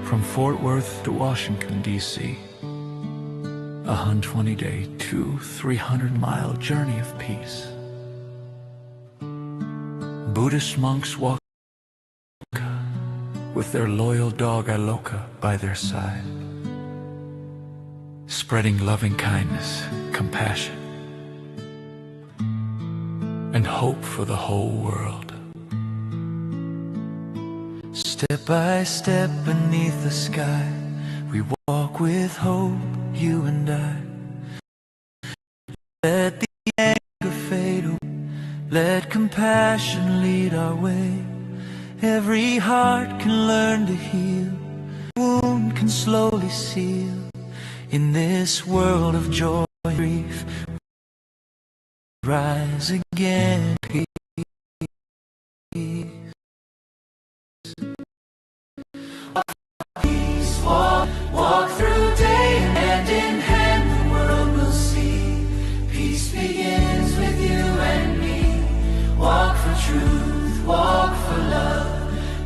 From Fort Worth to Washington, D.C., 120-day, 300-mile journey of peace. Buddhist monks walk with their loyal dog Aloka by their side, spreading loving kindness, compassion, and hope for the whole world. Step by step beneath the sky, we walk with hope, you and I. Let the anger fade away, let compassion lead our way. Every heart can learn to heal, wound can slowly seal. In this world of joy and grief, rise again. Peace, walk through day, hand in hand, the world will see. Peace begins with you and me. Walk for truth, walk for love,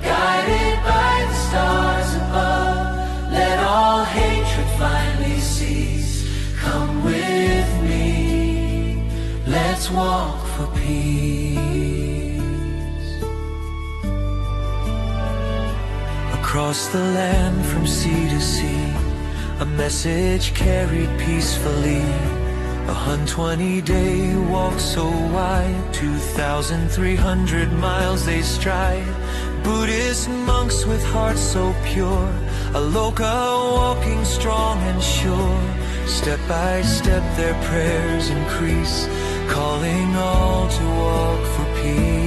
guided by the stars above. Let all hatred finally cease. Come with me, let's walk for peace. Across the land from sea to sea, a message carried peacefully. 120-day walk so wide, 2,300 miles they stride. Buddhist monks with hearts so pure, Aloka walking strong and sure. Step by step their prayers increase, calling all to walk for peace.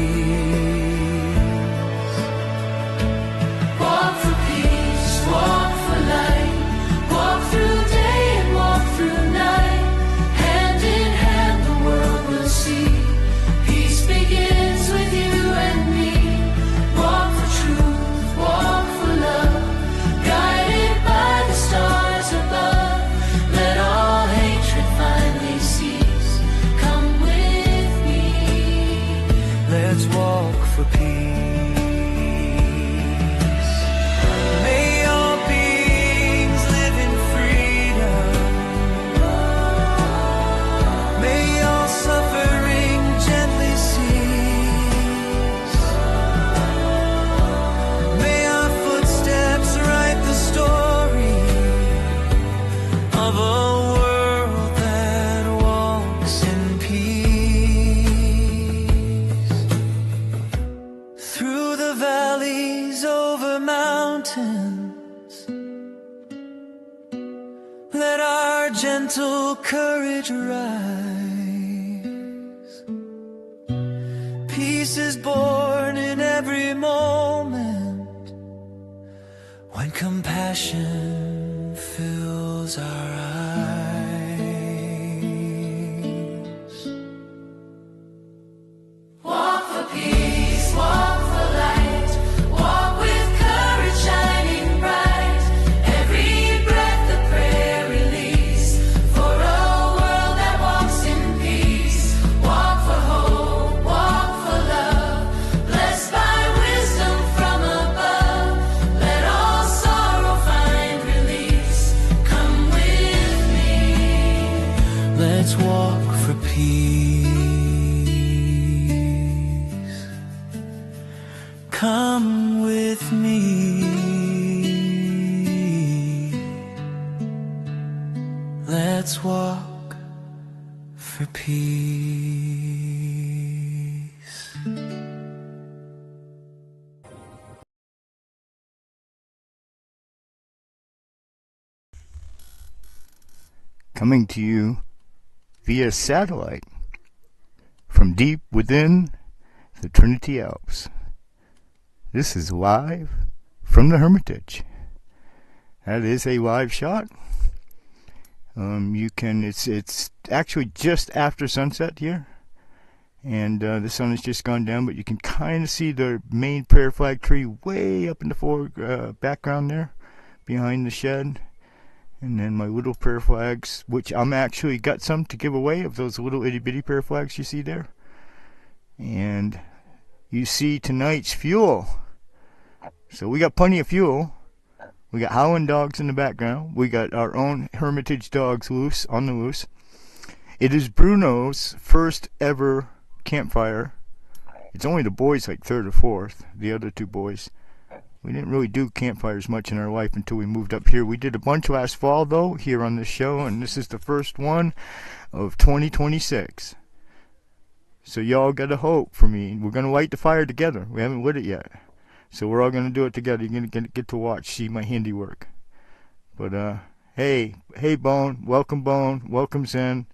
Walk for peace, walk for light, walk through day and walk through night. Hand in hand the world will see. Peace begins with you and me. Walk for truth, walk for love, guided by the stars above. Let all hatred finally cease. Come with me, let's walk for peace. May all beings live in freedom. May all suffering gently cease. May our footsteps write the story of a world that walks in peace. Through the valleys, over mountains, let our gentle courage rise. Peace is born in every moment when compassion fills our eyes. Walk for peace, walk for light, walk with courage shining bright. Every breath a prayer release for a world that walks in peace. Walk for hope, walk for love, blessed by wisdom from above. Let all sorrow find release. Come with me, let's walk for peace. Come with me, let's walk for peace. Coming to you via satellite from deep within the Trinity Alps. This is live from the Hermitage. That is a live shot. It's actually just after sunset here, and the sun has just gone down, but you can kind of see the main prayer flag tree way up in the background there behind the shed. And then my little prayer flags, which I'm actually got some to give away of those little itty bitty prayer flags you see there. And you see tonight's fuel. So we got plenty of fuel. We got howling dogs in the background. We got our own Hermitage dogs loose, on the loose. It is Bruno's first ever campfire. It's only the boys, like third or fourth, the other two boys. We didn't really do campfires much in our life until we moved up here. We did a bunch last fall, though, here on this show, and this is the first one of 2026. So y'all got a hope for me. We're going to light the fire together. We haven't lit it yet. So we're all going to do it together. You're going to get to watch, see my handiwork. But, hey, Bone. Welcome, Zen.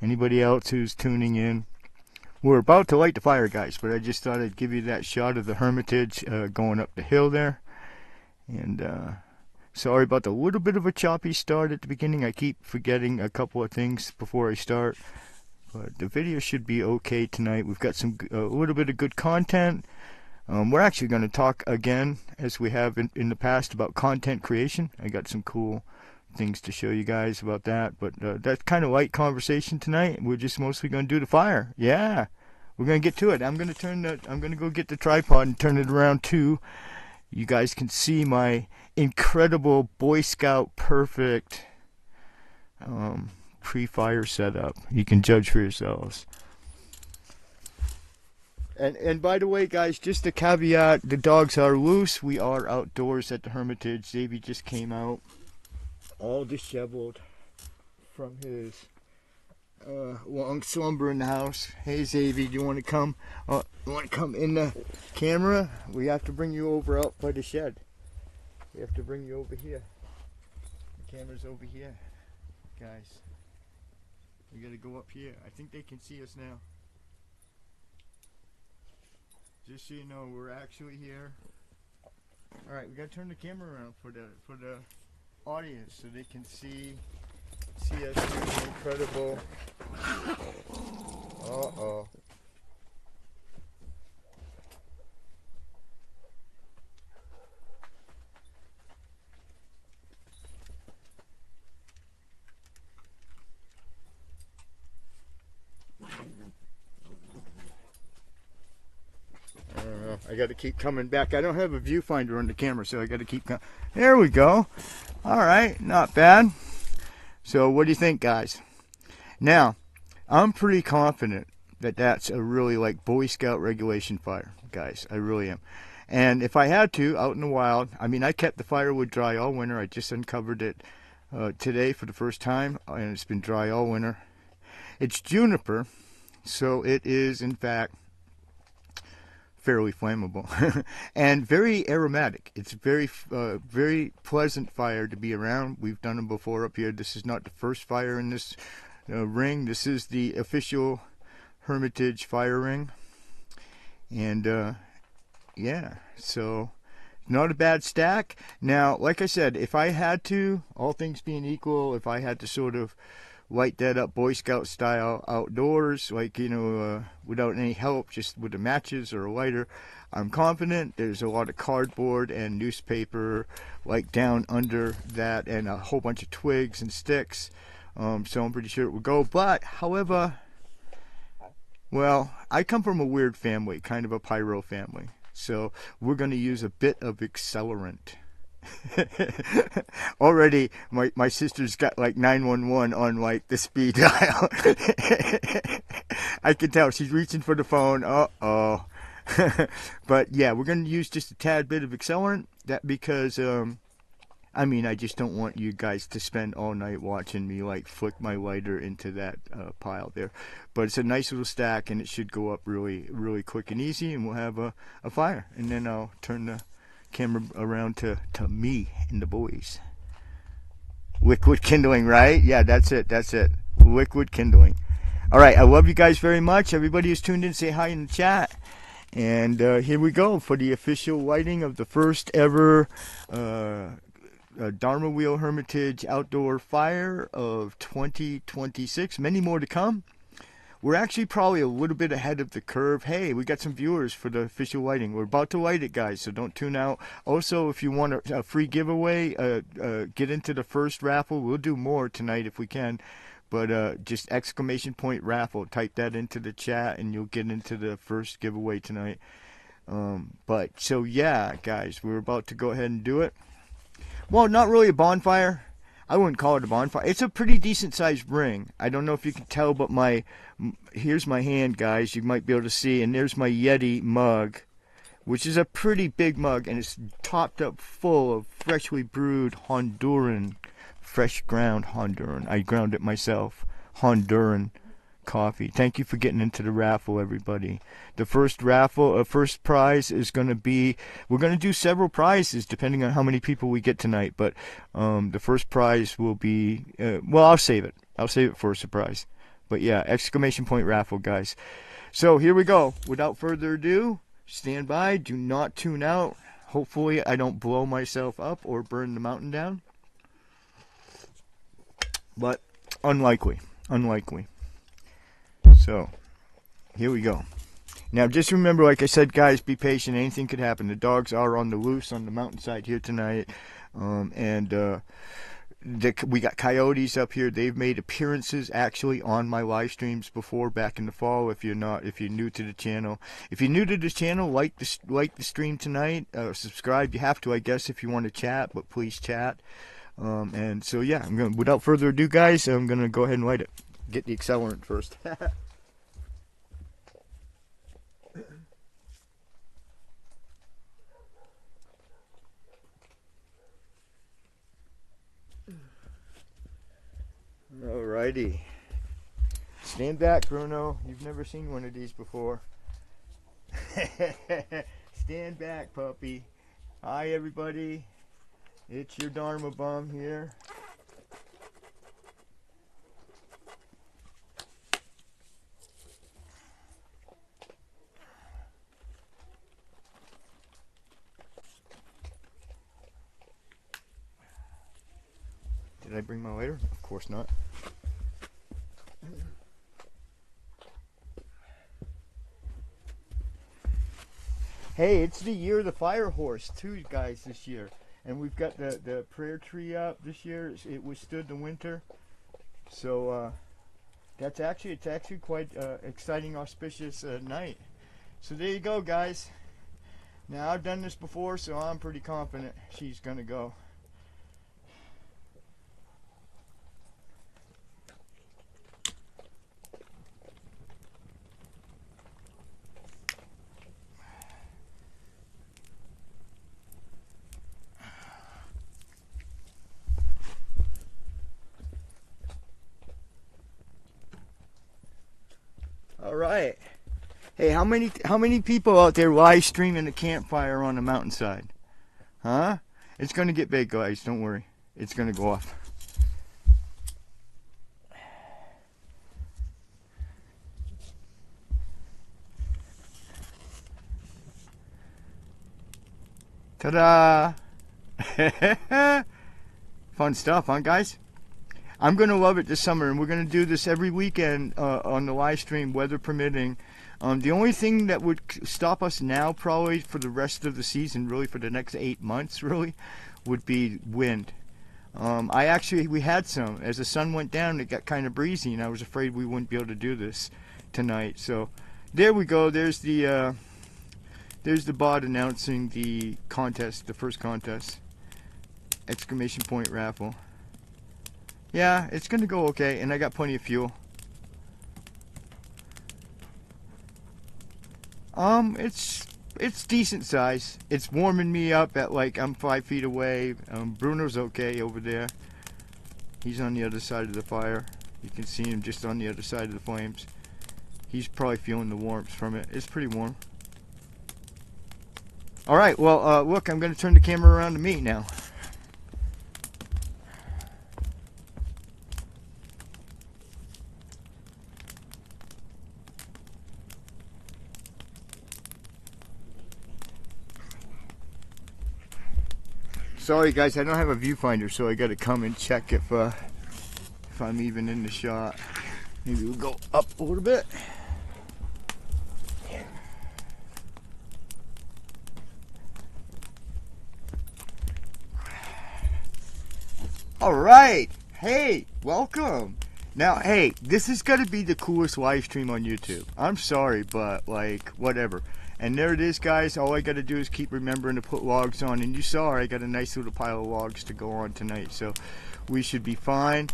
Anybody else who's tuning in. We're about to light the fire, guys, but I just thought I'd give you that shot of the Hermitage going up the hill there. And sorry about the little bit of a choppy start at the beginning. I keep forgetting a couple of things before I start. But the video should be okay tonight. We've got a little bit of good content. We're actually going to talk again, as we have in the past, about content creation. I got some cool things to show you guys about that, but that's kind of light conversation tonight. We're just mostly going to do the fire. Yeah, we're going to get to it. I'm going to go get the tripod and turn it around too. You guys can see my incredible Boy Scout perfect pre-fire setup. You can judge for yourselves. And by the way, guys, just a caveat: the dogs are loose. We are outdoors at the Hermitage. Davey just came out, all disheveled from his long slumber in the house. Hey, Xavier, do you want to come? You want to come in the camera? We have to bring you over out by the shed. We have to bring you over here. The camera's over here, guys. We got to go up here. I think they can see us now. Just so you know, we're actually here. All right, we got to turn the camera around for the audience so they can see us doing the incredible. Uh-oh. I got to keep coming back. I don't have a viewfinder on the camera, so I got to keep coming. There we go. All right, not bad. So what do you think, guys? Now, I'm pretty confident that that's a really like Boy Scout regulation fire, guys. I really am. And if I had to, out in the wild, I mean, I kept the firewood dry all winter. I just uncovered it today for the first time, and it's been dry all winter. It's juniper, so it is, in fact, fairly flammable and very aromatic. It's very very pleasant fire to be around. We've done them before up here. This is not the first fire in this ring. This is the official Hermitage fire ring, and yeah, so not a bad stack. Now, like I said, if I had to, all things being equal, if I had to sort of light that up Boy Scout style outdoors, like, you know, without any help, just with the matches or a lighter, I'm confident there's a lot of cardboard and newspaper like down under that, and a whole bunch of twigs and sticks, so I'm pretty sure it would go. But however, well, I come from a weird family, kind of a pyro family, so we're going to use a bit of accelerant. Already my sister's got like 911 on like the speed dial. I can tell she's reaching for the phone. Uh-oh. But yeah, we're going to use just a tad bit of accelerant, that because I mean, I just don't want you guys to spend all night watching me like flick my lighter into that pile there. But it's a nice little stack, and it should go up really, really quick and easy, and we'll have a fire. And then I'll turn the camera around to me and the boys. Liquid kindling, right? Yeah, that's it. Liquid kindling. All right, I love you guys very much. Everybody who's tuned in, say hi in the chat. And here we go for the official lighting of the first ever Dharma Wheel Hermitage outdoor fire of 2026. Many more to come. We're actually probably a little bit ahead of the curve. Hey, we got some viewers for the official lighting. We're about to light it, guys, so don't tune out. Also, if you want a free giveaway, get into the first raffle. We'll do more tonight if we can. But just ! raffle. Type that into the chat, and you'll get into the first giveaway tonight. So, yeah, guys, we're about to go ahead and do it. well, not really a bonfire. I wouldn't call it a bonfire. It's a pretty decent sized ring. I don't know if you can tell, but here's my hand, guys. You might be able to see, and there's my Yeti mug, which is a pretty big mug, and it's topped up full of freshly brewed Honduran, fresh ground Honduran. I ground it myself. Honduran coffee. Thank you for getting into the raffle, everybody. The first raffle, first prize is going to be, we're going to do several prizes depending on how many people we get tonight, but the first prize will be, well, I'll save it. I'll save it for a surprise. But yeah, exclamation point raffle, guys. So here we go. Without further ado, stand by. Do not tune out. Hopefully I don't blow myself up or burn the mountain down. But unlikely. Unlikely. So, here we go. Now, just remember, like I said, guys, be patient. Anything could happen. The dogs are on the loose on the mountainside here tonight. We got coyotes up here. They've made appearances, actually, on my live streams before, back in the fall, if you're new to the channel. If you're new to the channel, like the stream tonight. Subscribe. You have to, I guess, if you want to chat, but please chat. And so, yeah, without further ado, guys, I'm going to go ahead and light it. Get the accelerant first. Alrighty. Stand back, Bruno. You've never seen one of these before. Stand back, puppy. Hi, everybody. It's your Dharma bum here. Did I bring my lighter? Of course not. Hey, it's the year of the fire horse too, guys, this year. And we've got the prayer tree up this year. It withstood the winter. So it's actually quite exciting, auspicious night. So there you go, guys. Now, I've done this before, so I'm pretty confident she's going to go. All right. Hey, how many people out there live streaming a campfire on the mountainside? Huh? It's going to get big, guys. Don't worry. It's going to go off. Ta-da! Fun stuff, huh, guys? I'm going to love it this summer, and we're going to do this every weekend on the live stream, weather permitting. The only thing that would stop us now, probably for the rest of the season, really for the next 8 months, really, would be wind. We had some. As the sun went down, it got kind of breezy, and I was afraid we wouldn't be able to do this tonight. So there we go. There's the bot announcing the contest, the first contest. Exclamation point raffle. Yeah, it's going to go okay, and I got plenty of fuel. It's decent size. It's warming me up at like I'm 5 feet away. Bruno's okay over there. He's on the other side of the fire. You can see him just on the other side of the flames. He's probably feeling the warmth from it. It's pretty warm. Alright, well, look, I'm going to turn the camera around to me now. Sorry guys, I don't have a viewfinder, so I gotta come and check if I'm even in the shot. Maybe we'll go up a little bit. Alright! Hey, welcome! Now, hey, this is gonna be the coolest live stream on YouTube. I'm sorry, but like, whatever. And there it is, guys. All I got to do is keep remembering to put logs on. And you saw I got a nice little pile of logs to go on tonight. So we should be fine.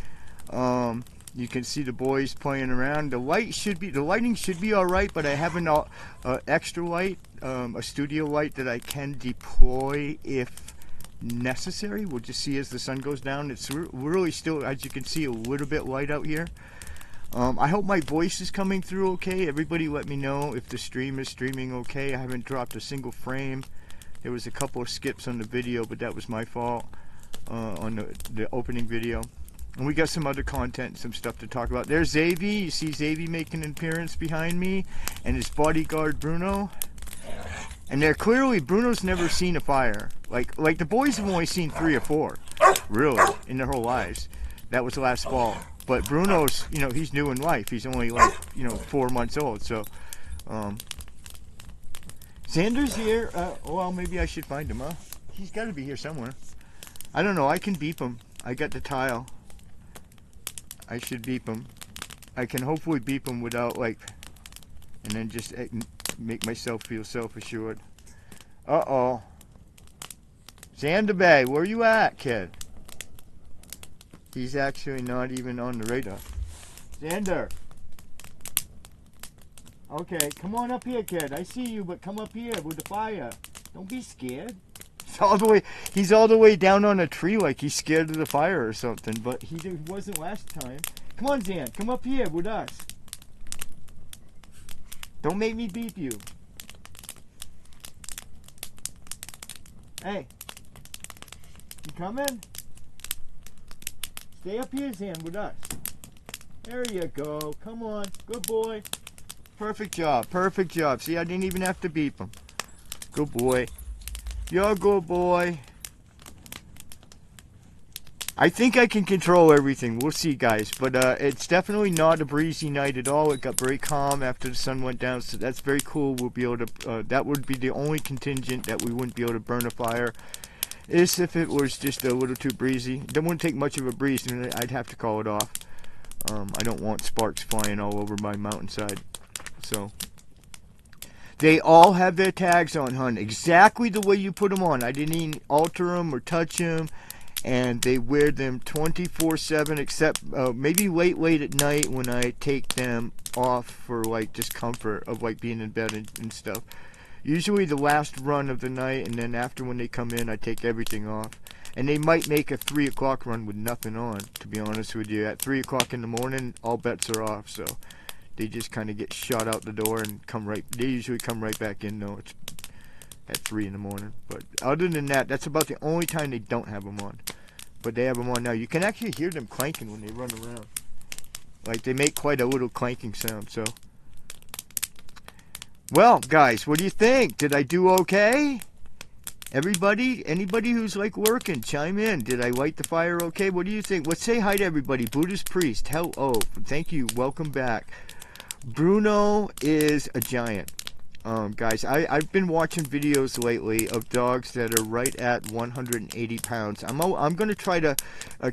You can see the boys playing around. The lighting should be all right, but I have an extra light, a studio light that I can deploy if necessary. We'll just see as the sun goes down. It's really still, as you can see, a little bit light out here. I hope my voice is coming through okay. Everybody let me know if the stream is streaming okay. I haven't dropped a single frame. There was a couple of skips on the video, but that was my fault on the opening video. And we got some other content, some stuff to talk about. There's Xavi. You see Xavi making an appearance behind me, and his bodyguard Bruno. And they're clearly, Bruno's never seen a fire. Like the boys have only seen 3 or 4, really, in their whole lives. That was last fall. But Bruno's, you know, he's new in life. He's only like, you know, 4 months old. So, Xander's here. Well, maybe I should find him, huh? He's got to be here somewhere. I don't know. I can beep him. I got the tile. I should beep him. I can hopefully beep him without, like, and then just make myself feel self-assured. Uh-oh. Xander Bay, where you at, kid? He's actually not even on the radar. Xander. Okay, come on up here, kid. I see you, but come up here with the fire. Don't be scared. He's all the way down on a tree like he's scared of the fire or something, but he wasn't last time. Come on, Zan, come up here with us. Don't make me beep you. Hey, you coming? Stay up here, Zan, with us. There you go. Come on, good boy. Perfect job, perfect job. See, I didn't even have to beep him. Good boy. You're a good boy. I think I can control everything. We'll see, guys. But it's definitely not a breezy night at all. It got very calm after the sun went down, so that's very cool. We'll be able to. That would be the only contingent that we wouldn't be able to burn a fire. Is if it was just a little too breezy. It wouldn't take much of a breeze, and I'd have to call it off. I don't want sparks flying all over my mountainside. So. They all have their tags on, hun. Exactly the way you put them on. I didn't even alter them or touch them. And they wear them 24/7, except maybe late at night when I take them off for like discomfort of like being in bed and stuff. Usually the last run of the night, and then after when they come in, I take everything off. And they might make a 3 o'clock run with nothing on, to be honest with you. At 3 o'clock in the morning, all bets are off, so they just kind of get shot out the door and they usually come right back in, though. It's at 3 in the morning. But other than that, that's about the only time they don't have them on. But they have them on now. You can actually hear them clanking when they run around. Like, they make quite a little clanking sound, so. Well, guys, what do you think? Did I do okay? Everybody, anybody who's like working, chime in. Did I light the fire okay? What do you think? Let's say hi to everybody. Buddhist priest, hello. Thank you. Welcome back. Bruno is a giant. Guys, I've been watching videos lately of dogs that are right at 180 pounds. I'm going to try to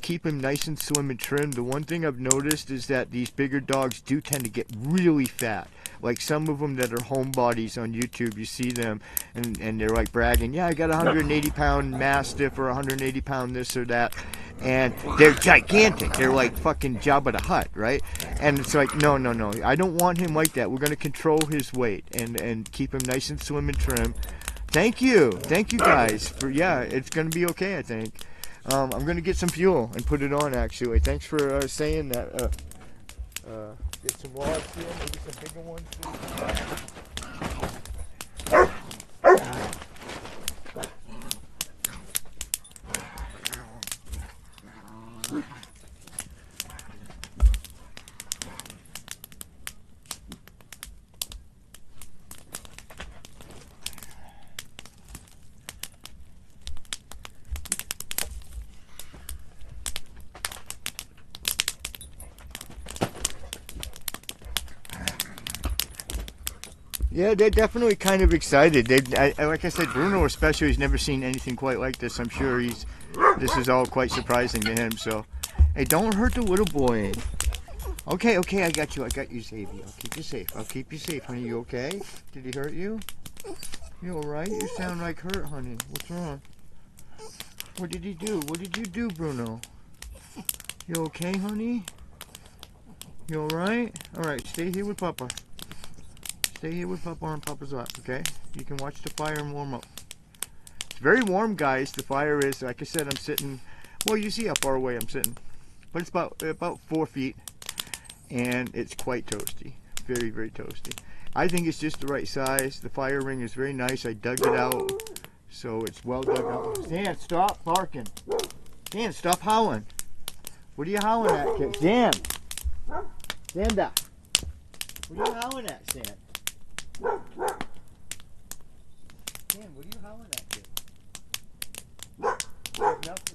keep him nice and slim and trim. The one thing I've noticed is that these bigger dogs do tend to get really fat. Like some of them that are homebodies on YouTube, you see them, and they're like bragging, yeah, I got a 180-pound Mastiff or 180-pound this or that. And they're gigantic. They're like fucking Jabba the Hutt, right? And it's like, no. I don't want him like that. We're going to control his weight and keep him nice and slim and trim. Thank you. Thank you, guys. Yeah, it's going to be okay, I think. I'm going to get some fuel and put it on, actually. Thanks for saying that. Get some logs here, maybe some bigger ones. Yeah, they're definitely kind of excited. Like I said, Bruno especially has never seen anything quite like this. I'm sure this is all quite surprising to him. So, hey, don't hurt the little boy. Okay, I got you, Xavier. I'll keep you safe. Honey, you okay? Did he hurt you? You alright? You sound like hurt, honey. What's wrong? What did he do? What did you do, Bruno? You okay, honey? You alright? Alright, stay here with Papa. Stay here with Papa on Papa's lap, okay? You can watch the fire and warm up. It's very warm, guys. The fire is, like I said, I'm sitting, well, you see how far away I'm sitting. But it's about 4 feet. And it's quite toasty. Very, very toasty. I think it's just the right size. The fire ring is very nice. I dug it out. So it's well dug out. Stan, stop barking. Stan, stop howling. What are you howling at, kid? Stan. Stand up. What are you howling at, Stan? Stan, what are you howling at, kid?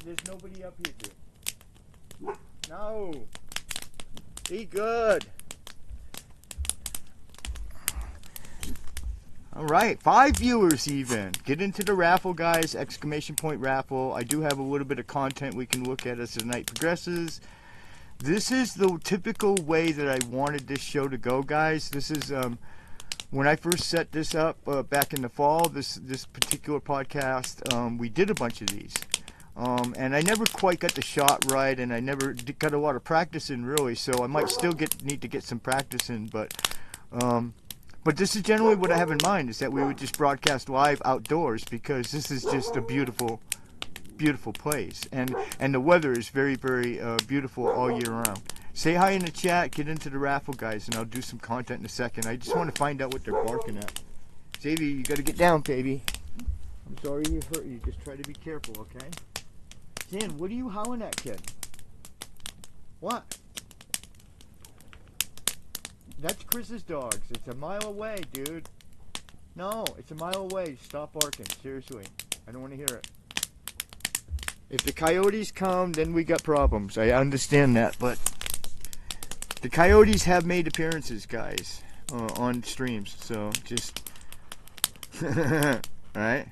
There's nobody up here, dude. No. Be good. Alright, 5 viewers even. Get into the raffle, guys. Exclamation point raffle. I do have a little bit of content we can look at as the night progresses. This is the typical way that I wanted this show to go, guys. This is when I first set this up back in the fall, this particular podcast, we did a bunch of these. And I never quite got the shot right, and I never got a lot of practice in, really, so I might still need to get some practice in, but this is generally what I have in mind, is that we would just broadcast live outdoors, because this is just a beautiful, beautiful place, and the weather is very, very beautiful all year round. Say hi in the chat, get into the raffle, guys, and I'll do some content in a second. I just want to find out what they're barking at. Xavier, you got to get down, baby. I'm sorry you hurt you. Just try to be careful, okay? Dan, what are you howling at, kid? What? That's Chris's dogs. It's a mile away, dude. No, it's a mile away. Stop barking. Seriously. I don't want to hear it. If the coyotes come, then we got problems. I understand that, but the coyotes have made appearances, guys, on streams. So just... Alright?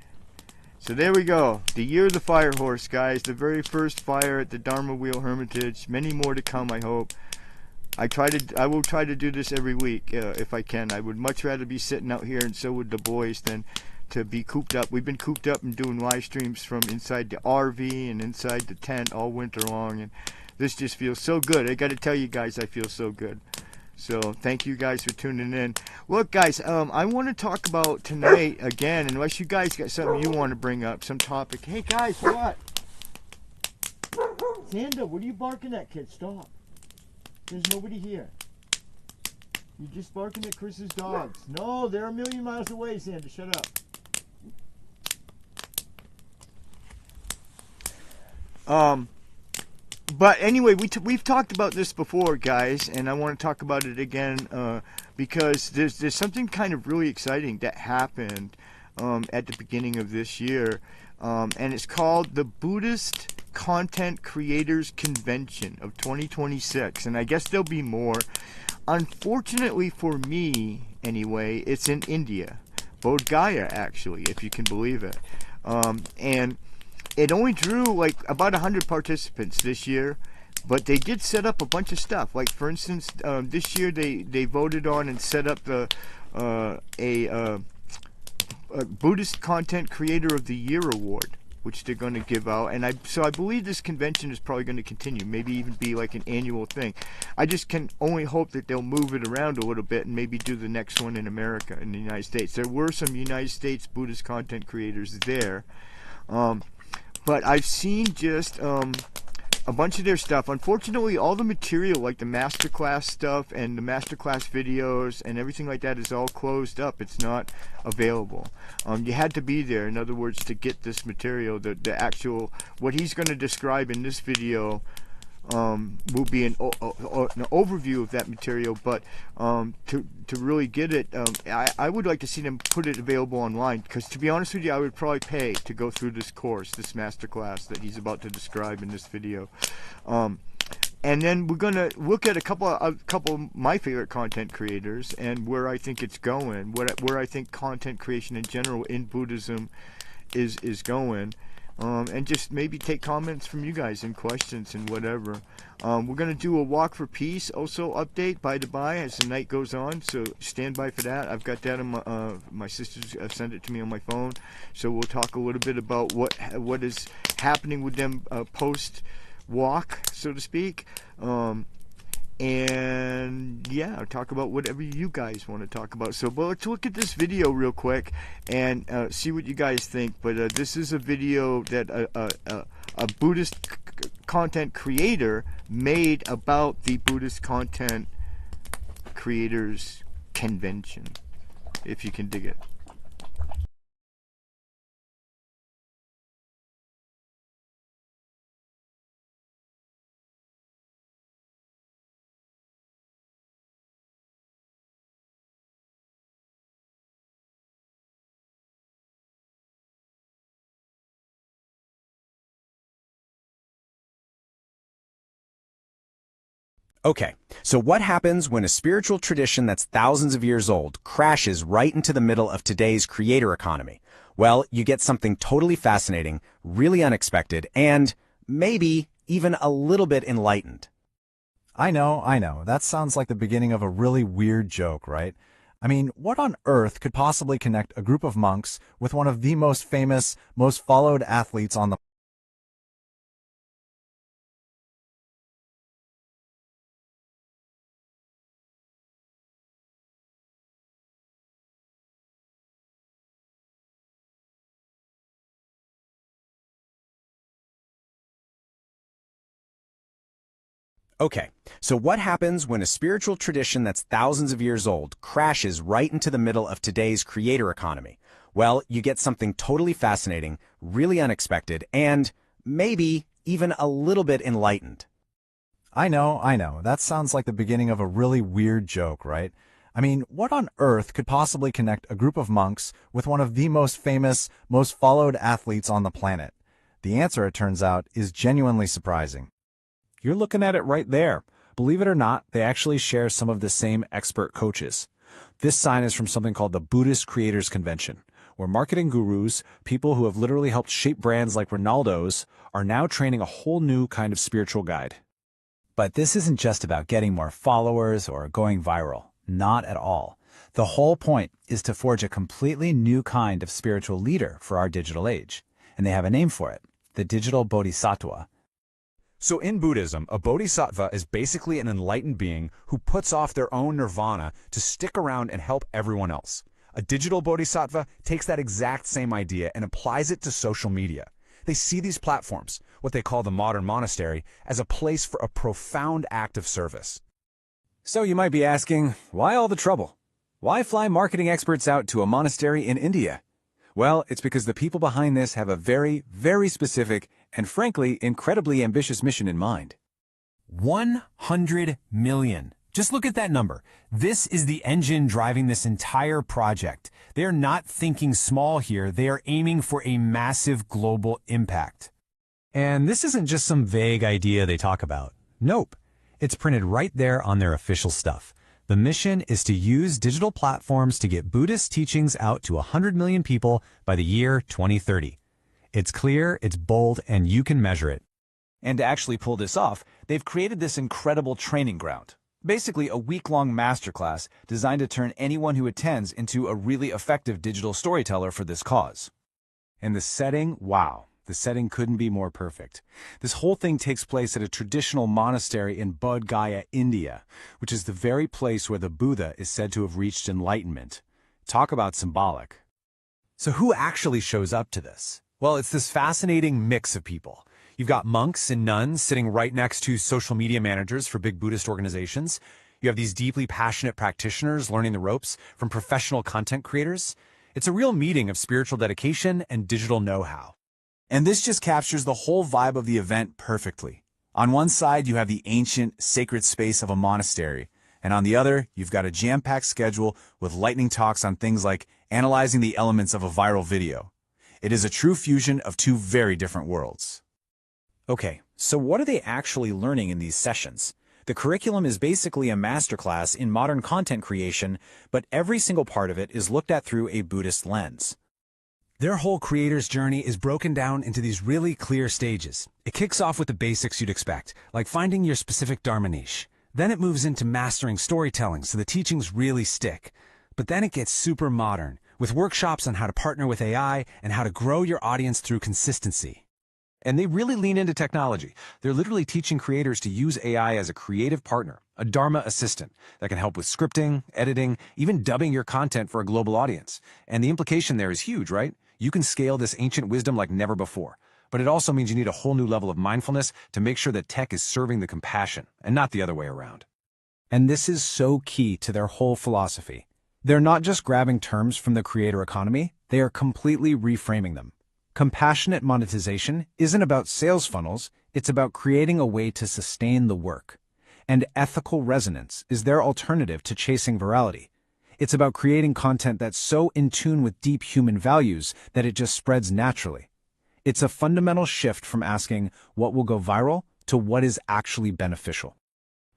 So there we go. The year of the fire horse, guys. The very first fire at the Dharma Wheel Hermitage. Many more to come, I hope. I will try to do this every week if I can. I would much rather be sitting out here, and so would the boys, than to be cooped up. We've been cooped up and doing live streams from inside the RV and inside the tent all winter long, and this just feels so good. I got to tell you guys, I feel so good. So thank you guys for tuning in. Look, guys, I want to talk about tonight again, unless you guys got something you want to bring up, some topic. Hey guys, what? Sanda, what are you barking at, kid? Stop. There's nobody here. You're just barking at Chris's dogs. No, they're a million miles away, Sanda. Shut up. But anyway, we've talked about this before, guys, and I want to talk about it again because there's something kind of really exciting that happened at the beginning of this year, and it's called the Buddhist Content Creators Convention of 2026, and I guess there'll be more. Unfortunately for me, anyway, it's in India, Bodh Gaya, actually, if you can believe it, and it only drew like about 100 participants this year, but they did set up a bunch of stuff. Like, for instance, this year they voted on and set up a Buddhist Content Creator of the Year award, which they're going to give out. And so I believe this convention is probably going to continue, maybe even be like an annual thing. I just can only hope that they'll move it around a little bit and maybe do the next one in America, in the United States. There were some United States Buddhist content creators there. But I've seen just a bunch of their stuff. Unfortunately, all the material, like the masterclass stuff and the masterclass videos and everything like that, is all closed up. It's not available. You had to be there, in other words, to get this material. The actual, what he's going to describe in this video will be an overview of that material, but to really get it, I would like to see them put it available online, because to be honest with you, I would probably pay to go through this course, this masterclass that he's about to describe in this video. And then we're going to look at a couple of my favorite content creators and where I think it's going, where I think content creation in general in Buddhism is going. and just maybe take comments from you guys and questions and whatever. We're going to do a Walk for Peace also update by the by as the night goes on, so stand by for that. I've got that on my sisters sent it to me on my phone, so we'll talk a little bit about what is happening with them post walk, so to speak. And yeah, I'll talk about whatever you guys want to talk about. So, but let's look at this video real quick and see what you guys think. But this is a video that a Buddhist content creator made about the Buddhist content creators convention, if you can dig it. Okay, so what happens when a spiritual tradition that's thousands of years old crashes right into the middle of today's creator economy? Well, you get something totally fascinating, really unexpected, and maybe even a little bit enlightened. I know. That sounds like the beginning of a really weird joke, right? I mean, what on earth could possibly connect a group of monks with one of the most famous, most followed athletes on the Okay, so what happens when a spiritual tradition that's thousands of years old crashes right into the middle of today's creator economy? Well, you get something totally fascinating, really unexpected, and maybe even a little bit enlightened. I know. That sounds like the beginning of a really weird joke, right? I mean, what on earth could possibly connect a group of monks with one of the most famous, most followed athletes on the planet? The answer, it turns out, is genuinely surprising. You're looking at it right there. Believe it or not, they actually share some of the same expert coaches. This sign is from something called the Buddhist Creators Convention, where marketing gurus, people who have literally helped shape brands like Ronaldo's, are now training a whole new kind of spiritual guide. But this isn't just about getting more followers or going viral. Not at all. The whole point is to forge a completely new kind of spiritual leader for our digital age. And they have a name for it, the digital bodhisattva. So in Buddhism, a bodhisattva is basically an enlightened being who puts off their own nirvana to stick around and help everyone else. A digital bodhisattva takes that exact same idea and applies it to social media. They see these platforms, what they call the modern monastery, as a place for a profound act of service. So you might be asking, why all the trouble? Why fly marketing experts out to a monastery in India? Well, it's because the people behind this have a very, very specific and frankly, incredibly ambitious mission in mind. 100 million. Just look at that number. This is the engine driving this entire project. They are not thinking small here. They are aiming for a massive global impact. And this isn't just some vague idea they talk about. Nope. It's printed right there on their official stuff. The mission is to use digital platforms to get Buddhist teachings out to 100 million people by the year 2030. It's clear, it's bold, and you can measure it. And to actually pull this off, they've created this incredible training ground. Basically a week-long masterclass designed to turn anyone who attends into a really effective digital storyteller for this cause. And the setting, wow, the setting couldn't be more perfect. This whole thing takes place at a traditional monastery in Bodh Gaya, India, which is the very place where the Buddha is said to have reached enlightenment. Talk about symbolic. So who actually shows up to this? Well, it's this fascinating mix of people. You've got monks and nuns sitting right next to social media managers for big Buddhist organizations. You have these deeply passionate practitioners learning the ropes from professional content creators. It's a real meeting of spiritual dedication and digital know-how. And this just captures the whole vibe of the event perfectly. On one side, you have the ancient, sacred space of a monastery. And on the other, you've got a jam-packed schedule with lightning talks on things like analyzing the elements of a viral video. It is a true fusion of two very different worlds. Okay, so what are they actually learning in these sessions? The curriculum is basically a masterclass in modern content creation, but every single part of it is looked at through a Buddhist lens. Their whole creator's journey is broken down into these really clear stages. It kicks off with the basics you'd expect, like finding your specific Dharma niche. Then it moves into mastering storytelling so the teachings really stick. But then it gets super modern, with workshops on how to partner with AI and how to grow your audience through consistency. And they really lean into technology. They're literally teaching creators to use AI as a creative partner, a Dharma assistant that can help with scripting, editing, even dubbing your content for a global audience. And the implication there is huge, right? You can scale this ancient wisdom like never before. But it also means you need a whole new level of mindfulness to make sure that tech is serving the compassion and not the other way around. And this is so key to their whole philosophy. They're not just grabbing terms from the creator economy, they are completely reframing them. Compassionate monetization isn't about sales funnels, it's about creating a way to sustain the work. And ethical resonance is their alternative to chasing virality. It's about creating content that's so in tune with deep human values that it just spreads naturally. It's a fundamental shift from asking what will go viral to what is actually beneficial.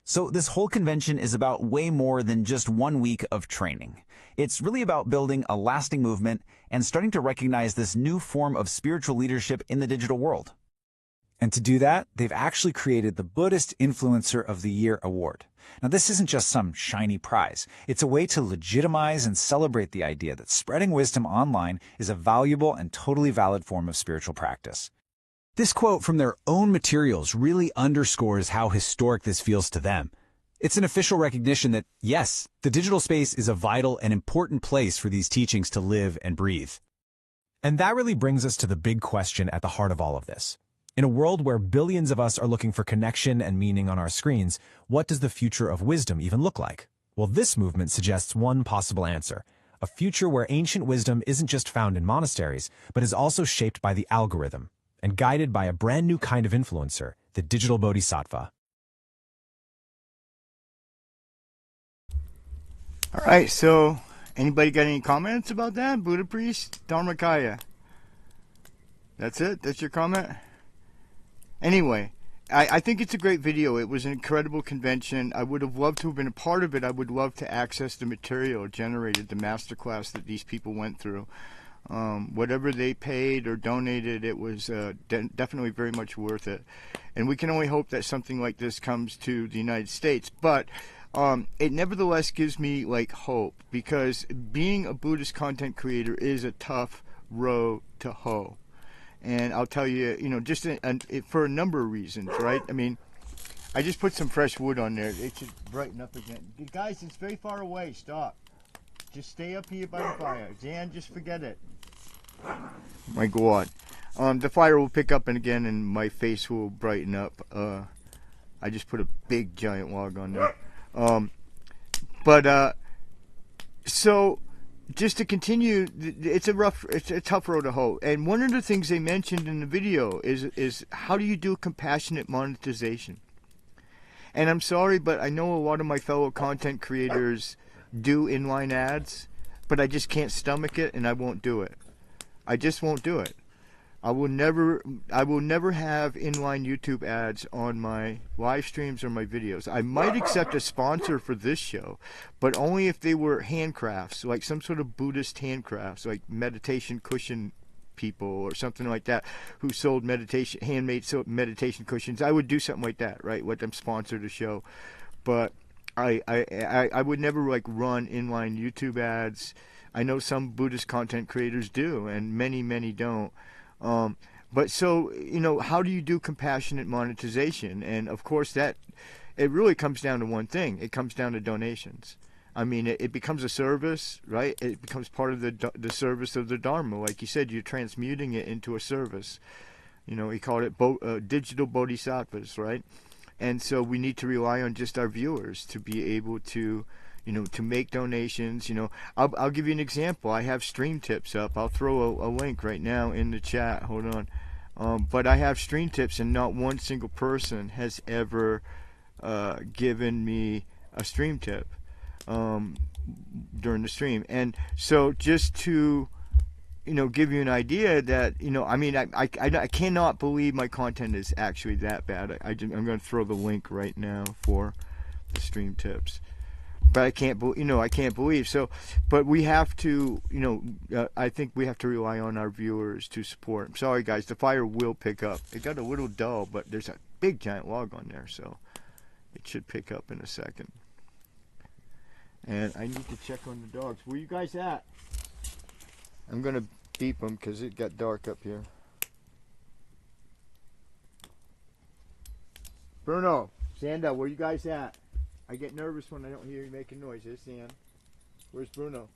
So this whole convention is about way more than just 1 week of training. It's really about building a lasting movement and starting to recognize this new form of spiritual leadership in the digital world. And to do that, they've actually created the Buddhist Influencer of the Year award. Now, this isn't just some shiny prize. It's a way to legitimize and celebrate the idea that spreading wisdom online is a valuable and totally valid form of spiritual practice. This quote from their own materials really underscores how historic this feels to them. It's an official recognition that, yes, the digital space is a vital and important place for these teachings to live and breathe. And that really brings us to the big question at the heart of all of this. In a world where billions of us are looking for connection and meaning on our screens, what does the future of wisdom even look like? Well, this movement suggests one possible answer. A future where ancient wisdom isn't just found in monasteries, but is also shaped by the algorithm and guided by a brand new kind of influencer, the digital bodhisattva. All right, so anybody got any comments about that? Buddha priest, Dharmakaya. That's it? That's your comment? Anyway, I think it's a great video. It was an incredible convention. I would have loved to have been a part of it. I would love to access the material generated, the masterclass that these people went through. Whatever they paid or donated, it was definitely very much worth it. And we can only hope that something like this comes to the United States. But it nevertheless gives me like hope, because being a Buddhist content creator is a tough row to hoe. And I'll tell you, just for a number of reasons, right? I mean, I just put some fresh wood on there. It should brighten up again. Guys, it's very far away. Stop. Just stay up here by the fire. Jan, just forget it. My God. The fire will pick up again and my face will brighten up. I just put a big giant log on there. So just to continue, it's a tough road to hoe. And one of the things they mentioned in the video is how do you do compassionate monetization? And I'm sorry, but I know a lot of my fellow content creators do inline ads, but I just can't stomach it, and I won't do it. I just won't do it. I will never have inline YouTube ads on my live streams or my videos. I might accept a sponsor for this show, but only if they were handcrafts, like some sort of Buddhist handcrafts, like meditation cushion people or something like that, who sold handmade meditation cushions. I would do something like that, right? Let them sponsor the show. But I would never like run inline YouTube ads. I know some Buddhist content creators do, and many don't. But so, how do you do compassionate monetization? And of course it really comes down to one thing. It comes down to donations. I mean, it becomes a service, right? It becomes part of the service of the Dharma. Like you said, you're transmuting it into a service. He called it digital bodhisattvas, right? And so we need to rely on just our viewers to be able to, to make donations. I'll give you an example. I have stream tips up. I'll throw a link right now in the chat. Hold on. But I have stream tips, and not one single person has ever given me a stream tip during the stream. And so just to give you an idea that I cannot believe my content is actually that bad. I'm going to throw the link right now for the stream tips. but I can't believe. So, but we have to, I think we have to rely on our viewers to support. I'm sorry, guys, the fire will pick up. It got a little dull, but there's a big giant log on there, so it should pick up in a second. And I need to check on the dogs. Where you guys at? I'm gonna beep them because it got dark up here. Bruno, Sanda, where you guys at? I get nervous when I don't hear you making noise. There's Sand. Where's Bruno?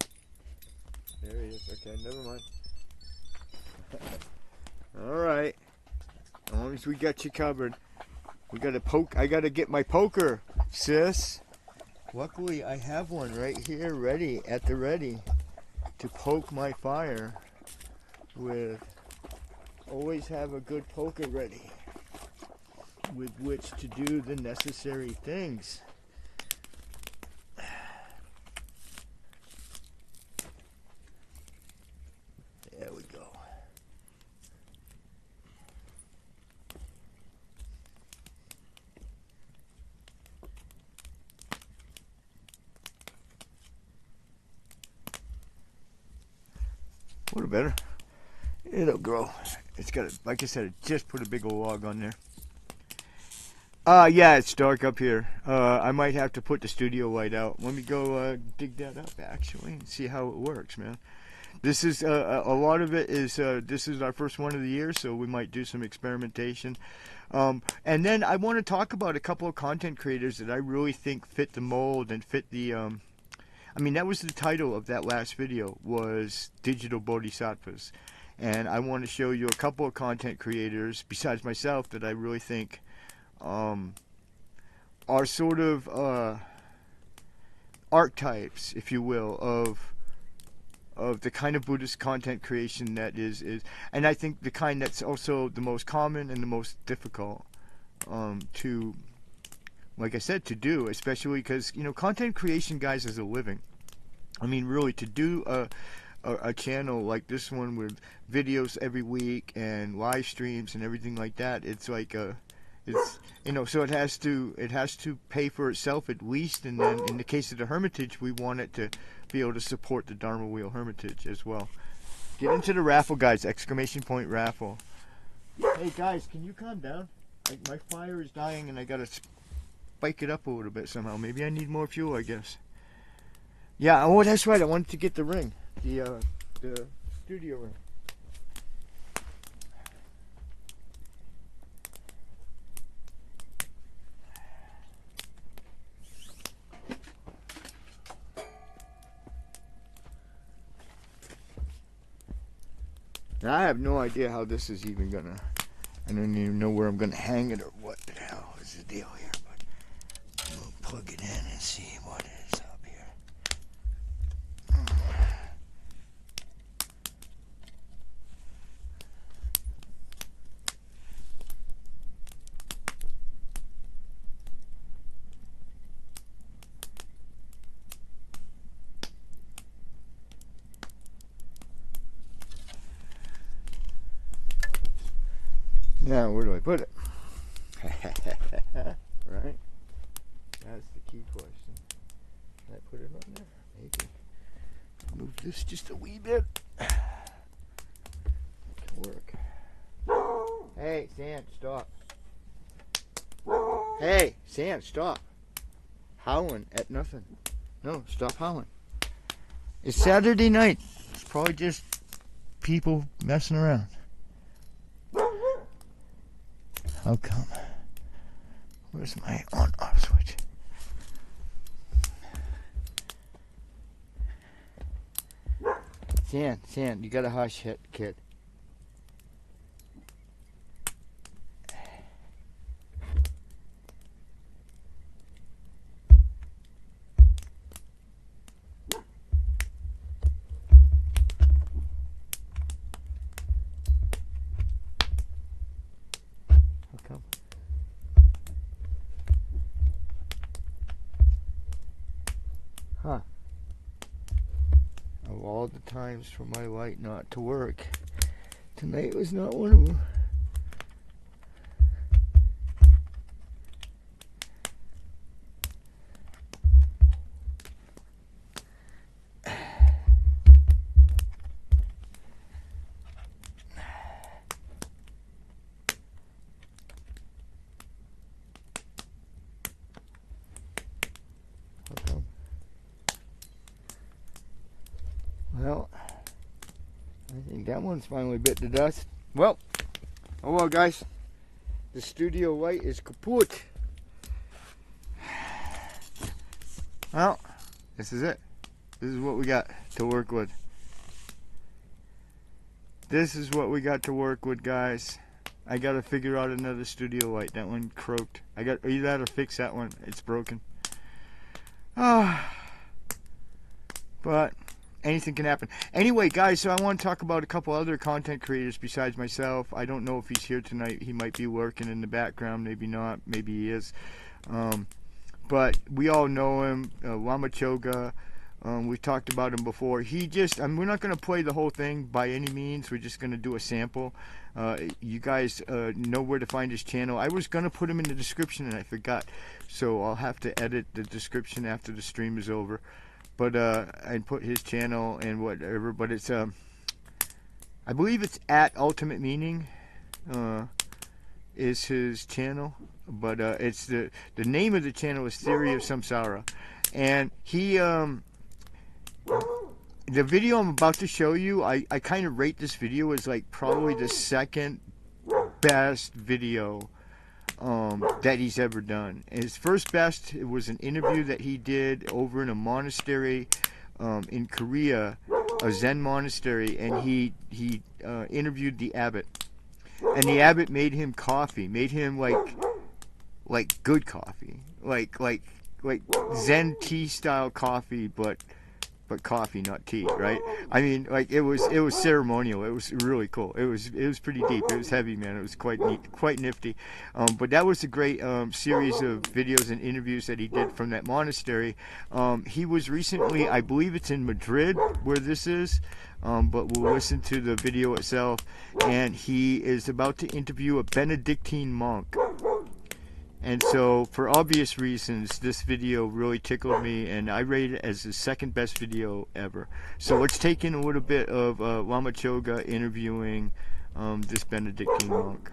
There he is. Okay, never mind. Alright. As long as we got you covered. We gotta poke. I gotta get my poker, sis. Luckily, I have one right here ready, at the ready, to poke my fire with. Always have a good poker ready with which to do the necessary things. There we go. A little better. It'll grow. It's got a, like I said, it just put a big old log on there. Yeah, it's dark up here. I might have to put the studio light out. Let me go dig that up actually and see how it works, man. This is a lot of it is this is our first one of the year, so we might do some experimentation. And then I want to talk about a couple of content creators that I really think fit the mold and fit the. I mean, that was the title of that last video, was Digital Bodhisattvas, and I want to show you a couple of content creators besides myself that I really think are sort of archetypes, if you will, of the kind of Buddhist content creation that is, and I think the kind that's also the most common and the most difficult to, like I said, to do, especially because, content creation, guys, is a living. I mean, really, to do a channel like this one with videos every week and live streams and everything like that, it's like it's, so it has to pay for itself at least, and then in the case of the Hermitage, we want it to be able to support the Dharma Wheel Hermitage as well. Get into the raffle, guys! Exclamation point raffle. Hey guys, can you calm down? Like, my fire is dying and I gotta spike it up a little bit somehow. Maybe I need more fuel, I guess. Yeah, oh, that's right. I wanted to get the ring, the studio ring. Now, I have no idea how this is even gonna. I don't even know where I'm gonna hang it or what the hell is the deal here. But we'll plug it in and see what is up here. Now, where do I put it? Right? That's the key question. Can I put it on there? Maybe. Move this just a wee bit. It can work. Hey, Sam, stop. Hey, Sam, stop. Howling at nothing. No, stop howling. It's Saturday night. It's probably just people messing around. How come? Where's my on-off switch? Sand, you gotta hush it, kid. Huh. Of all the times for my light not to work, tonight was not one of them. that one's finally bit to dust. Well, oh well, guys. The studio light is kaput. Well, this is it. This is what we got to work with. This is what we got to work with, guys. I gotta figure out another studio light. That one croaked. I got either that or fix that one. It's broken. But anything can happen. Anyway, guys, so I want to talk about a couple other content creators besides myself. I don't know if he's here tonight. He might be working in the background. Maybe not. Maybe he is. But we all know him. Lama Choga. We've talked about him before. He just, we're not going to play the whole thing by any means. We're just going to do a sample. You guys know where to find his channel. I was going to put him in the description and I forgot. So I'll have to edit the description after the stream is over. But and put his channel and whatever. But it's, I believe it's at Ultimate Meaning is his channel. But it's the name of the channel is Theory of Samsara. And he... the video I'm about to show you, I kind of rate this video as like probably the second best video that he's ever done. His first best was an interview that he did over in a monastery in Korea, a Zen monastery, and he interviewed the abbot. And the abbot made him coffee, made him like good coffee, like Zen tea style coffee, but coffee, not tea, right? I mean, like it was ceremonial. It was really cool. It was pretty deep. It was heavy, man. It was quite neat, quite nifty. But that was a great series of videos and interviews that he did from that monastery. He was recently, I believe it's in Madrid where this is, but we'll listen to the video itself. And he is about to interview a Benedictine monk. And so, for obvious reasons, this video really tickled me, and I rate it as the second best video ever. So let's take in a little bit of Lama Choga interviewing this Benedictine monk.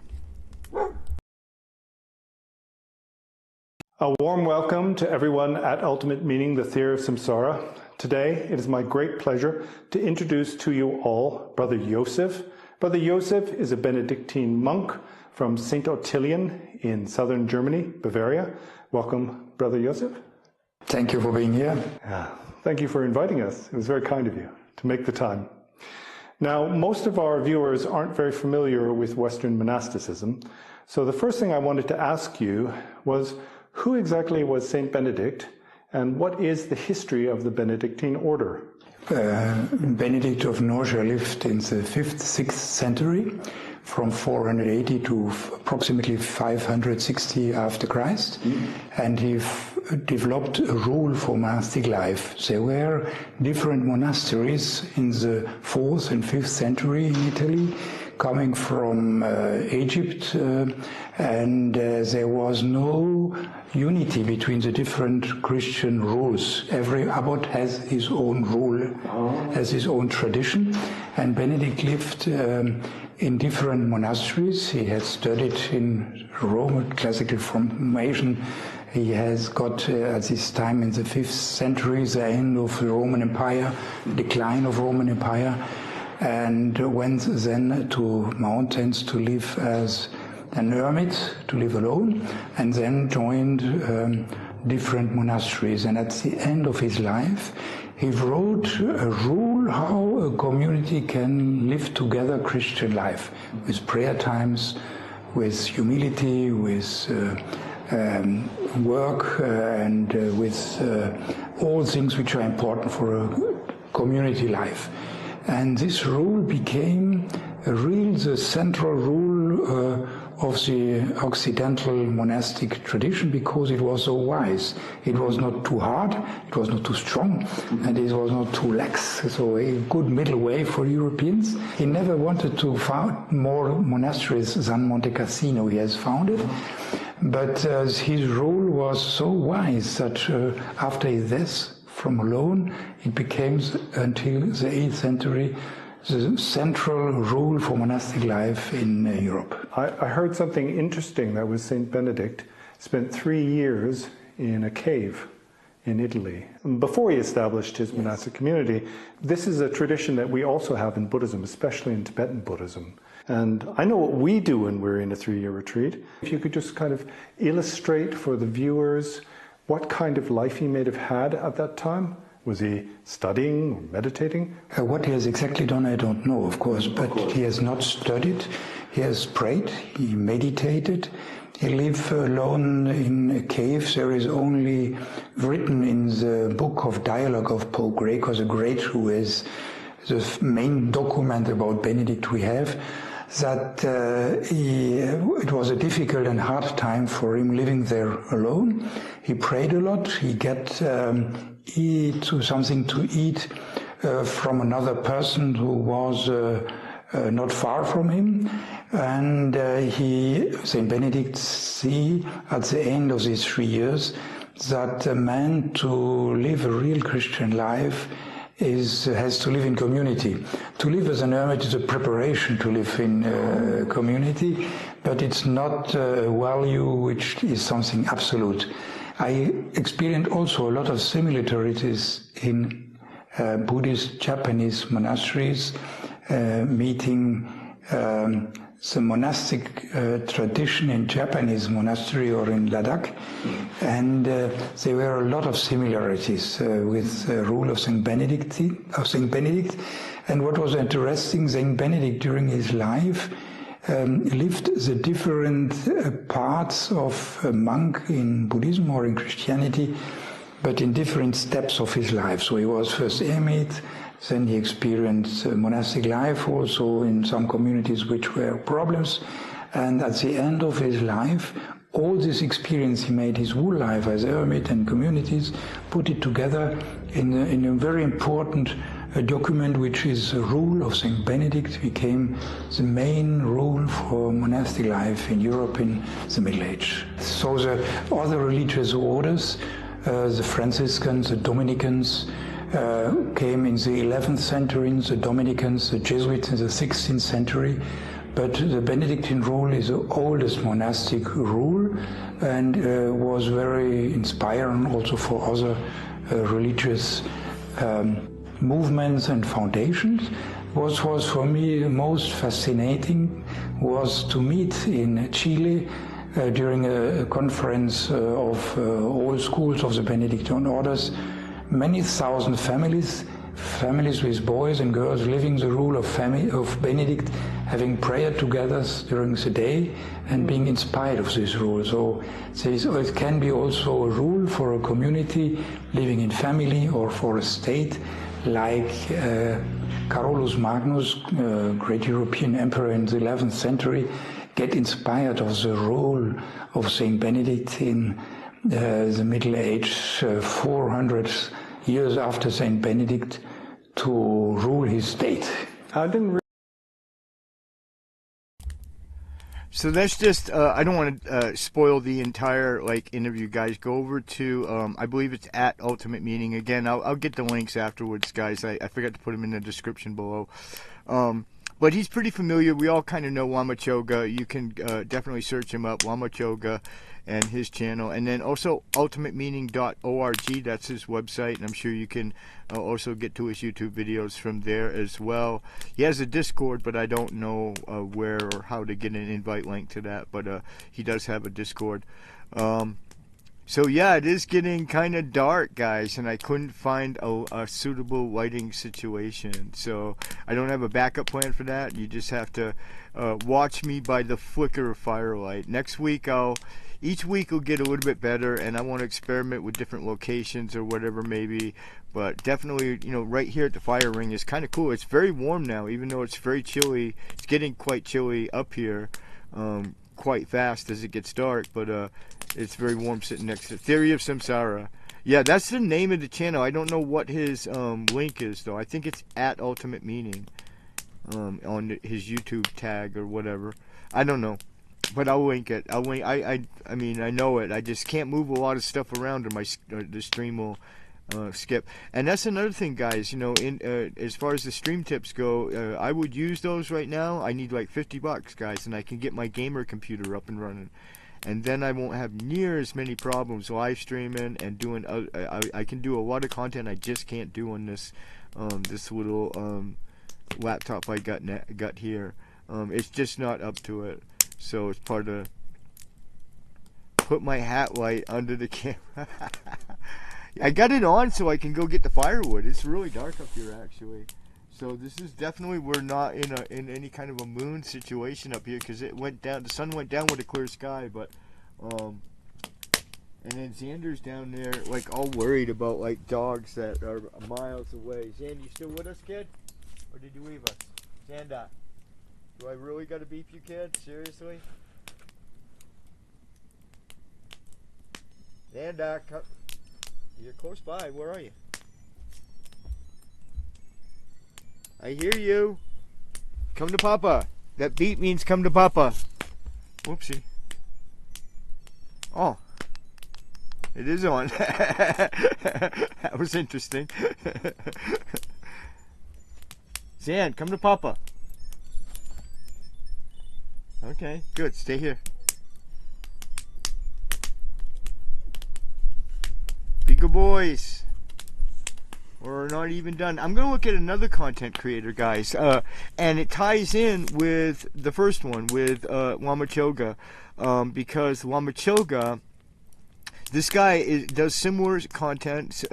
A warm welcome to everyone at Ultimate Meaning, the Theory of Samsara. Today, it is my great pleasure to introduce to you all Brother Joseph. Brother Joseph is a Benedictine monk from St. Ottilian in southern Germany, Bavaria. Welcome, Brother Joseph. Thank you for being here. Thank you for inviting us. It was very kind of you to make the time. Now, most of our viewers aren't very familiar with Western monasticism, so the first thing I wanted to ask you was, who exactly was Saint Benedict, and what is the history of the Benedictine order? Benedict of Nursia lived in the 5th, 6th century, from 480 to approximately 560 after Christ, and he developed a rule for monastic life. There were different monasteries in the 4th and 5th century in Italy, coming from Egypt, and there was no unity between the different Christian rules. Every abbot has his own rule, has his own tradition, and Benedict lived in different monasteries. He had studied in Rome, classical formation. He has got at this time in the 5th century the end of the Roman Empire, decline of Roman Empire, and went then to mountains to live as an hermit, to live alone, and then joined different monasteries. And at the end of his life, he wrote a rule how a community can live together Christian life, with prayer times, with humility, with work, and with all things which are important for a community life. And this rule became the central rule of the Occidental monastic tradition, because it was so wise. It was not too hard, it was not too strong, and it was not too lax. So a good middle way for Europeans. He never wanted to found more monasteries than Monte Cassino he has founded. But his rule was so wise that after his death, from alone, it became, until the 8th century, the central rule for monastic life in Europe. I heard something interesting. That was Saint Benedict spent 3 years in a cave in Italy. Before he established his monastic community, this is a tradition that we also have in Buddhism, especially in Tibetan Buddhism. And I know what we do when we're in a 3-year retreat. If you could just kind of illustrate for the viewers what kind of life he may have had at that time. Was he studying or meditating? What he has exactly done, I don't know, of course, but he has not studied. He has prayed, he meditated. He lived alone in a cave. There is only written in the book of dialogue of Pope Gregor the Great, who is the main document about Benedict we have, that it was a difficult and hard time for him living there alone. He prayed a lot. He get something to eat from another person who was not far from him. And Saint Benedict see at the end of these 3 years that a man to live a real Christian life has to live in community. To live as an hermit is a preparation to live in community, but it's not a value which is something absolute. I experienced also a lot of similarities in Buddhist Japanese monasteries, meeting the monastic tradition in Japanese monastery or in Ladakh, and there were a lot of similarities with the rule of Saint Benedict. And what was interesting, Saint Benedict during his life lived the different parts of a monk in Buddhism or in Christianity, but in different steps of his life. So he was first eremit, then he experienced monastic life also in some communities which were problems. And at the end of his life, all this experience he made his whole life as hermit and communities, put it together in a very important document, which is the rule of Saint Benedict, became the main rule for monastic life in Europe in the Middle Age. So the other religious orders, the Franciscans, the Dominicans, came in the 11th century, the Dominicans, the Jesuits in the 16th century, but the Benedictine rule is the oldest monastic rule and was very inspiring also for other religious movements and foundations. What was for me most fascinating was to meet in Chile during a conference of all schools of the Benedictine orders, many thousand families with boys and girls living the rule of Benedict, having prayer together during the day and being inspired of this rule. So it can be also a rule for a community living in family or for a state, like Carolus Magnus, great European emperor in the 11th century, get inspired of the rule of Saint Benedict in the Middle Age, 400 years after Saint Benedict, to rule his state. So that's just, I don't want to spoil the entire interview, guys. Go over to, I believe it's at Ultimate Meaning. Again, I'll get the links afterwards, guys. I forgot to put them in the description below. But he's pretty familiar. We all kind of know Lama Choga. You can definitely search him up, Lama Choga, and his channel. And then also ultimatemeaning.org. That's his website. And I'm sure you can also get to his YouTube videos from there as well. He has a Discord, but I don't know where or how to get an invite link to that. But he does have a Discord. So yeah, it is getting kind of dark, guys, and I couldn't find a suitable lighting situation. So I don't have a backup plan for that. You just have to watch me by the flicker of firelight. Next week, each week will get a little bit better, and I want to experiment with different locations or whatever maybe. But definitely, right here at the fire ring is kind of cool. It's very warm now, even though it's very chilly. It's getting quite chilly up here. Quite fast as it gets dark, but it's very warm sitting next to Theory of Samsara. Yeah, that's the name of the channel. I don't know what his link is, though. I think it's at Ultimate Meaning on his YouTube tag or whatever. I don't know, but I'll link it. I mean, I know it. I just can't move a lot of stuff around, or the stream will skip. And that's another thing, guys. As far as the stream tips go, I would use those right now. I need like $50, guys, and I can get my gamer computer up and running. and then I won't have near as many problems live streaming and doing. I can do a lot of content I just can't do on this this little laptop I got here. It's just not up to it. So it's part of. Put my hat light under the camera. I got it on so I can go get the firewood. It's really dark up here actually. So this is definitely, we're not in any kind of a moon situation up here, because it went down. The sun went down with a clear sky, but and then Xander's down there like all worried about like dogs that are miles away. Xander, you still with us, kid? Or did you leave us? Xander, do I really gotta beep you, kid? Seriously? Xander, you're close by. Where are you? I hear you. Come to Papa. That beep means come to Papa. Whoopsie. Oh. It is on. That was interesting. Zan, come to Papa. Okay, good. Stay here. Be good boys. We're not even done. I'm going to look at another content creator, guys. And it ties in with the first one, with Lama Choga. Because Lama Choga, this guy does similar content,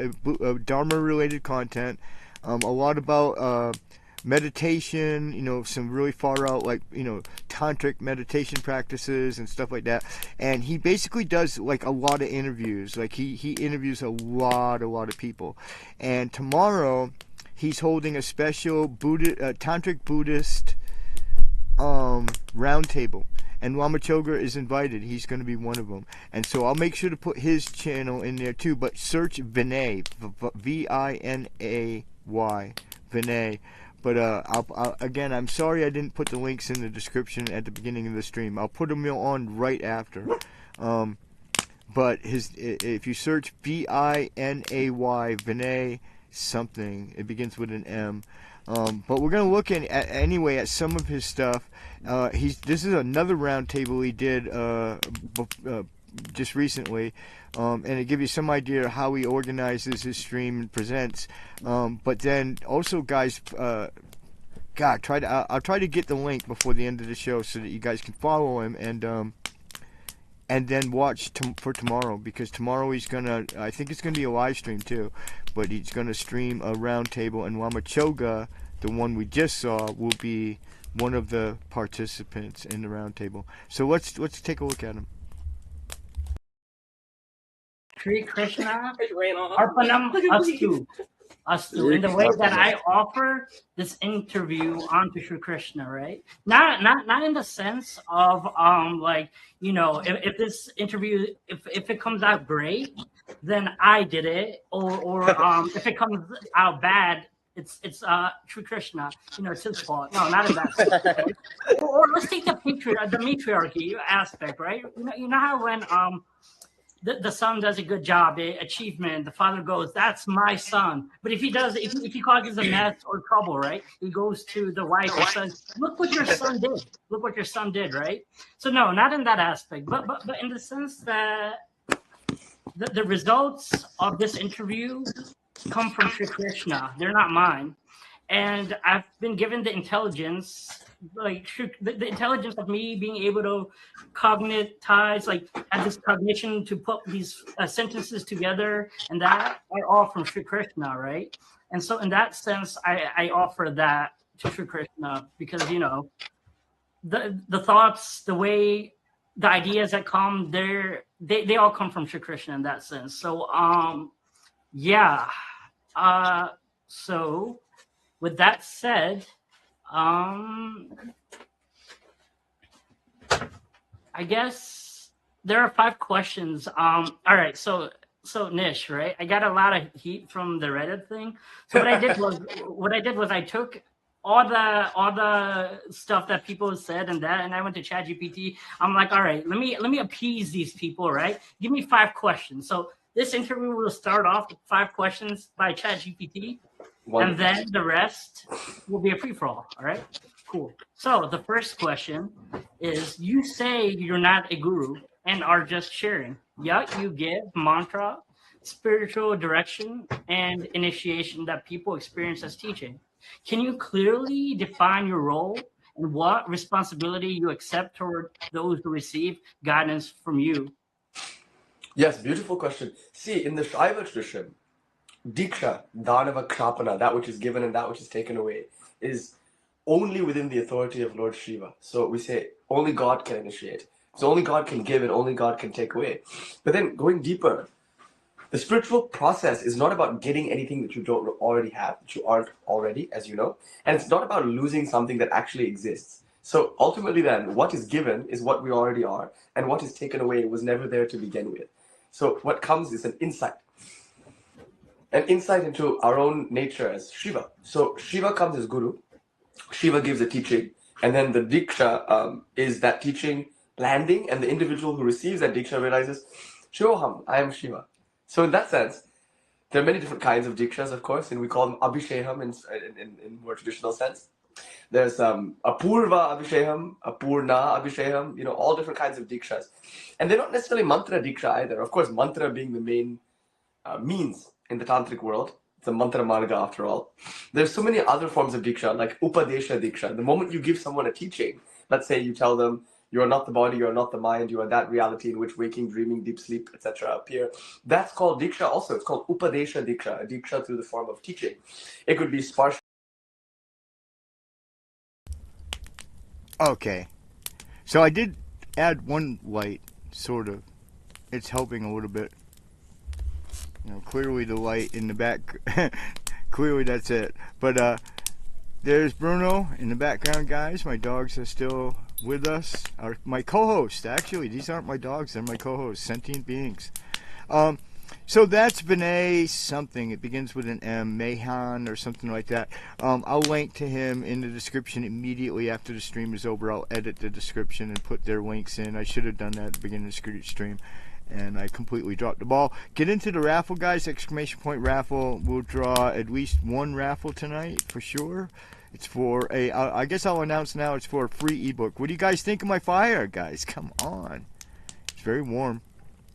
Dharma-related content. A lot about meditation, you know, some really far out, like, you know, tantric meditation practices and stuff like that. And he basically does like a lot of interviews. Like he interviews a lot of people. And tomorrow he's holding a special tantric Buddhist roundtable. And Lama Choga is invited. He's going to be one of them. And so I'll make sure to put his channel in there too. But search Vinay, Vinay, Vinay. But again, I'm sorry I didn't put the links in the description at the beginning of the stream. I'll put them on right after. But if you search Vinay, Vinay something, it begins with an M. But we're gonna look anyway at some of his stuff. This is another roundtable he did just recently. And it gives you some idea of how he organizes his stream and presents. But then also, guys, God, I'll try to get the link before the end of the show so that you guys can follow him and then watch for tomorrow, because tomorrow he's gonna, I think it's gonna be a live stream too, but he's gonna stream a roundtable, and Lama Choga, the one we just saw, will be one of the participants in the roundtable. So let's take a look at him. Sri Krishna, Arpanam Astu, in the way that I offer this interview onto Sri Krishna, right? Not in the sense of like, you know, if this interview, if it comes out great, then I did it, or if it comes out bad, it's Sri Krishna, you know, it's his fault. No, not in that sense. Right? Or let's take the matriarchy aspect, right? You know how when the son does a good job, achievement, the father goes, that's my son. But if he causes a mess or trouble, right, he goes to the wife and says, look what your son did. Look what your son did, right? So no, not in that aspect, but in the sense that the results of this interview come from Sri Krishna. They're not mine. And I've been given the intelligence, like the intelligence of me being able to cognitize, like have this cognition to put these sentences together, and that are all from Sri Krishna, right? And so in that sense, I offer that to Sri Krishna, because, you know, the thoughts, the way, the ideas that come there, they all come from Sri Krishna in that sense. So yeah. So with that said, I guess there are 5 questions. All right, so Nish, right? I got a lot of heat from the Reddit thing. So what I did was I took all the stuff that people said and I went to ChatGPT. I'm like, all right, let me appease these people, right? Give me 5 questions. So this interview will start off with 5 questions by ChatGPT. And then the rest will be a free-for-all, all right? Cool. So the first question is, you say you're not a guru, and are just sharing. Yet you give mantra, spiritual direction, and initiation that people experience as teaching. Can you clearly define your role and what responsibility you accept toward those who receive guidance from you? Yes, beautiful question. See, in the Shaiva tradition, Diksha, Dhanava Kshapana, that which is given and that which is taken away, is only within the authority of Lord Shiva. So we say only God can initiate. So only God can give and only God can take away. But then going deeper, the spiritual process is not about getting anything that you don't already have, that you aren't already, as you know. And it's not about losing something that actually exists. So ultimately then, what is given is what we already are, and what is taken away was never there to begin with. So what comes is an insight into our own nature as Shiva. So Shiva comes as Guru, Shiva gives a teaching, and then the Diksha is that teaching landing, and the individual who receives that Diksha realizes, Shivoham, I am Shiva. So in that sense, there are many different kinds of Dikshas, of course, and we call them Abhishekam in more traditional sense. There's Apurva Abhishekam, Apurna Abhishekam, all different kinds of Dikshas. And they're not necessarily mantra Diksha either. Of course, mantra being the main means in the tantric world. It's a mantra marga after all. There's so many other forms of diksha, like upadesha diksha. The moment you give someone a teaching, let's say you tell them, you are not the body, you are not the mind, you are that reality in which waking, dreaming, deep sleep, etc. appear. That's called diksha also. It's called upadesha diksha, a diksha through the form of teaching. It could be sparsha. Okay. So I did add one light, sort of. It's helping a little bit. Clearly the light in the back, clearly that's it. But there's Bruno in the background, guys. My dogs are still with us. My co-host, actually. These aren't my dogs, they're my co-hosts, sentient beings. So that's Vinay something. It begins with an M, Mahan or something like that. I'll link to him in the description immediately after the stream is over. I'll edit the description and put their links in. I should have done that at the beginning of the stream, and I completely dropped the ball. Get into the raffle, guys. Exclamation point raffle. We'll draw at least one raffle tonight for sure. It's for I guess I'll announce now, it's for a free ebook. What do you guys think of my fire, guys? Come on. It's very warm.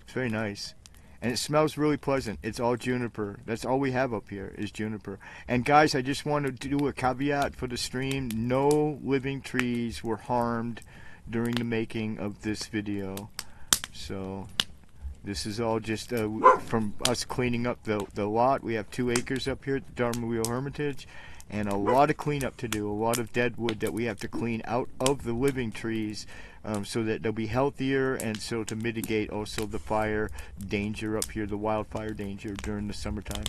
It's very nice. And it smells really pleasant. It's all juniper. That's all we have up here is juniper. And guys, I just want to do a caveat for the stream. No living trees were harmed during the making of this video. So this is all just from us cleaning up the lot. We have 2 acres up here at the Dharma Wheel Hermitage, and a lot of cleanup to do, a lot of dead wood that we have to clean out of the living trees so that they'll be healthier, and so to mitigate also the fire danger up here, the wildfire danger during the summertime.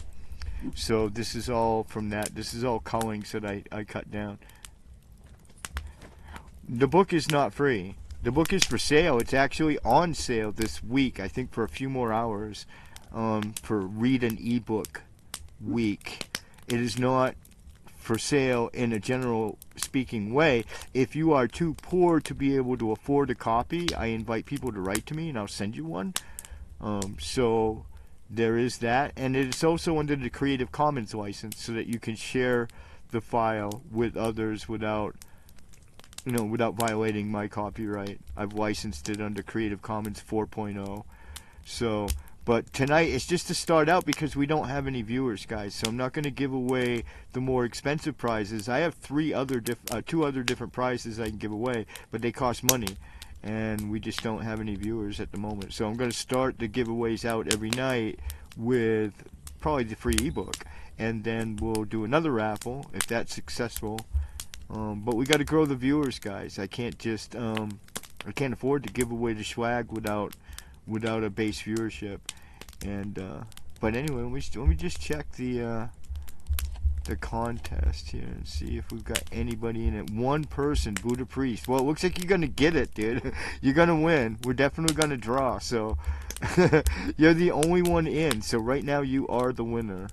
So this is all from that. This is all cullings that I cut down. The book is not free. The book is for sale. It's actually on sale this week, I think for a few more hours, for Read an Ebook Week. It is not for sale in a general speaking way. If you are too poor to be able to afford a copy, I invite people to write to me and I'll send you one. So there is that. And it's also under the Creative Commons license so that you can share the file with others without violating my copyright. I've licensed it under Creative Commons 4.0. So, but tonight it's just to start out because we don't have any viewers, guys. So I'm not going to give away the more expensive prizes. I have 2 other different prizes I can give away, but they cost money, and we just don't have any viewers at the moment. So I'm going to start the giveaways out every night with probably the free ebook, and then we'll do another raffle if that's successful. But we got to grow the viewers, guys. I can't just I can't afford to give away the swag without a base viewership. And but anyway, let me just check the contest here and see if we've got anybody in it. One person, Buddha Priest. Well, it looks like you're gonna get it, dude. You're gonna win. We're definitely gonna draw. So you're the only one in. So right now you are the winner.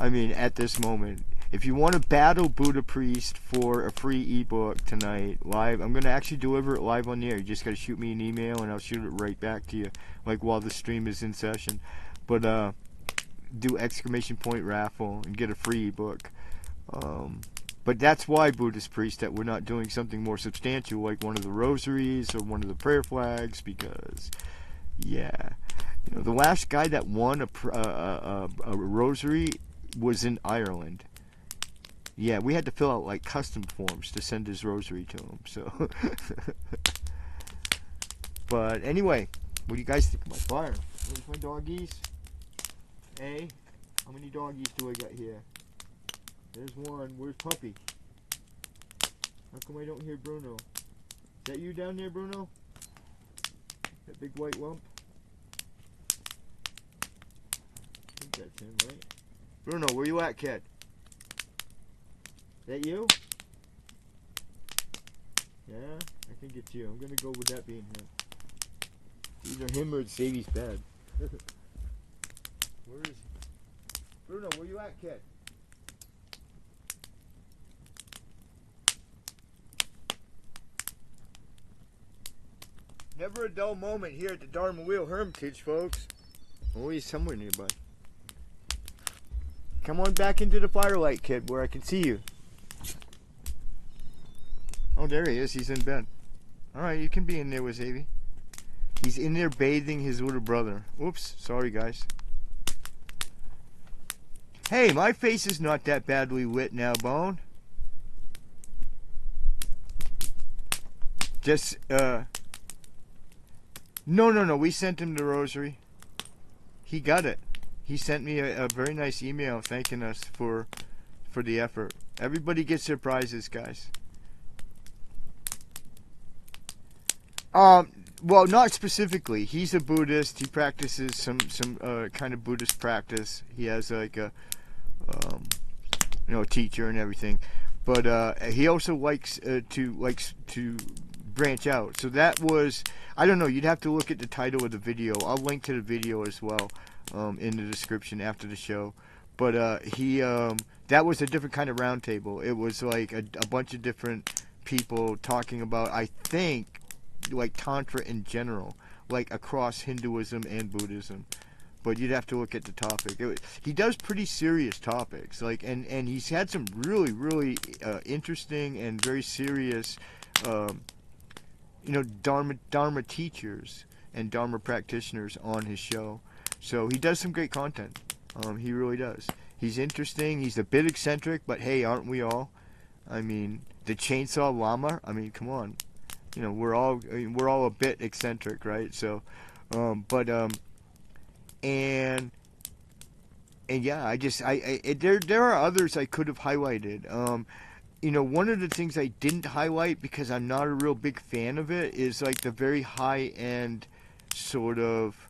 I mean, at this moment. If you want to battle Buddha Priest for a free ebook tonight, live, I'm going to actually deliver it live on the air. You just got to shoot me an email and I'll shoot it right back to you, like while the stream is in session. But do exclamation point raffle and get a free ebook. But But that's why Buddhists preach that we're not doing something more substantial like one of the rosaries or one of the prayer flags, because, yeah, you know, the last guy that won a rosary was in Ireland. Yeah, we had to fill out like custom forms to send his rosary to him. So, but anyway, what do you guys think of my fire? Where's my doggies? Hey, how many doggies do I got here? There's one. Where's Puppy? How come I don't hear Bruno? Is that you down there, Bruno? That big white lump? I think that's him, right? Bruno, where you at, kid? Is that you? Yeah, I think it's you. I'm gonna go with that being him. Either him or Sadie's bed. Where is he? Bruno, where you at, kid? Never a dull moment here at the Dharma Wheel Hermitage, folks. Oh, he's somewhere nearby. Come on back into the firelight, kid, where I can see you. Oh, there he is. He's in bed. Alright, you can be in there with Xavier. He's in there bathing his little brother. Oops, sorry, guys. Hey, my face is not that badly lit now, Bone. Just, No, we sent him the rosary. He got it. He sent me a very nice email thanking us for the effort. Everybody gets their prizes, guys. Well, not specifically. He's a Buddhist. He practices some kind of Buddhist practice. He has like a teacher and everything. But he also likes to branch out. So that was, I don't know, you'd have to look at the title of the video. I'll link to the video as well in the description after the show. But that was a different kind of roundtable. It was like a bunch of different people talking about, I think, like Tantra in general, like across Hinduism and Buddhism. But you'd have to look at the topic. He does pretty serious topics, like, and he's had some really interesting and very serious Dharma teachers and Dharma practitioners on his show. So he does some great content. He really does. He's interesting. He's a bit eccentric, but hey, aren't we all? I mean, the Chainsaw Llama. I mean, come on. You know, we're all a bit eccentric, right? So, and yeah, there are others I could have highlighted. One of the things I didn't highlight because I'm not a real big fan of it is like the very high-end sort of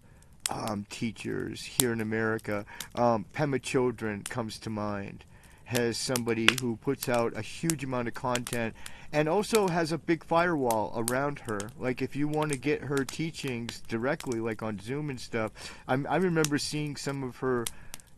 teachers here in America. Pema Children comes to mind, has somebody who puts out a huge amount of content and also has a big firewall around her. Like if you want to get her teachings directly, like on Zoom and stuff, I remember seeing some of her,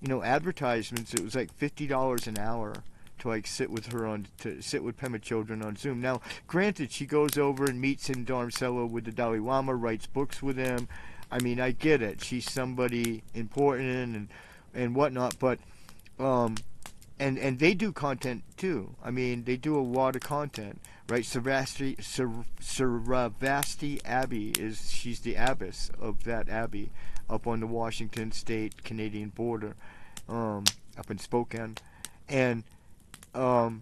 advertisements. It was like $50 an hour to like sit with Pema Children on Zoom. Now, granted, she goes over and meets in Dharamsala with the Dalai Lama, writes books with him. I mean, I get it. She's somebody important and whatnot, but and they do content too. I mean, they do a lot of content, right? Saravasti Abbey she's the abbess of that abbey up on the Washington State Canadian border, up in Spokane, and so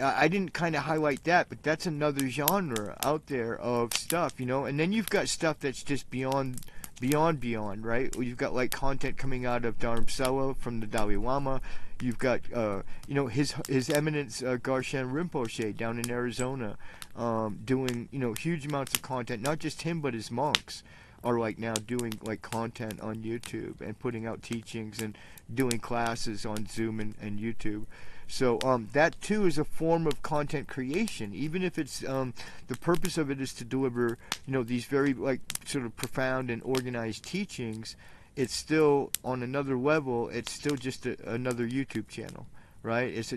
I didn't kind of highlight that, but that's another genre out there of stuff, and then you've got stuff that's just beyond, right? You've got like content coming out of Dharamsala from the Dalai Lama. You've got, His Eminence Garshan Rinpoche down in Arizona, doing, huge amounts of content. Not just him, but his monks are like now doing like content on YouTube and putting out teachings and doing classes on Zoom and YouTube. So that too is a form of content creation, even if it's the purpose of it is to deliver, these very like sort of profound and organized teachings. It's still on another level. It's still just another YouTube channel, right? It's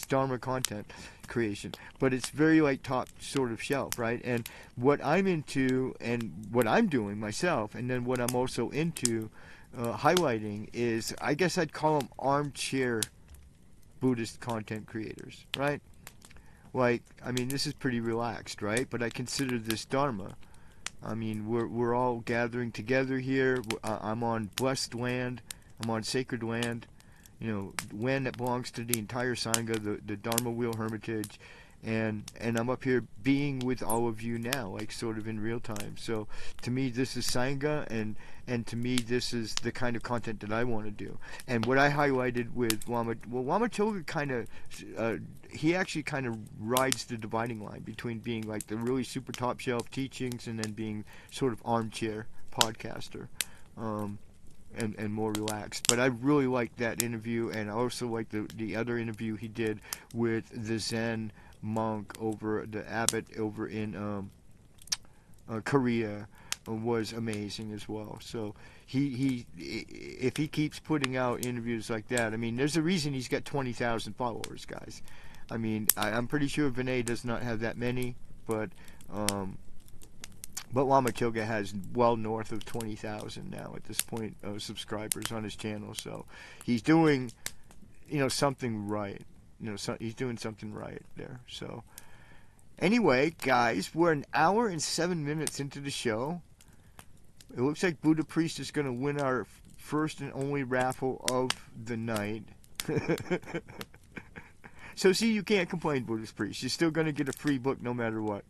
Dharma content creation, but it's very like top sort of shelf, right? And what I'm into and what I'm doing myself, and then what I'm also into highlighting is, I guess I'd call them armchair Buddhist content creators, right? Like, I mean, this is pretty relaxed, right? But I consider this Dharma. I mean, we're all gathering together here. I'm on blessed land. I'm on sacred land. You know, land that belongs to the entire Sangha, the Dharma Wheel Hermitage. And I'm up here being with all of you now, like sort of in real time. So to me, this is Sangha, and to me, this is the kind of content that I want to do. And what I highlighted with Lama Choga kind of, he actually kind of rides the dividing line between being like the really super top shelf teachings and then being sort of armchair podcaster. And more relaxed. But I really liked that interview, and I also liked the other interview he did with the Zen monk the abbot over in Korea was amazing as well. So he if he keeps putting out interviews like that, I mean, there's a reason he's got 20,000 followers, guys. I mean, I'm pretty sure Vinay does not have that many, but Lama Choga has well north of 20,000 now at this point of subscribers on his channel. So he's doing, something right. He's doing something right there. So anyway, guys, we're an hour and 7 minutes into the show. It looks like Buddha Priest is going to win our first and only raffle of the night. So see, you can't complain, Buddhist Priest. You're still going to get a free book no matter what.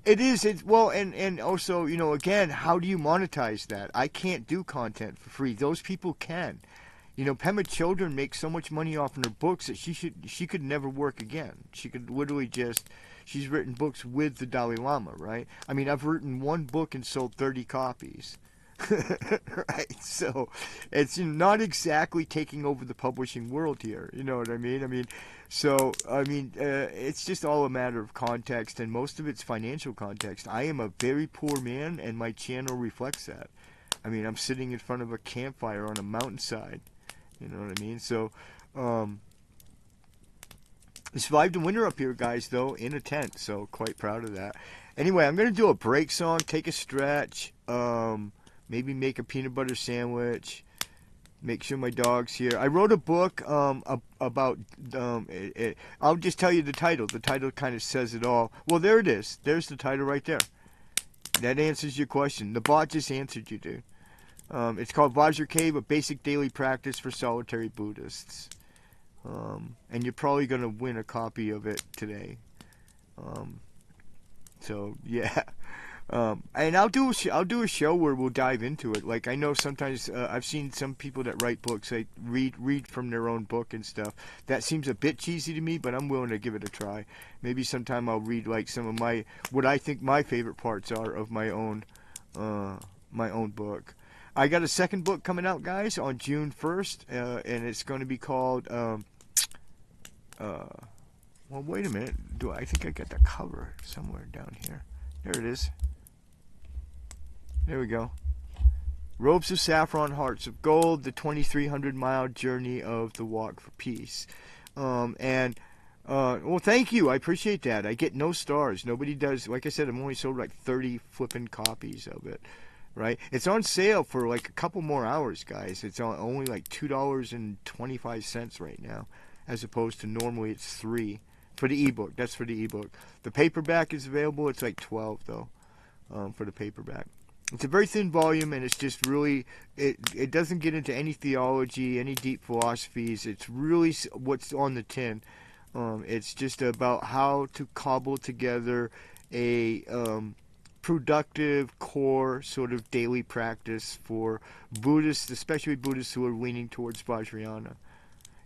It is. And also, again, how do you monetize that? I can't do content for free. Those people can. Pema Children makes so much money off in her books that she could never work again. She could literally she's written books with the Dalai Lama, right? I mean, I've written one book and sold 30 copies. Right? So it's not exactly taking over the publishing world here. You know what I mean? It's just all a matter of context, and most of it's financial context. I am a very poor man, and my channel reflects that. I mean, I'm sitting in front of a campfire on a mountainside. You know what I mean? So, I survived the winter up here, guys, though, in a tent. So, quite proud of that. Anyway, I'm going to do a break song, take a stretch, maybe make a peanut butter sandwich, make sure my dog's here. I wrote a book about, I'll just tell you the title. The title kind of says it all. Well, there it is. There's the title right there. That answers your question. The bot just answered you, dude. It's called Vajra Cave, a basic daily practice for solitary Buddhists. And you're probably going to win a copy of it today. So, yeah. And I'll do a show where we'll dive into it. Like, I know sometimes I've seen some people that write books, like read from their own book and stuff. That seems a bit cheesy to me, but I'm willing to give it a try. Maybe sometime I'll read like some of what I think my favorite parts are of my own book. I got a second book coming out, guys, on June 1st, and it's going to be called, well, wait a minute. I think I got the cover somewhere down here. There it is. There we go. Robes of Saffron, Hearts of Gold, the 2,300-mile journey of the Walk for Peace. Well, thank you. I appreciate that. I get no stars. Nobody does. Like I said, I've only sold like 30 flipping copies of it. Right? It's on sale for like a couple more hours, guys. It's only like $2.25 right now, as opposed to normally it's $3 for the ebook. That's for the ebook. The paperback is available. It's like $12 though, for the paperback. It's a very thin volume, and it's just really it doesn't get into any theology, any deep philosophies. It's really what's on the tin. It's just about how to cobble together a productive core sort of daily practice for Buddhists, especially Buddhists who are leaning towards Vajrayana.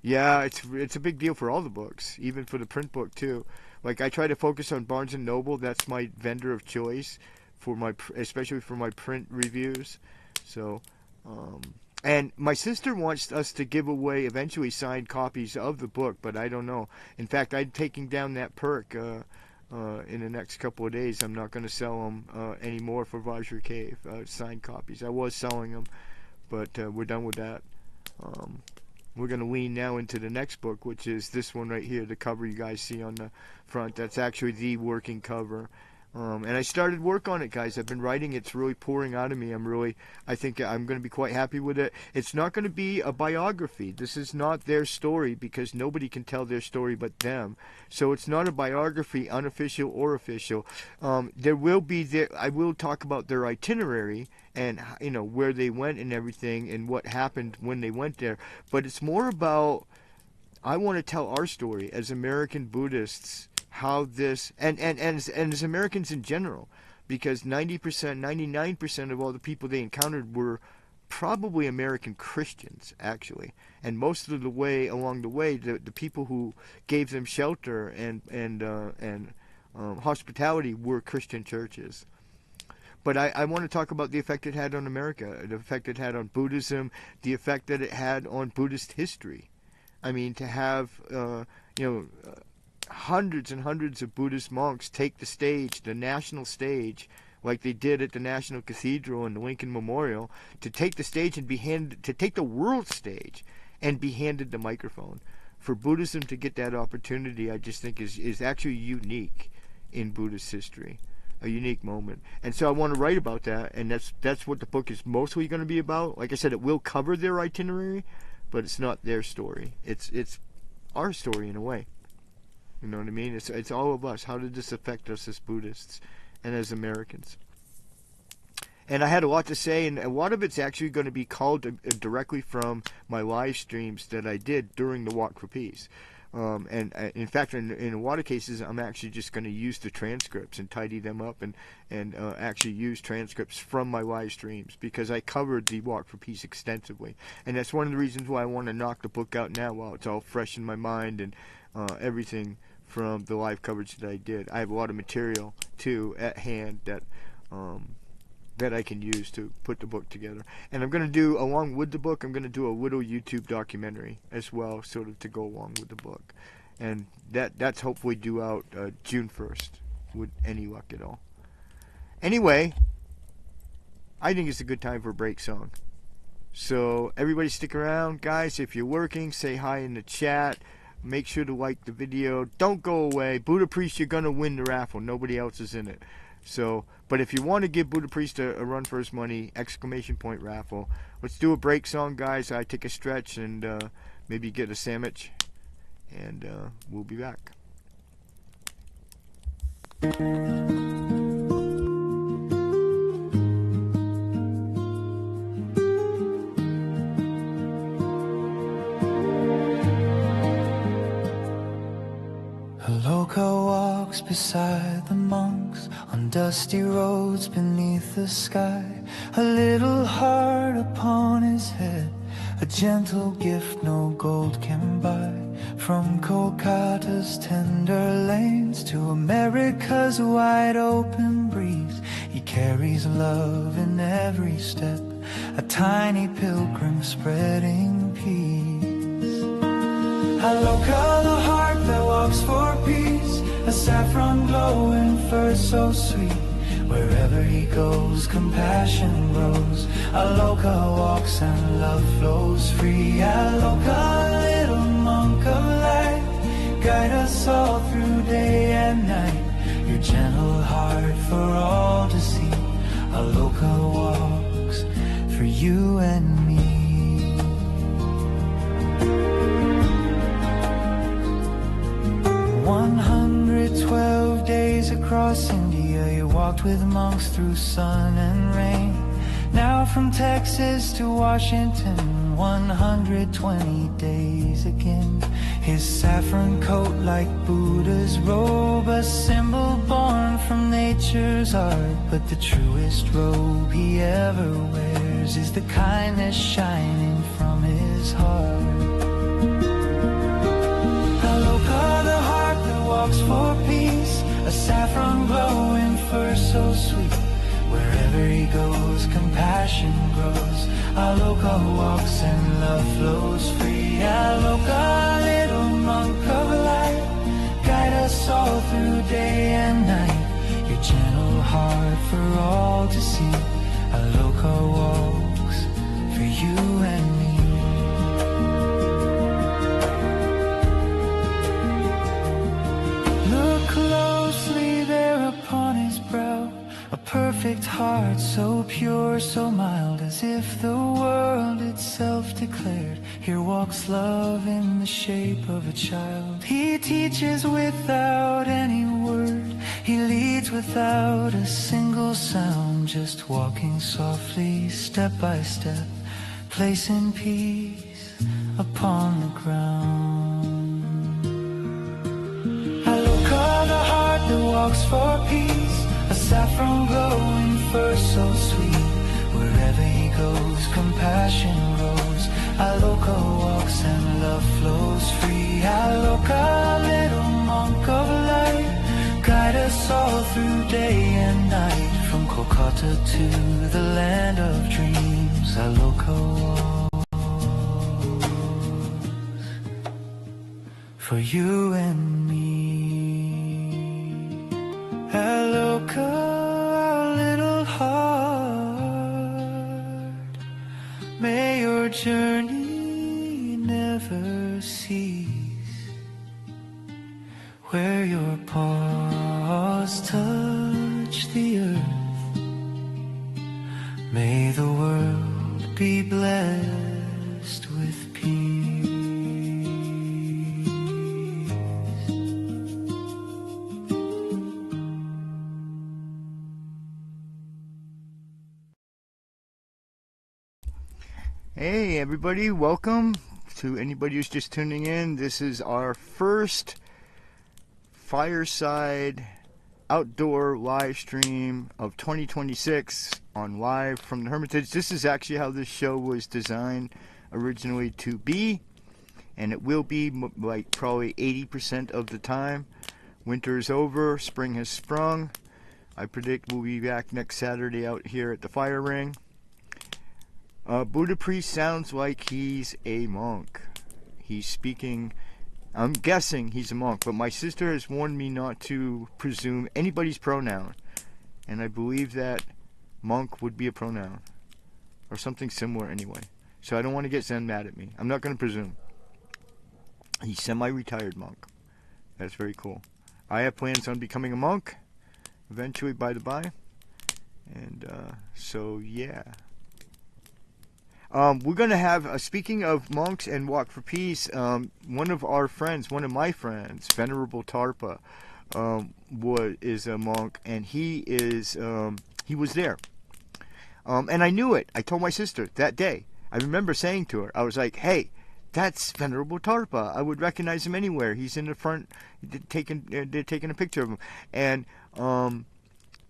Yeah, it's a big deal for all the books, even for the print book too. Like, I try to focus on Barnes & Noble. That's my vendor of choice especially for my print reviews. So, and my sister wants us to give away eventually signed copies of the book, but I don't know. In fact, I'm taking down that perk in the next couple of days. I'm not going to sell them anymore for Vajra Cave, signed copies. I was selling them, but we're done with that. We're going to lean now into the next book, which is this one right here, the cover you guys see on the front. That's actually the working cover. And I started work on it, guys. I've been writing. It's really pouring out of me. I think I'm going to be quite happy with it. It's not going to be a biography. This is not their story, because nobody can tell their story but them. So it's not a biography, unofficial or official. I will talk about their itinerary and, where they went and everything and what happened when they went there. But it's more about, I want to tell our story as American Buddhists, how this, and as Americans in general, because 90%, 99% of all the people they encountered were probably American Christians, actually. And most of the way, along the way, the people who gave them shelter and hospitality were Christian churches. But I want to talk about the effect it had on America, the effect it had on Buddhism, the effect that it had on Buddhist history. I mean, to have, hundreds and hundreds of Buddhist monks take the stage, the national stage, like they did at the National Cathedral and the Lincoln Memorial, to take the stage and to take the world stage and be handed the microphone. For Buddhism to get that opportunity, I just think is actually unique in Buddhist history, a unique moment. And so I want to write about that, and that's what the book is mostly going to be about. Like I said, it will cover their itinerary, but it's not their story. It's our story in a way. You know what I mean? It's all of us. How did this affect us as Buddhists and as Americans? And I had a lot to say, and a lot of it's actually going to be called directly from my live streams that I did during the Walk for Peace. And in fact, in a lot of cases, I'm actually just going to use the transcripts and tidy them up and actually use transcripts from my live streams, because I covered the Walk for Peace extensively. And that's one of the reasons why I want to knock the book out now while it's all fresh in my mind and everything from the live coverage that I did. I have a lot of material, too, at hand that I can use to put the book together. And I'm going to do, along with the book, I'm going to do a little YouTube documentary as well, sort of to go along with the book. And that's hopefully due out June 1st, with any luck at all. Anyway, I think it's a good time for a break song. So everybody stick around. Guys, if you're working, say hi in the chat. Make sure to like the video. Don't go away. Buddha Priest, you're going to win the raffle. Nobody else is in it. So, but if you want to give Buddha Priest a run for his money, ! Raffle. Let's do a break song, guys. I take a stretch and maybe get a sandwich. And we'll be back. Loka walks beside the monks on dusty roads beneath the sky. A little heart upon his head, a gentle gift no gold can buy. From Kolkata's tender lanes to America's wide open breeze, he carries love in every step, a tiny pilgrim spreading peace. Aloka, the heart that walks for peace, a saffron glow in fur so sweet. Wherever he goes, compassion grows. Aloka walks and love flows free. Aloka, little monk of light, guide us all through day and night. Your gentle heart for all to see. Aloka walks for you and me. 112 days across India, you walked with monks through sun and rain. Now from Texas to Washington, 120 days again. His saffron coat like Buddha's robe, a symbol born from nature's art. But the truest robe he ever wears is the kindness shining from his heart. Aloka, the heart that walks for peace, a saffron glow in fur so sweet. Wherever he goes, compassion grows. Aloka walks and love flows free. Aloka, little monk of light, guide us all through day and night. Your gentle heart for all to see. Aloka walks for you and me. Look closely there upon his heart, so pure, so mild, as if the world itself declared. Here walks love in the shape of a child. He teaches without any word. He leads without a single sound, just walking softly, step by step, placing peace upon the ground. Aloka, the heart that walks for peace, a saffron glowing first so sweet. Wherever he goes, compassion grows. Aloka walks and love flows free. Aloka, little monk of light, guide us all through day and night, from Kolkata to the land of dreams. Aloka walks for you and me. Aloka, our little heart, may your journey never cease. Where your paws touch the earth, may the world be blessed with peace. Hey everybody, welcome to anybody who's just tuning in. This is our first fireside outdoor live stream of 2026 on Live from the Hermitage. This is actually how this show was designed originally to be, and it will be like probably 80% of the time. Winter is over, spring has sprung. I predict we'll be back next Saturday out here at the fire ring. Buddha priest sounds like he's a monk. He's speaking, I'm guessing he's a monk, but my sister has warned me not to presume anybody's pronoun, and I believe that monk would be a pronoun, or something similar anyway. So I don't want to get Zen mad at me. I'm not going to presume. He's semi-retired monk. That's very cool. I have plans on becoming a monk, eventually, by the by. And so, yeah. We're going to have, speaking of monks and Walk for Peace, one of my friends, Venerable Tarpa, is a monk, and he was there. And I knew it. I told my sister that day. I remember saying to her, I was like, hey, that's Venerable Tarpa. I would recognize him anywhere. He's in the front, they're taking a picture of him. And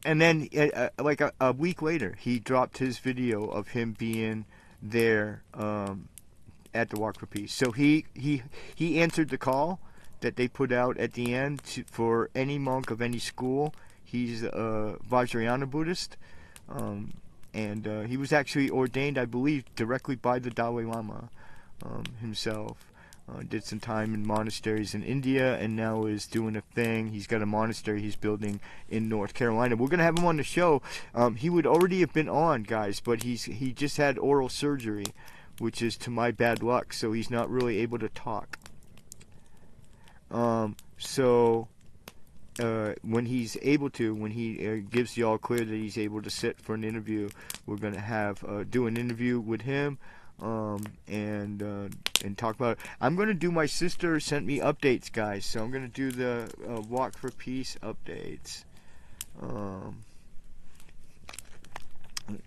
then, like a week later, he dropped his video of him being there at the Walk for Peace. So he answered the call that they put out at the end for any monk of any school. He's a Vajrayana Buddhist, and he was actually ordained, I believe, directly by the Dalai Lama himself. Did some time in monasteries in India, and now is doing a thing. He's got a monastery he's building in North Carolina. We're going to have him on the show. He would already have been on, guys, but he just had oral surgery, which is to my bad luck, so he's not really able to talk. So when he's able to, when he gives the all clear that he's able to sit for an interview, we're going to have do an interview with him. And talk about it. I'm going to do, my sister sent me updates, guys, so I'm going to do the Walk for Peace updates.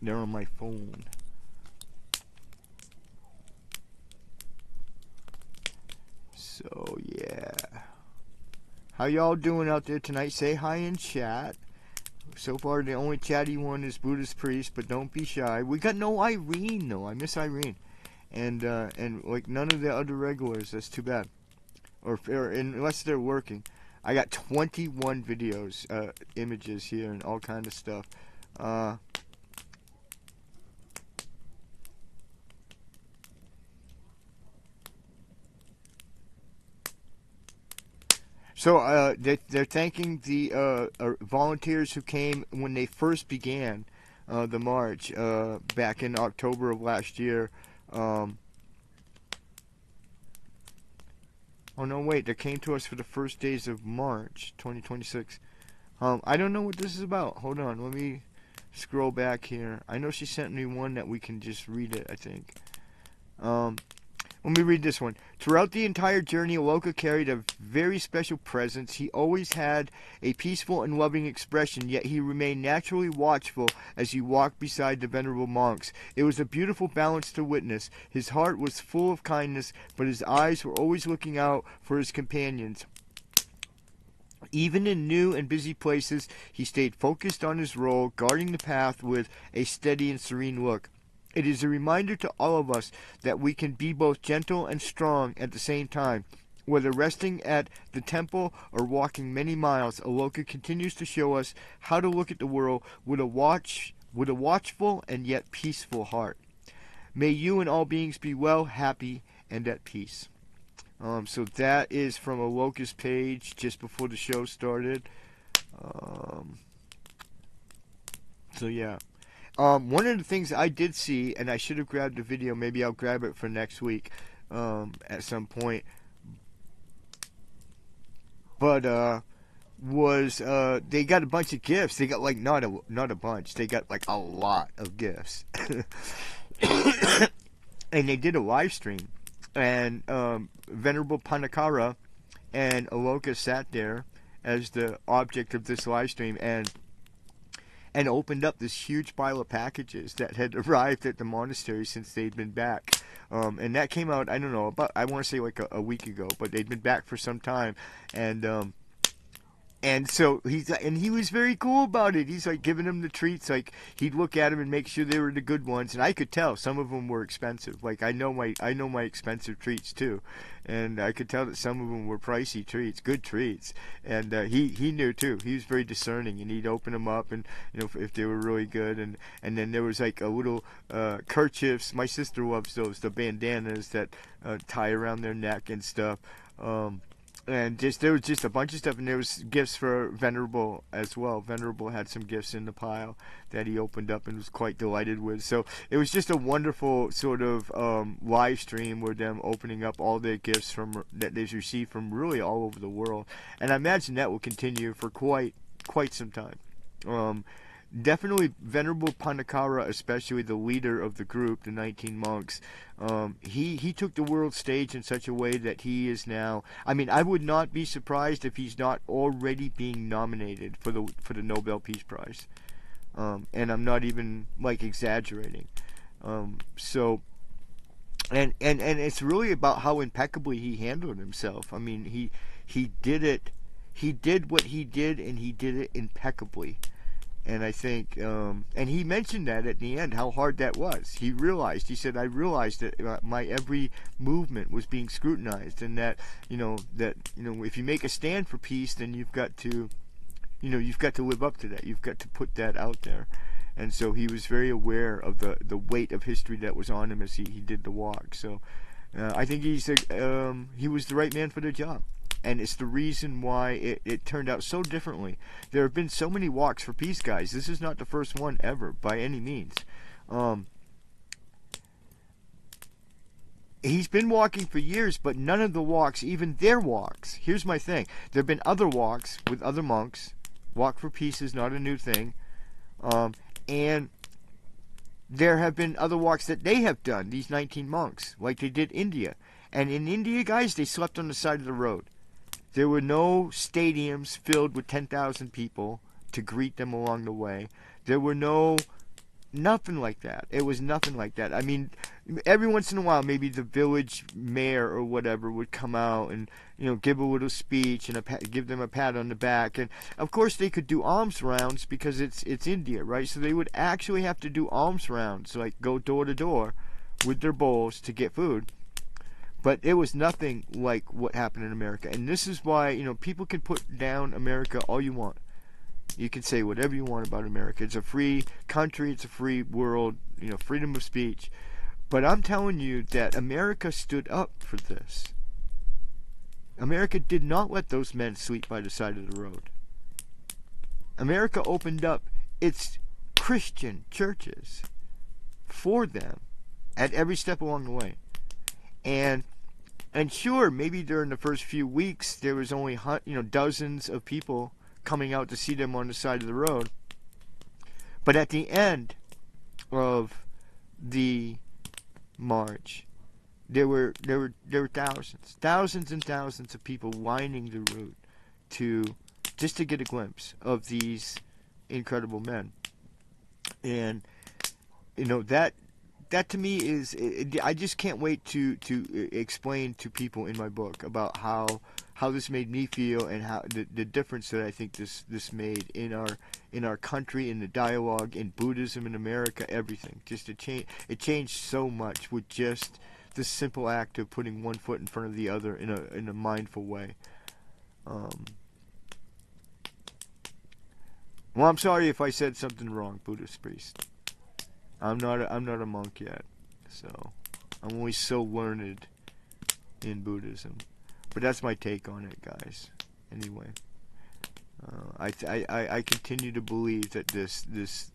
They're on my phone. So, yeah. How y'all doing out there tonight? Say hi in chat. So far, the only chatty one is Buddhist priest, but don't be shy. We got no Irene, though. I miss Irene. And like none of the other regulars. That's too bad. Or unless they're working. I got 21 videos, images here, and all kind of stuff. So they're thanking the volunteers who came when they first began the march back in October of last year. Oh no, wait! They came to us for the first days of March 2026. I don't know what this is about. Hold on, let me scroll back here. I know she sent me one that we can just read it, I think. Let me read this one. Throughout the entire journey, Aloka carried a very special presence. He always had a peaceful and loving expression, yet he remained naturally watchful as he walked beside the venerable monks. It was a beautiful balance to witness. His heart was full of kindness, but his eyes were always looking out for his companions. Even in new and busy places, he stayed focused on his role, guarding the path with a steady and serene look. It is a reminder to all of us that we can be both gentle and strong at the same time. Whether resting at the temple or walking many miles, Aloka continues to show us how to look at the world with a watchful and yet peaceful heart. May you and all beings be well, happy, and at peace. So that is from Aloka's page just before the show started. So yeah. One of the things I did see, and I should have grabbed the video, maybe I'll grab it for next week at some point, but was they got a bunch of gifts. They got like not a bunch. They got like a lot of gifts, and they did a live stream, and Venerable Panakara and Aloka sat there as the object of this live stream and opened up this huge pile of packages that had arrived at the monastery since they'd been back. And that came out, I don't know, about, I want to say like a week ago, but they'd been back for some time. And so he was very cool about it. He's like giving them the treats. Like he'd look at them and make sure they were the good ones. And I could tell some of them were expensive. Like I know my expensive treats too, and I could tell that some of them were pricey treats, good treats. And he knew too. He was very discerning, and he'd open them up, and if they were really good. And then there was like a little kerchiefs. My sister loves those, the bandanas that tie around their neck and stuff. And there was just a bunch of stuff, and there was gifts for Venerable as well. Venerable had some gifts in the pile that he opened up and was quite delighted with. So it was just a wonderful sort of live stream with them opening up all their gifts that they've received from really all over the world. And I imagine that will continue for quite some time. Definitely Venerable Panakara, especially the leader of the group, the 19 monks, he took the world stage in such a way that he is now, I mean, I would not be surprised if he's not already being nominated for the Nobel Peace Prize. And I'm not even like exaggerating. So and it's really about how impeccably he handled himself. I mean, he did it. He did what he did, and he did it impeccably. And I think, and he mentioned that at the end, how hard that was. He said, I realized that my every movement was being scrutinized, and that, if you make a stand for peace, then you've got to live up to that. You've got to put that out there. And so he was very aware of the weight of history that was on him as he did the walk. So I think he was the right man for the job. And it's the reason why it turned out so differently. There have been so many walks for peace, guys. This is not the first one ever, by any means. He's been walking for years, but none of the walks, even their walks. Here's my thing. There have been other walks with other monks. Walk for peace is not a new thing. And there have been other walks that they have done, these 19 monks, like they did India. And in India, guys, they slept on the side of the road. There were no stadiums filled with 10,000 people to greet them along the way. There were nothing like that. It was nothing like that. I mean, every once in a while, maybe the village mayor or whatever would come out and, give a little speech and give them a pat on the back. And, of course, they could do alms rounds because it's India, right? So they would actually have to do alms rounds, like go door to door with their bowls to get food. But it was nothing like what happened in America. And this is why, people can put down America all you want. You can say whatever you want about America. It's a free country. It's a free world. Freedom of speech. But I'm telling you that America stood up for this. America did not let those men sleep by the side of the road. America opened up its Christian churches for them at every step along the way. And sure, maybe during the first few weeks there was only dozens of people coming out to see them on the side of the road. But at the end of the march, there were thousands and thousands of people lining the route just to get a glimpse of these incredible men. And that to me is, I just can't wait to explain to people in my book about how this made me feel, and how the difference that I think this made in our country, in the dialogue, in Buddhism in America, everything. Just it changed so much with just this simple act of putting one foot in front of the other in a mindful way. Well, I'm sorry if I said something wrong, Buddhist priest. I'm not a monk yet, so I'm only so learned in Buddhism. But that's my take on it, guys. Anyway, I continue to believe that this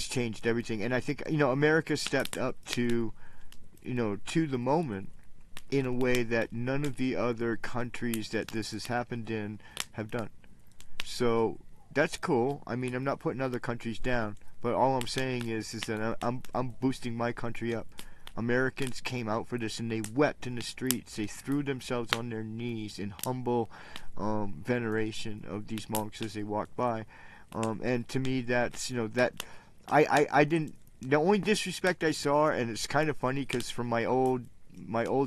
changed everything, and I think America stepped up to the moment in a way that none of the other countries that this has happened in have done. So that's cool. I mean, I'm not putting other countries down, but all I'm saying is that I'm boosting my country up. Americans came out for this, and they wept in the streets. They threw themselves on their knees in humble veneration of these monks as they walked by. And to me, that's that I didn't. The only disrespect I saw, and it's kind of funny because from my old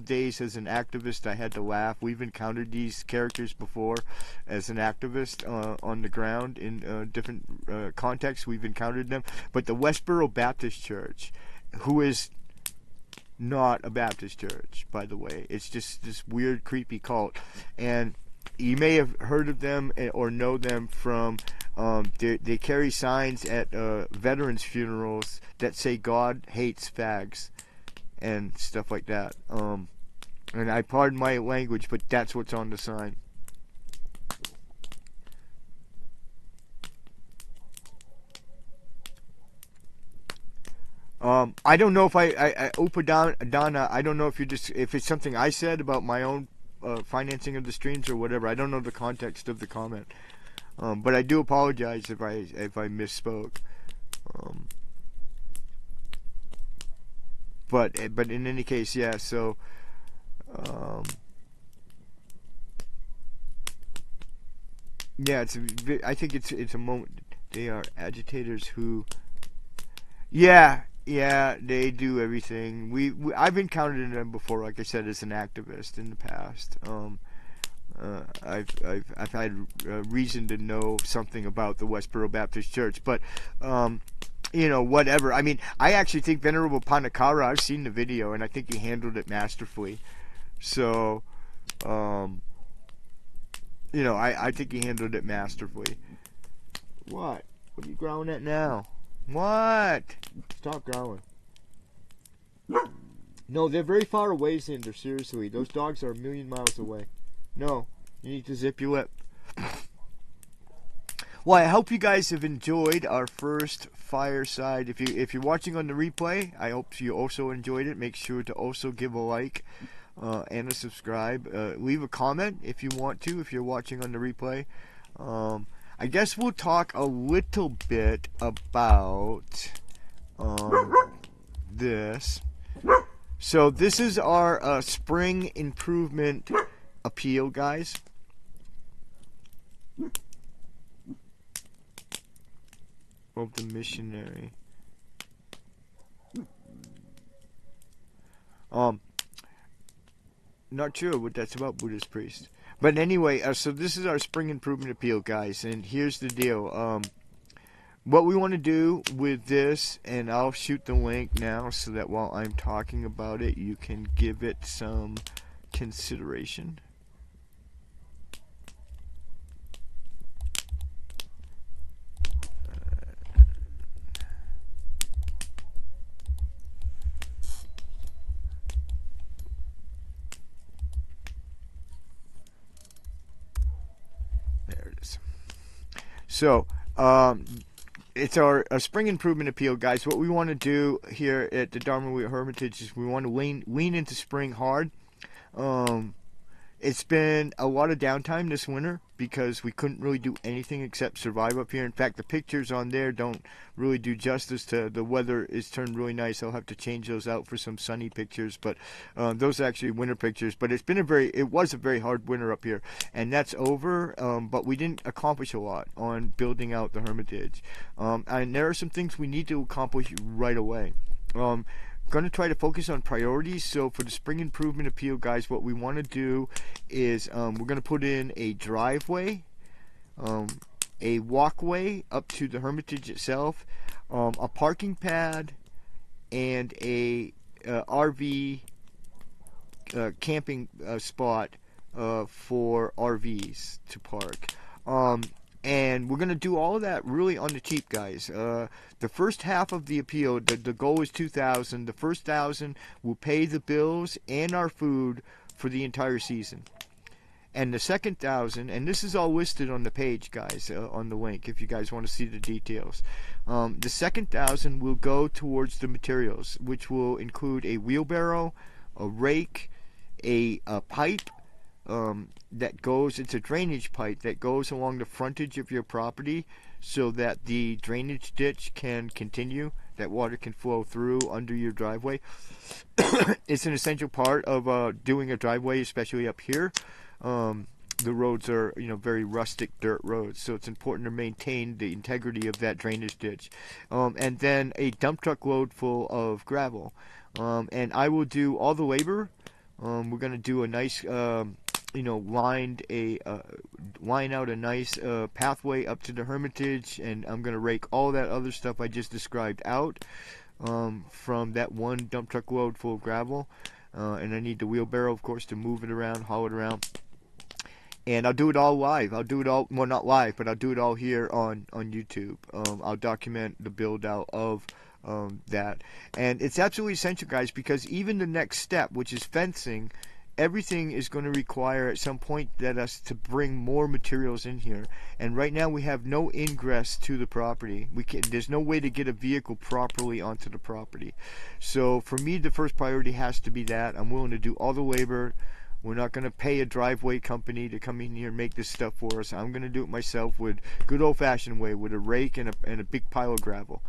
days as an activist, I had to laugh. We've encountered these characters before as an activist on the ground in different contexts. We've encountered them. But the Westboro Baptist Church, who is not a Baptist church, by the way. It's just this weird, creepy cult. And you may have heard of them or know them from, they carry signs at veterans' funerals that say God hates fags and stuff like that. And I pardon my language, but that's what's on the sign. I don't know if Upadana, I don't know if if it's something I said about my own financing of the streams or whatever. I don't know the context of the comment, but I do apologize if I misspoke. But in any case, yeah. So, yeah, I think it's a moment. They are agitators who, yeah, they do everything. I've encountered them before, like I said, as an activist in the past. I've had reason to know something about the Westboro Baptist Church, but whatever. I mean, I actually think Venerable Panakara, I've seen the video, and I think he handled it masterfully. So, I think he handled it masterfully. What? What are you growling at now? What? Stop growling. No, they're very far away, Cinder. Seriously, those dogs are a million miles away. No, you need to zip your lip. Well, I hope you guys have enjoyed our first fireside. If you're watching on the replay, I hope you also enjoyed it. Make sure to also give a like and a subscribe. Leave a comment if you want to, if you're watching on the replay. I guess we'll talk a little bit about this. So this is our spring improvement appeal, guys. Of the missionary. Not sure what that's about, Buddhist priest. But anyway, so this is our spring improvement appeal, guys, and here's the deal. What we want to do with this, and I'll shoot the link now so that while I'm talking about it, you can give it some consideration. So, it's our spring improvement appeal, guys. What we want to do here at the Dharma Hermitage is we want to lean into spring hard. It's been a lot of downtime this winter because we couldn't really do anything except survive up here. In fact, the pictures on there don't really do justice to the weather. It's turned really nice. I'll have to change those out for some sunny pictures, but those are actually winter pictures. But it was a very hard winter up here, and that's over. But we didn't accomplish a lot on building out the Hermitage, and there are some things we need to accomplish right away. Going to try to focus on priorities. So for the spring improvement appeal, guys, what we want to do is we're going to put in a driveway, a walkway up to the Hermitage itself, a parking pad, and a RV camping spot for RVs to park. And we're going to do all of that really on the cheap, guys. The first half of the appeal, the goal is $2,000. The first $1,000 will pay the bills and our food for the entire season. And the second $1,000, and this is all listed on the page, guys, on the link, if you guys want to see the details. The second $1,000 will go towards the materials, which will include a wheelbarrow, a rake, a pipe, that goes, it's a drainage pipe that goes along the frontage of your property so that the drainage ditch can continue, that water can flow through under your driveway. It's an essential part of doing a driveway, especially up here. The roads are, very rustic dirt roads, so it's important to maintain the integrity of that drainage ditch. And then a dump truck load full of gravel. And I will do all the labor. We're going to do a nice line out a nice pathway up to the Hermitage, and I'm going to rake all that other stuff I just described out from that one dump truck load full of gravel. And I need the wheelbarrow, of course, to move it around, haul it around. And I'll do it all live. I'll do it all, well, not live, but I'll do it all here on YouTube. I'll document the build out of that. And it's absolutely essential, guys, because even the next step, which is fencing, everything is going to require at some point that us to bring more materials in here. And right now we have no ingress to the property. There's no way to get a vehicle properly onto the property. So for me, the first priority has to be that. I'm willing to do all the labor. We're not going to pay a driveway company to come in here and make this stuff for us. I'm going to do it myself with good old-fashioned way, with a rake and a big pile of gravel.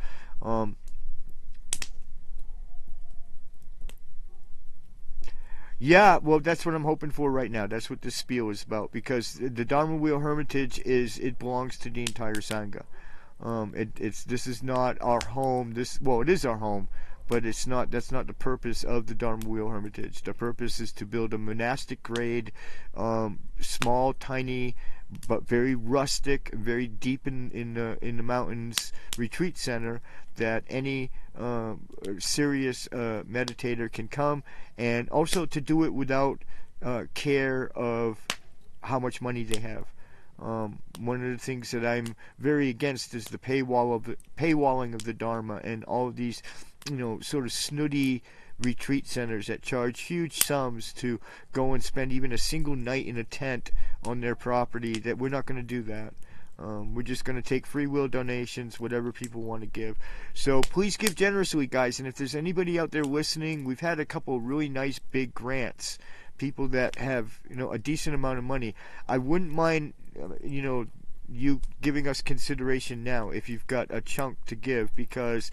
Yeah, well, that's what I'm hoping for right now. That's what this spiel is about, because the Dharma Wheel Hermitage it belongs to the entire Sangha. This is not our home. It is our home, but that's not the purpose of the Dharma Wheel Hermitage. The purpose is to build a monastic grade, small, tiny, but very rustic, very deep in the mountains retreat center that any serious meditator can come, and also to do it without care of how much money they have. One of the things that I'm very against is the paywalling of the Dharma, and all of these, sort of snooty retreat centers that charge huge sums to go and spend even a single night in a tent on their property. That we're not going to do that. We're just going to take free will donations, whatever people want to give. So please give generously, guys. And if there's anybody out there listening, we've had a couple really nice big grants. People that have, a decent amount of money. I wouldn't mind, you giving us consideration now if you've got a chunk to give, because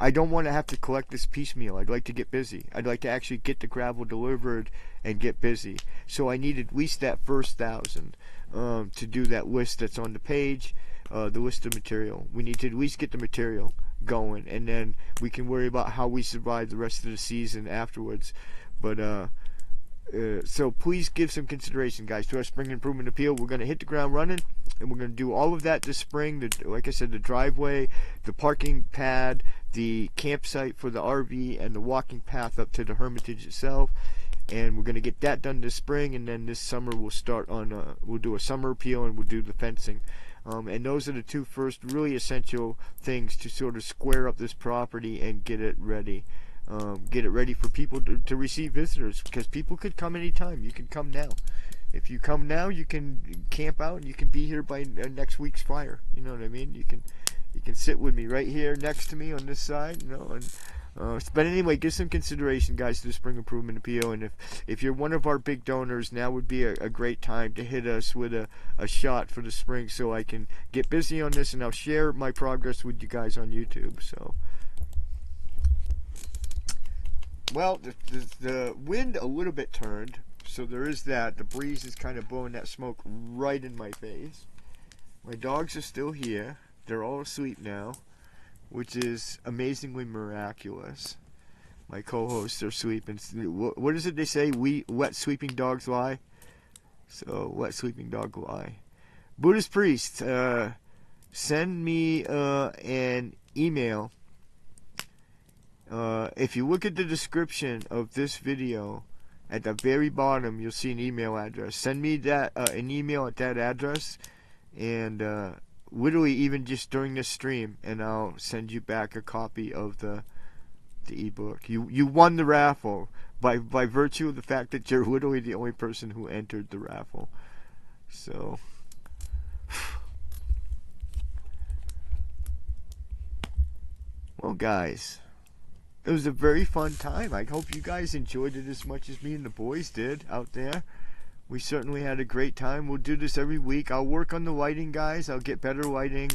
I don't want to have to collect this piecemeal. I'd like to get busy. I'd like to actually get the gravel delivered and get busy. So I need at least that first $1,000 to do that list that's on the page, the list of material. We need to at least get the material going, and then we can worry about how we survive the rest of the season afterwards. But so please give some consideration, guys, to our spring improvement appeal. We're going to hit the ground running, and we're going to do all of that this spring. Like I said, the driveway, the parking pad, the campsite for the RV, and the walking path up to the Hermitage itself. And we're going to get that done this spring, and then this summer we'll start on we'll do a summer appeal, and we'll do the fencing. And those are the two first really essential things to sort of square up this property and get it ready. Get it ready for people to receive visitors, because people could come anytime. You can come now. If you come now, you can camp out, and you can be here by next week's fire. You know what I mean? You can sit with me right here next to me on this side, and But anyway, give some consideration, guys, to the Spring Improvement Appeal. And if you're one of our big donors, now would be a great time to hit us with a shot for the spring, so I can get busy on this, and I'll share my progress with you guys on YouTube. So, well, the wind a little bit turned, so there is that. The breeze is kind of blowing that smoke right in my face. My dogs are still here. They're all asleep now, which is amazingly miraculous. My co-hosts are sleeping. What is it they say? Wet sleeping dogs lie. So, wet sleeping dog lie. Buddhist priest, send me an email. If you look at the description of this video, at the very bottom, you'll see an email address. Send me that an email at that address, and literally even just during this stream, and I'll send you back a copy of the ebook. You won the raffle by virtue of the fact that you're literally the only person who entered the raffle. So, well, guys, it was a very fun time. I hope you guys enjoyed it as much as me and the boys did out there. We certainly had a great time. We'll do this every week. I'll work on the lighting, guys. I'll get better lighting,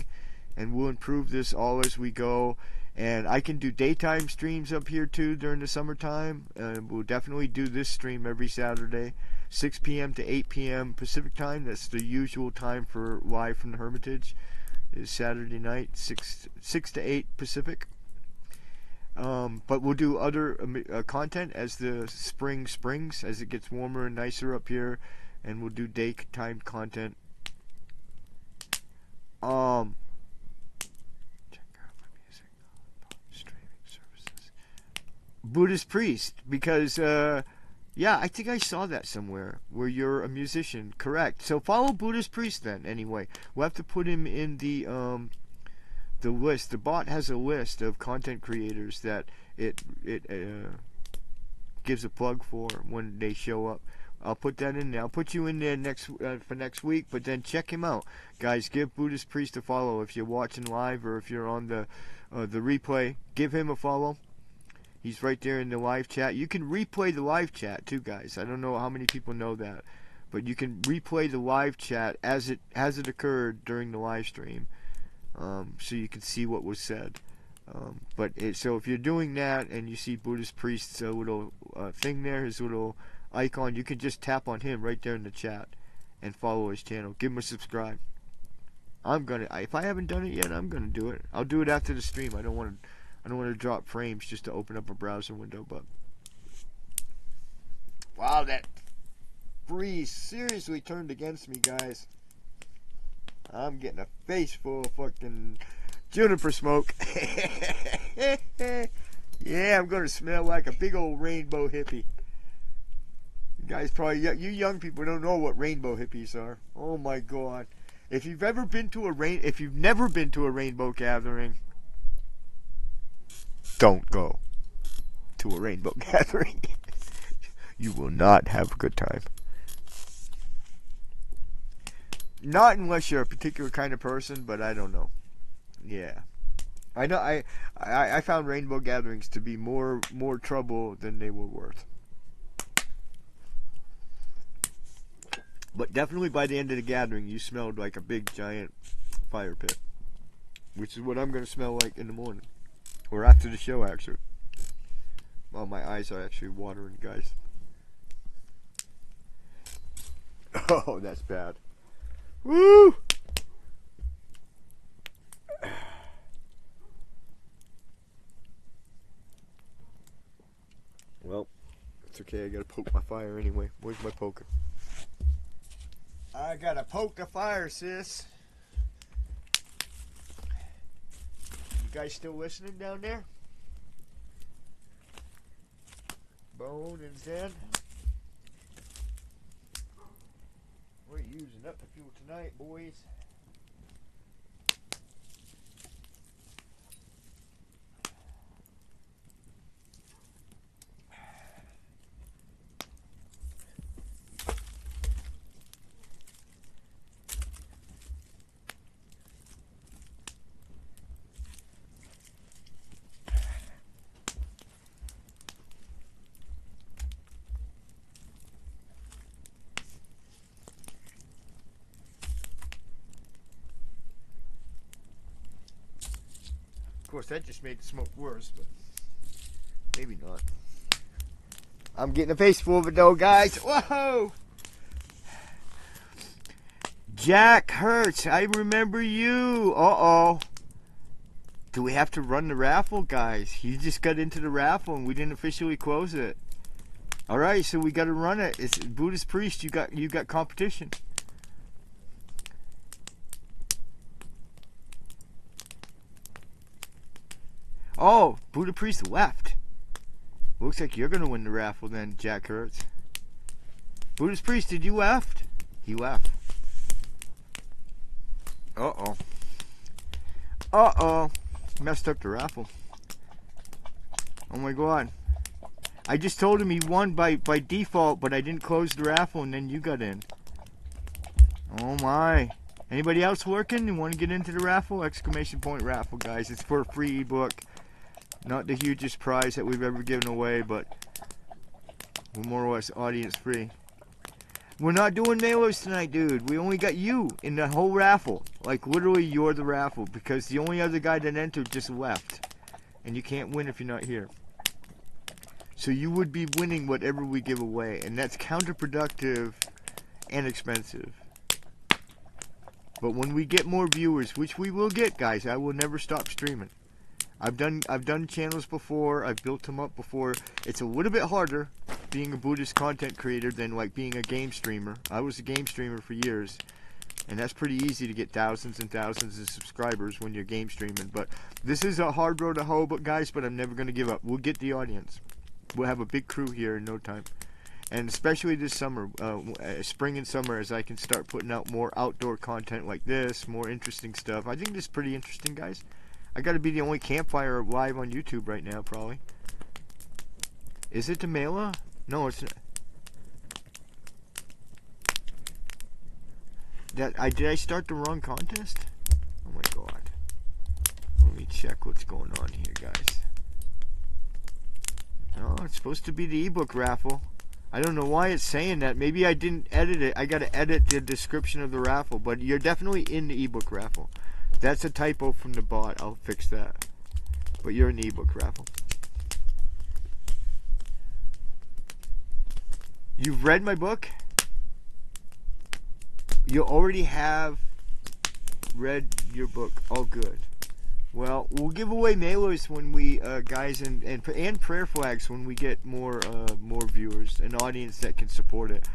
and we'll improve this all as we go. And I can do daytime streams up here too during the summertime. We'll definitely do this stream every Saturday, 6 p.m. to 8 p.m. Pacific time. That's the usual time for live from the Hermitage. Is Saturday night, 6 to 8 Pacific. But we'll do other content as the spring springs, as it gets warmer and nicer up here, and we'll do daytime content. Check out my music, streaming services. Buddhist priest, because yeah, I think I saw that somewhere where you're a musician. Correct. So follow Buddhist priest then. Anyway, we'll have to put him in the list. The bot has a list of content creators that it gives a plug for when they show up. I'll put that in there. I'll put you in there for next week, but then check him out, guys. Give Buddhist priest a follow if you're watching live, or if you're on the replay. Give him a follow. He's right there in the live chat. You can replay the live chat too, guys. I don't know how many people know that, but you can replay the live chat as it occurred during the live stream. So you can see what was said. So if you're doing that and you see Buddhist priest's little thing there, his little icon, you can just tap on him right there in the chat and follow his channel. Give him a subscribe. If I haven't done it yet, I'm gonna do it. I'll do it after the stream. I don't want to drop frames just to open up a browser window. But wow, that breeze seriously turned against me, guys. I'm getting a face full of fucking juniper smoke. Yeah, I'm going to smell like a big old rainbow hippie. You guys probably, you young people don't know what rainbow hippies are. Oh my God. If you've never been to a rainbow gathering, don't go to a rainbow gathering. You will not have a good time. Not unless you're a particular kind of person, but I don't know. Yeah. I know I found rainbow gatherings to be more trouble than they were worth. But definitely by the end of the gathering, you smelled like a big giant fire pit. Which is what I'm going to smell like in the morning. Or after the show, actually. Well, my eyes are actually watering, guys. Oh, that's bad. Woo! Well, it's okay. I gotta poke my fire anyway. Where's my poker? I gotta poke the fire, sis. You guys still listening down there? Bone and Zen. We're using up the fuel tonight, boys. course, that just made the smoke worse, but maybe not. I'm getting a face full of it though, guys. Whoa! Jack Hertz, I remember you. Uh-oh. Do we have to run the raffle, guys? You just got into the raffle and we didn't officially close it. All right, so we got to run it. It's Buddhist priest. You got competition. Oh, Buddha priest left. Looks like you're gonna win the raffle then, Jack Hertz. Buddhist priest, did you left? He left. Uh-oh. Uh-oh. Messed up the raffle. Oh my god. I just told him he won by default, but I didn't close the raffle and then you got in. Oh my. Anybody else working and want to get into the raffle? Exclamation point raffle, guys. It's for a free ebook. Not the hugest prize that we've ever given away, but we're more or less audience free. We're not doing mailers tonight, dude. We only got you in the whole raffle. Like, literally, you're the raffle. Because the only other guy that entered just left. And you can't win if you're not here. So you would be winning whatever we give away. And that's counterproductive and expensive. But when we get more viewers, which we will get, guys, I will never stop streaming. I've done channels before. I've built them up before. It's a little bit harder being a Buddhist content creator than like being a game streamer. I was a game streamer for years, and that's pretty easy to get thousands and thousands of subscribers when you're game streaming. But this is a hard road to hoe, but guys, but I'm never gonna give up. We'll get the audience. We'll have a big crew here in no time, and especially this summer, spring and summer, as I can start putting out more outdoor content like this, more interesting stuff. I think this is pretty interesting, guys. I gotta be the only campfire live on YouTube right now, probably. Is it the Mela? No, it's not. Did I start the wrong contest? Oh my god. Let me check what's going on here, guys. No, it's supposed to be the ebook raffle. I don't know why it's saying that. Maybe I didn't edit it. I gotta edit the description of the raffle, but you're definitely in the ebook raffle. That's a typo from the bot. I'll fix that. But you're in the ebook raffle. You've read my book? You already have read your book. All good. Well, we'll give away mailers when we, guys, and prayer flags when we get more viewers, an audience that can support it.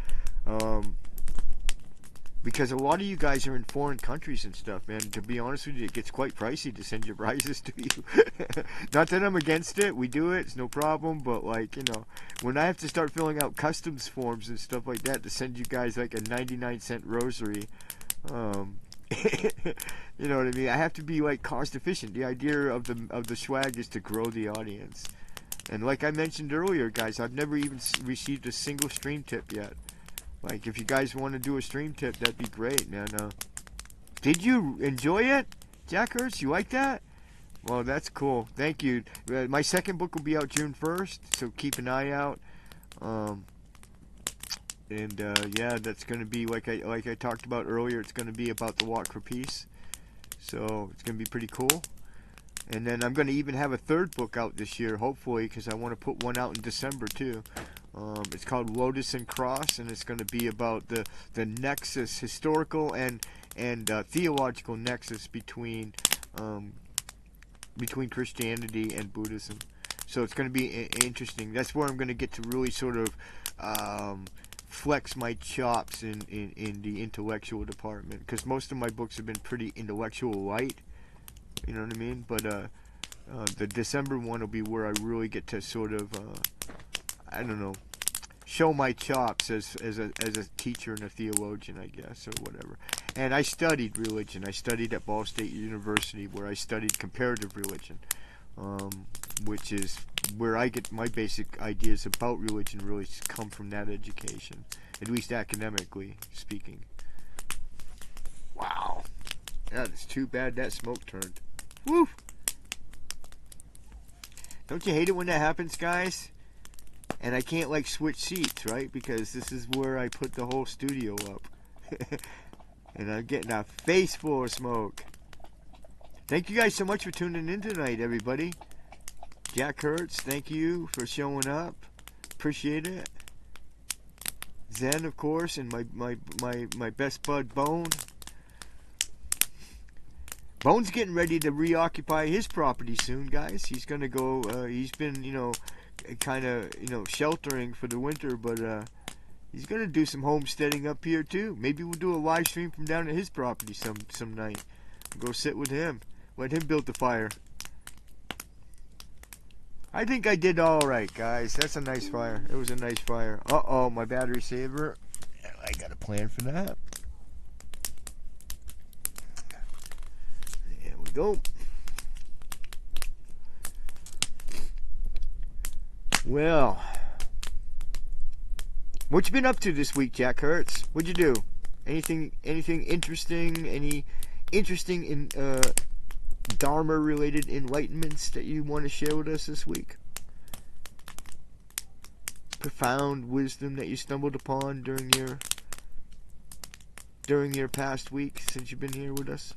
Because a lot of you guys are in foreign countries and stuff, man. To be honest with you, it gets quite pricey to send your prizes to you. Not that I'm against it. We do it. It's no problem. But, like, you know, when I have to start filling out customs forms and stuff like that to send you guys, like, a 99-cent rosary, you know what I mean? I have to be, like, cost efficient. The idea of the swag is to grow the audience. And like I mentioned earlier, guys, I've never even received a single stream tip yet. Like, if you guys want to do a stream tip, that'd be great, man. Did you enjoy it, Jack Hertz? You like that? Well, that's cool. Thank you. My second book will be out June 1st, so keep an eye out. Yeah, that's going to be, like I talked about earlier, it's going to be about the Walk for Peace. So, it's going to be pretty cool. And then I'm going to even have a third book out this year, hopefully, because I want to put one out in December, too. It's called Lotus and Cross, and it's going to be about the nexus, historical and theological nexus between Christianity and Buddhism. So it's going to be interesting. That's where I'm going to get to really sort of flex my chops in the intellectual department, because most of my books have been pretty intellectual light. You know what I mean? But the December one will be where I really get to sort of I don't know, show my chops as a teacher and a theologian, I guess, or whatever. And I studied religion. I studied at Ball State University, where I studied comparative religion, which is where I get my basic ideas about religion really come from that education, at least academically speaking. Wow. That is too bad that smoke turned. Woo! Don't you hate it when that happens, guys? And I can't, like, switch seats, right? Because this is where I put the whole studio up. And I'm getting a face full of smoke. Thank you guys so much for tuning in tonight, everybody. Jack Hertz, thank you for showing up. Appreciate it. Zen, of course, and my best bud Bone. Bone's getting ready to reoccupy his property soon, guys. He's gonna go. He's been, kind of, sheltering for the winter, but he's gonna do some homesteading up here too. Maybe we'll do a live stream from down at his property some night. Go sit with him. Let him build the fire. I think I did all right, guys. That's a nice fire. It was a nice fire. Uh-oh, my battery saver. I got a plan for that. There we go. Well, what you been up to this week, Jack Hertz? What'd you do? Anything interesting? Any interesting in Dharma related enlightenments that you want to share with us this week? Profound wisdom that you stumbled upon during your past week since you've been here with us?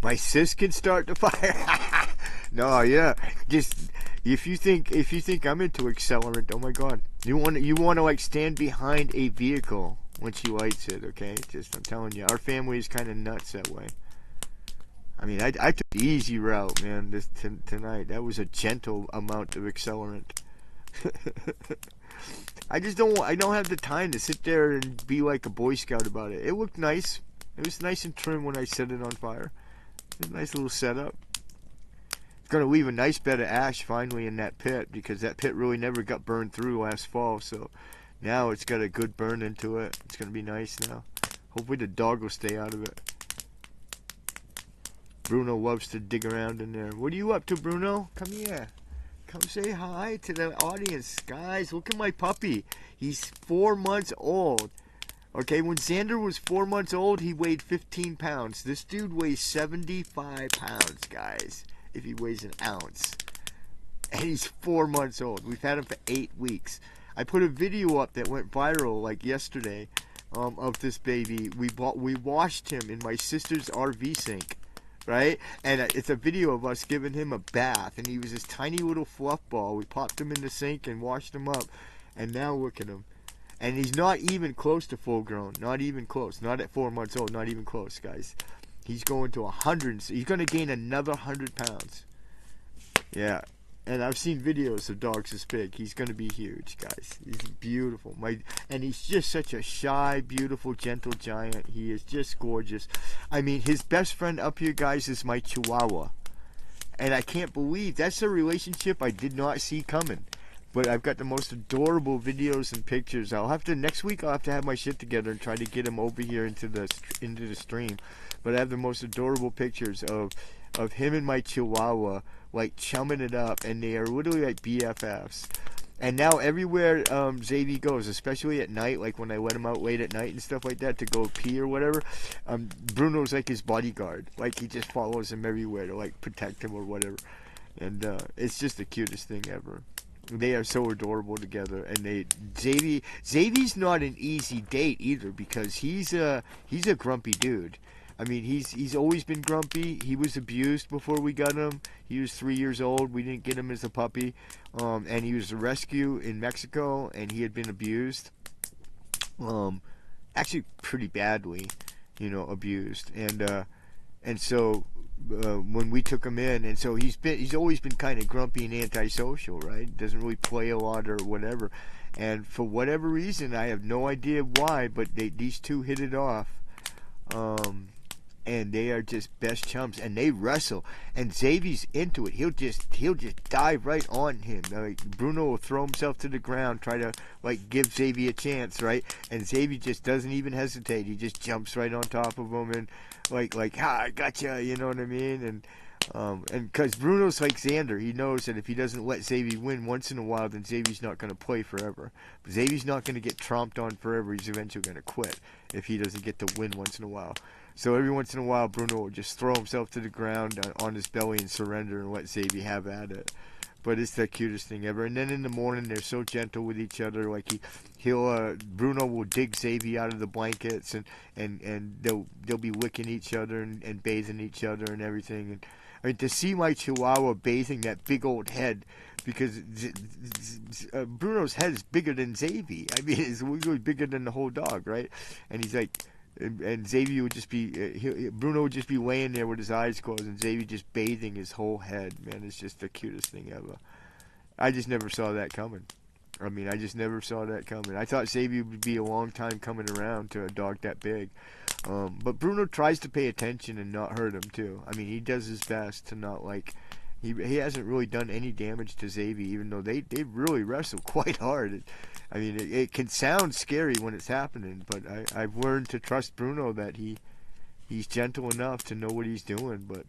My sis can start the fire. No, yeah. Just if you think I'm into accelerant, oh my god. You want to like stand behind a vehicle when she lights it, okay? Just I'm telling you, our family is kind of nuts that way. I mean, I took the easy route, man. Tonight, that was a gentle amount of accelerant. I don't have the time to sit there and be like a Boy Scout about it. It looked nice. It was nice and trim when I set it on fire. It was a nice little setup. It's going to leave a nice bed of ash finally in that pit, because that pit really never got burned through last fall. So now it's got a good burn into it. It's going to be nice now. Hopefully the dog will stay out of it. Bruno loves to dig around in there. What are you up to, Bruno? Come here. Come say hi to the audience. Guys, look at my puppy. He's 4 months old. Okay, when Xander was 4 months old, he weighed 15 pounds. This dude weighs 75 pounds, guys, if he weighs an ounce. And he's 4 months old. We've had him for 8 weeks. I put a video up that went viral like yesterday of this baby. We washed him in my sister's RV sink, right? And it's a video of us giving him a bath. And he was this tiny little fluff ball. We popped him in the sink and washed him up. And now look at him. And he's not even close to full grown. Not even close. Not at 4 months old. Not even close, guys. He's going to 100. He's going to gain another 100 pounds. Yeah. And I've seen videos of dogs this big. He's going to be huge, guys. He's beautiful. And he's just such a shy, beautiful, gentle giant. He is just gorgeous. I mean, his best friend up here, guys, is my Chihuahua. And I can't believe that's a relationship I did not see coming. But I've got the most adorable videos and pictures. Next week I'll have to have my shit together and try to get him over here into the stream. But I have the most adorable pictures of him and my Chihuahua like chumming it up, and they are literally like BFFs. And now everywhere Xavier goes, especially at night, like when I let him out late at night and stuff like that to go pee or whatever, Bruno's like his bodyguard. Like he just follows him everywhere to like protect him or whatever. And it's just the cutest thing ever. They are so adorable together, and Xavier's not an easy date either, because he's a grumpy dude. I mean, he's always been grumpy. He was abused before we got him. He was 3 years old. We didn't get him as a puppy, and he was a rescue in Mexico, and he had been abused, actually pretty badly, abused, and so. When we took him in, and so he's always been kind of grumpy and antisocial, right? Doesn't really play a lot or whatever, and for whatever reason, I have no idea why, but these two hit it off, and they are just best chums, and they wrestle, and Xavier's into it. He'll just dive right on him. Like Bruno will throw himself to the ground, try to like give Xavier a chance, right? And Xavier just doesn't even hesitate. He just jumps right on top of him and like I gotcha, you know what I mean? And because Bruno's like Xander, he knows that if he doesn't let Xavier win once in a while, then Xavier's not going to play forever. But Xavier's not going to get tromped on forever. He's eventually going to quit if he doesn't get to win once in a while. So every once in a while, Bruno will just throw himself to the ground on his belly and surrender and let Xavier have at it. But it's the cutest thing ever. And then in the morning, they're so gentle with each other. Like Bruno will dig Xavier out of the blankets, and they'll be licking each other and bathing each other and everything. And I mean, to see my Chihuahua bathing that big old head, because Bruno's head is bigger than Xavier. I mean, it's really bigger than the whole dog, right? And he's like, and Xavier would just be, Bruno would just be laying there with his eyes closed, and Xavier just bathing his whole head. Man, it's just the cutest thing ever. I just never saw that coming. I mean, I just never saw that coming. I thought Xavier would be a long time coming around to a dog that big. But Bruno tries to pay attention and not hurt him, too. I mean, he does his best to not, like... He hasn't really done any damage to Xavier, even though they really wrestle quite hard. I mean, it can sound scary when it's happening, but I've learned to trust Bruno that he's gentle enough to know what he's doing, but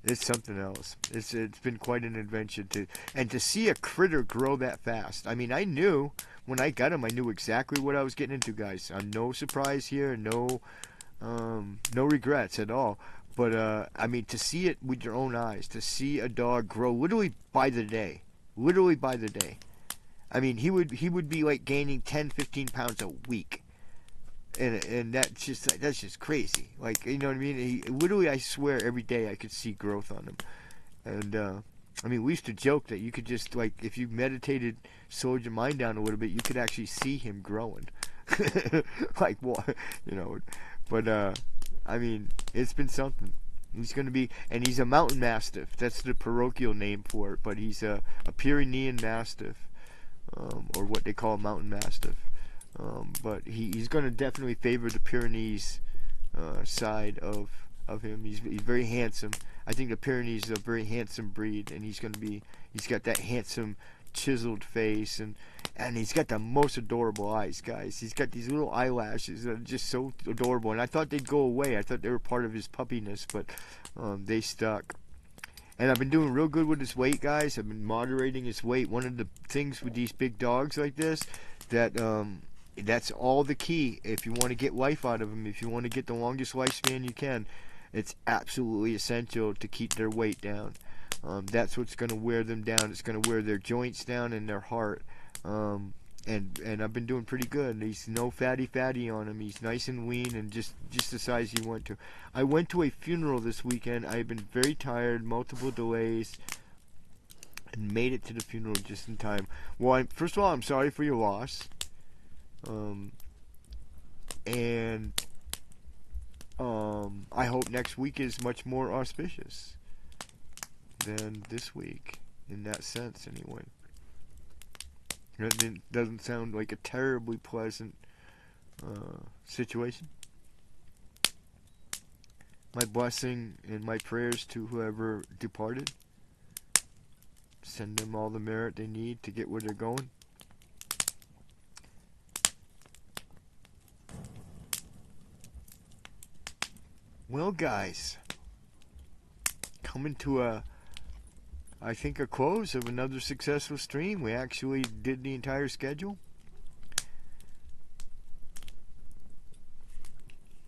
it's something else. It's been quite an adventure to see a critter grow that fast. I mean, I knew when I got him, I knew exactly what I was getting into, guys. No surprise here, no regrets at all. But I mean, to see it with your own eyes, to see a dog grow literally by the day. I mean, he would be like gaining 10, 15 pounds a week. And that's just crazy. Like, you know what I mean? Literally, I swear, every day I could see growth on him. And I mean, we used to joke that you could just, like, if you meditated, slowed your mind down a little bit, you could actually see him growing. Like, what, you know? But I mean, it's been something. He's going to be, and he's a mountain mastiff. That's the parochial name for it. But he's a Pyrenean mastiff, or what they call a mountain mastiff. But he's going to definitely favor the Pyrenees side of him. He's very handsome. I think the Pyrenees is a very handsome breed, and he's got that handsome chiseled face, and he's got the most adorable eyes, guys. He's got these little eyelashes that are just so adorable, and I thought they'd go away. I thought they were part of his puppiness, but they stuck. And I've been doing real good with his weight, guys. I've been moderating his weight. One of the things with these big dogs like this, that's all the key. If you want to get life out of them, if you want to get the longest lifespan you can, it's absolutely essential to keep their weight down. That's what's going to wear them down. It's going to wear their joints down and their heart. And I've been doing pretty good. He's no fatty on him. He's nice and lean and just the size you want to. I went to a funeral this weekend. I've been very tired, multiple delays, and made it to the funeral just in time. Well, first of all, I'm sorry for your loss. I hope next week is much more auspicious than this week, in that sense, anyway. That doesn't sound like a terribly pleasant situation. My blessing and my prayers to whoever departed. Send them all the merit they need to get where they're going. Well, guys, coming to I think a close of another successful stream. We actually did the entire schedule.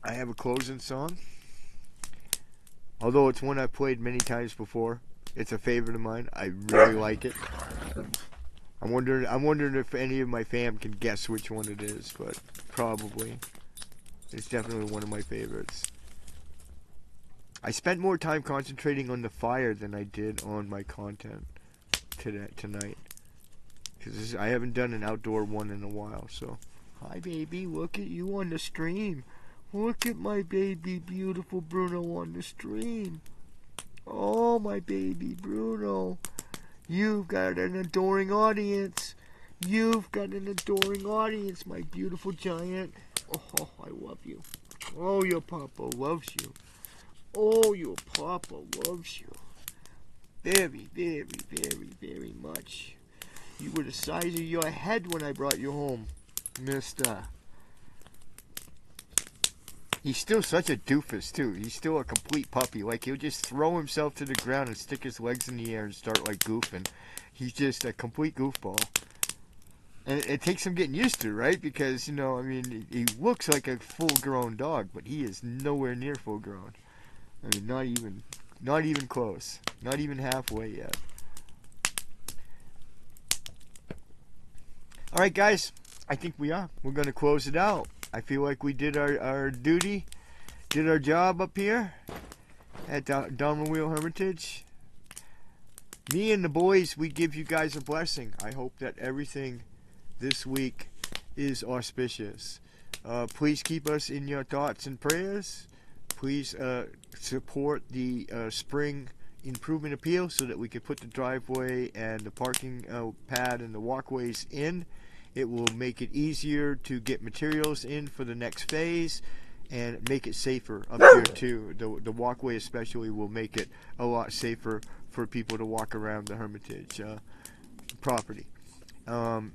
I have a closing song, although it's one I've played many times before. It's a favorite of mine. I really like it. I'm wondering if any of my fam can guess which one it is, but probably. It's definitely one of my favorites. I spent more time concentrating on the fire than I did on my content tonight. Because I haven't done an outdoor one in a while, so. Hi, baby. Look at you on the stream. Look at my baby, beautiful Bruno on the stream. Oh, my baby Bruno. You've got an adoring audience. You've got an adoring audience, my beautiful giant. Oh, I love you. Oh, your papa loves you. Oh, your papa loves you. Very, very, very, very much. You were the size of your head when I brought you home, mister. He's still such a doofus, too. He's still a complete puppy. Like, he'll just throw himself to the ground and stick his legs in the air and start, like, goofing. He's just a complete goofball. And it takes some getting used to, right? Because, I mean, he looks like a full-grown dog, but he is nowhere near full-grown. I mean, not even close. Not even halfway yet. All right, guys. I think we are. We're going to close it out. I feel like we did our duty, did our job up here at Dharma Wheel Hermitage. Me and the boys, we give you guys a blessing. I hope that everything this week is auspicious. Please keep us in your thoughts and prayers. Please support the spring improvement appeal so that we can put the driveway and the parking pad and the walkways in. It will make it easier to get materials in for the next phase and make it safer up here too. The walkway especially will make it a lot safer for people to walk around the Hermitage property. And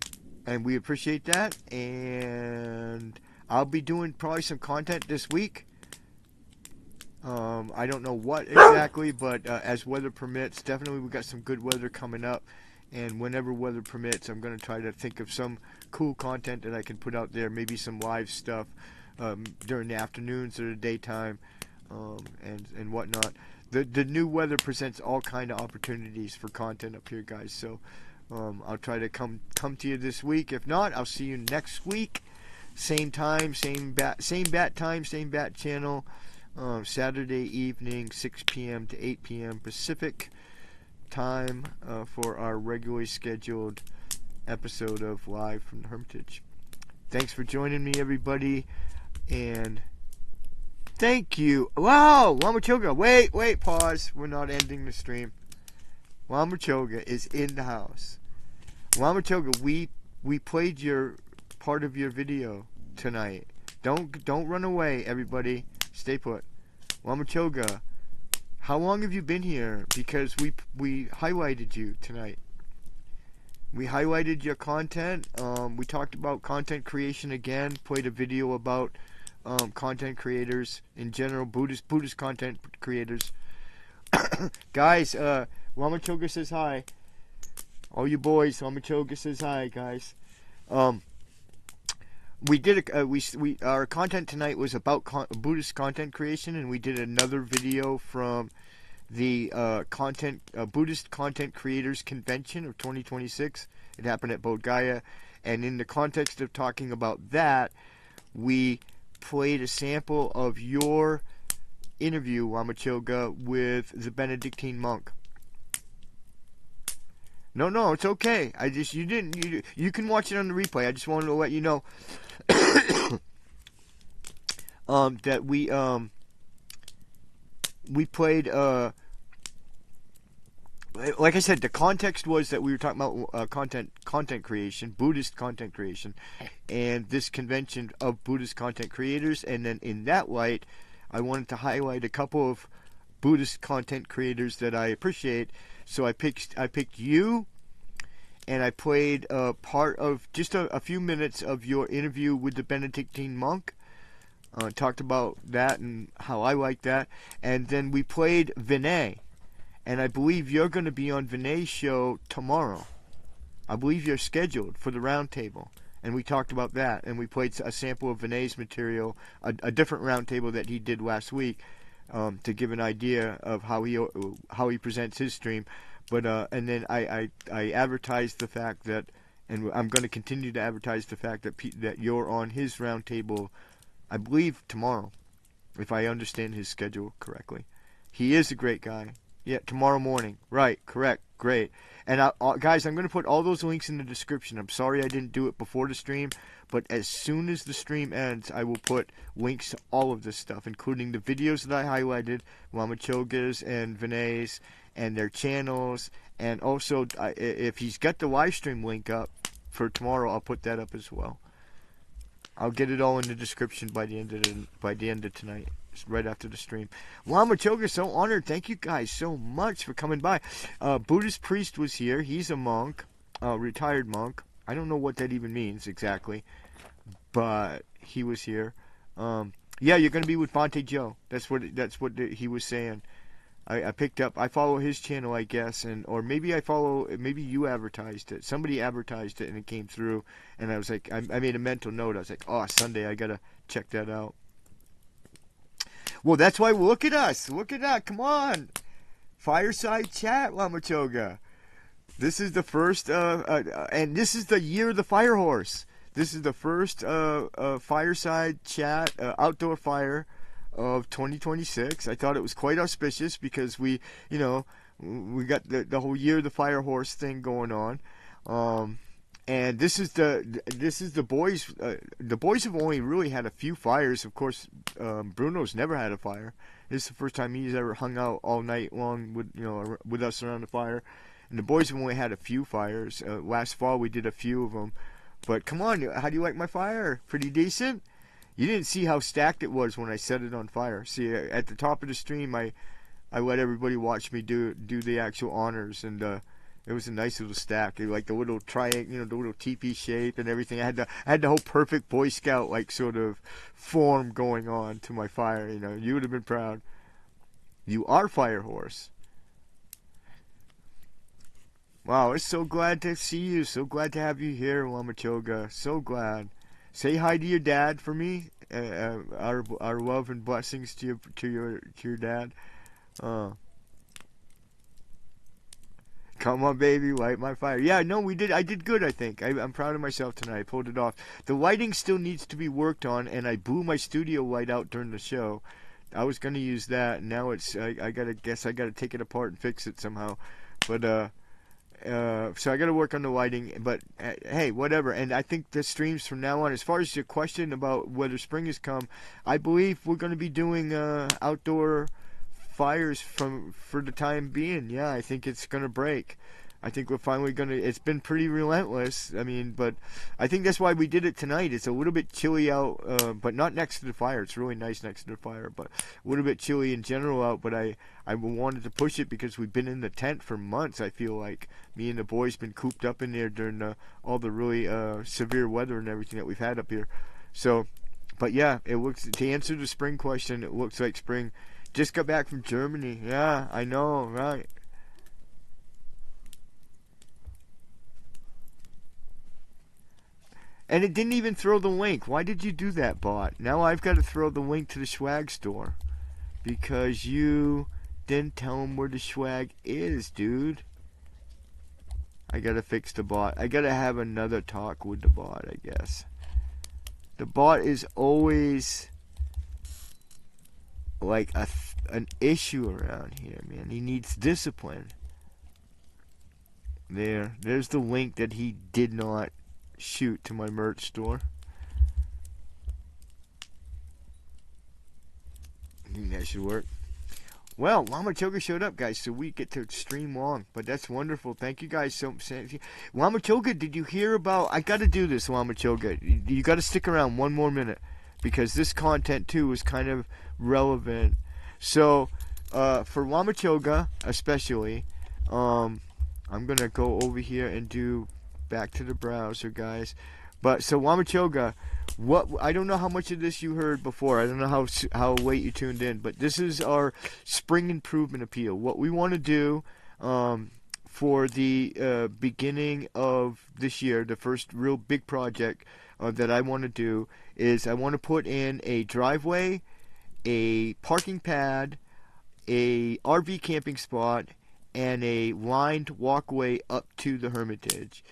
we appreciate that. And I'll be doing probably some content this week. I don't know what exactly, but as weather permits, definitely we've got some good weather coming up. And whenever weather permits, I'm going to try to think of some cool content that I can put out there. Maybe some live stuff during the afternoons or the daytime and whatnot. The new weather presents all kind of opportunities for content up here, guys. So I'll try to come to you this week. If not, I'll see you next week. Same time, same bat time, same bat channel. Saturday evening, 6 p.m. to 8 p.m. Pacific time for our regularly scheduled episode of Live from the Hermitage. Thanks for joining me, everybody, and thank you. Wow, Wamachoga. Wait, pause. We're not ending the stream. Wamachoga is in the house. Wamachoga, we played your part of your video tonight. Don't run away, everybody. Stay put. Wamachoga, how long have you been here? Because we highlighted you tonight. We highlighted your content. We talked about content creation again. Played a video about content creators in general, Buddhist content creators. Guys, Wamachoga says hi. All you boys, Wamachoga says hi, guys. We did our content tonight was about Buddhist content creation, and we did another video from the Buddhist Content Creators Convention of 2026. It happened at Bodh Gaya, and in the context of talking about that, we played a sample of your interview, Wamachoga, with the Benedictine monk. No, it's okay. You can watch it on the replay. I just wanted to let you know that we played like I said, the context was that we were talking about content creation, Buddhist content creation, and this convention of Buddhist content creators. And then in that light, I wanted to highlight a couple of Buddhist content creators that I appreciate. So I picked you, and I played part of just a few minutes of your interview with the Benedictine monk. Talked about that and how I like that. And then we played Vinay. And I believe you're going to be on Vinay's show tomorrow. I believe you're scheduled for the roundtable. And we talked about that. And we played a sample of Vinay's material, a different roundtable that he did last week, to give an idea of how he presents his stream. But and then I advertised the fact that, and I'm going to continue to advertise the fact that you're on his roundtable, I believe tomorrow, if I understand his schedule correctly. He is a great guy. Yeah, tomorrow morning. Right, correct, great. And guys, I'm going to put all those links in the description. I'm sorry I didn't do it before the stream, but as soon as the stream ends, I will put links to all of this stuff, including the videos that I highlighted, Wamachoga's and Vinay's, and their channels. And also, if he's got the live stream link up for tomorrow, I'll put that up as well. I'll get it all in the description by the end of tonight, right after the stream. Wamachoga, so honored. Thank you guys so much for coming by. Buddhist priest was here. He's a monk, retired monk. I don't know what that even means exactly, but he was here. Yeah, you're going to be with Bhante Joe. That's what he was saying. I picked up. I follow his channel, I guess, or maybe I follow. Maybe you advertised it. Somebody advertised it, and it came through. And I was like, I made a mental note. I was like, oh, Sunday, I gotta check that out. Well, that's why. Look at us. Look at that. Come on, fireside chat, Lama Choga. This is the first, and this is the year of the fire horse. This is the first fireside chat, outdoor fire of 2026. I thought it was quite auspicious because we got the whole year of the fire horse thing going on, and this is the boys. The boys have only really had a few fires. Of course, Bruno's never had a fire. This is the first time he's ever hung out all night long with us around the fire. And the boys have only had a few fires. Last fall we did a few of them. But come on, how do you like my fire? Pretty decent? You didn't see how stacked it was when I set it on fire. See, at the top of the stream, I let everybody watch me do the actual honors, and it was a nice little stack. Like the little triangle, the little teepee shape and everything. I had the whole perfect Boy Scout like sort of form going on to my fire. You would have been proud. You are Fire Horse. Wow, it's so glad to see you. So glad to have you here, Lama Choga. So glad. Say hi to your dad for me. Our love and blessings to your dad. Come on, baby, light my fire. Yeah, no, we did. I did good, I think. I'm proud of myself tonight. I pulled it off. The lighting still needs to be worked on, and I blew my studio light out during the show. I was gonna use that. Now it's. I gotta take it apart and fix it somehow. But so I got to work on the lighting, but hey, whatever. And I think the streams from now on, as far as your question about whether spring has come, I believe we're going to be doing outdoor fires for the time being. Yeah, I think it's going to break. I think we're finally going to. It's been pretty relentless. I mean, but I think that's why we did it tonight. It's a little bit chilly out, but not next to the fire. It's really nice next to the fire, but a little bit chilly in general out. But I wanted to push it because we've been in the tent for months. I feel like me and the boys been cooped up in there during all the really severe weather and everything that we've had up here. So, but yeah, it looks, to answer the spring question, it looks like spring. Just got back from Germany. Yeah, I know, right? And it didn't even throw the link. Why did you do that, bot? Now I've got to throw the link to the swag store. Because you didn't tell him where the swag is, dude. I got to fix the bot. I got to have another talk with the bot, I guess. The bot is always like an issue around here, man. He needs discipline. There's the link that he did not shoot to my merch store. I think that should work. Well, Lama Choga showed up, guys, so we get to stream long. But that's wonderful. Thank you guys so much. Lama Choga, did you hear about... I got to do this, Lama Choga. You got to stick around one more minute. Because this content, too, is kind of relevant. So, for Lama Choga, especially, I'm going to go over here and do... back to the browser, guys. But so Lama Choga, I don't know how much of this you heard before. I don't know how late you tuned in, but this is our spring improvement appeal. What we want to do for the beginning of this year, the first real big project that I want to do is I want to put in a driveway, a parking pad, a RV camping spot, and a lined walkway up to the Hermitage.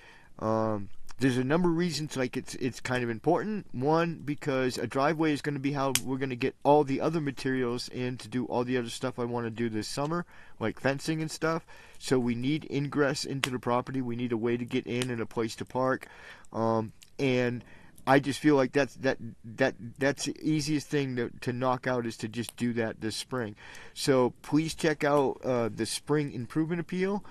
There's a number of reasons like it's kind of important. One, because a driveway is going to be how we're going to get all the other materials in to do all the other stuff I want to do this summer, like fencing and stuff. So we need ingress into the property. We need a way to get in and a place to park. And I just feel like that's the easiest thing to knock out is to just do that this spring. So please check out the spring improvement appeal.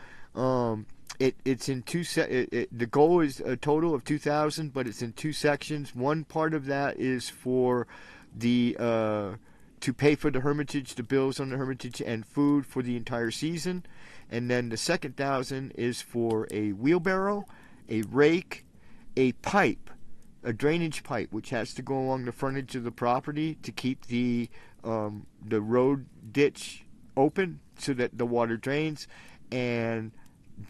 It's in two the goal is a total of 2,000, but it's in two sections. One part of that is for the to pay for the Hermitage, the bills on the Hermitage, and food for the entire season. And then the second 1,000 is for a wheelbarrow, a rake, a pipe, a drainage pipe, which has to go along the frontage of the property to keep the road ditch open so that the water drains, and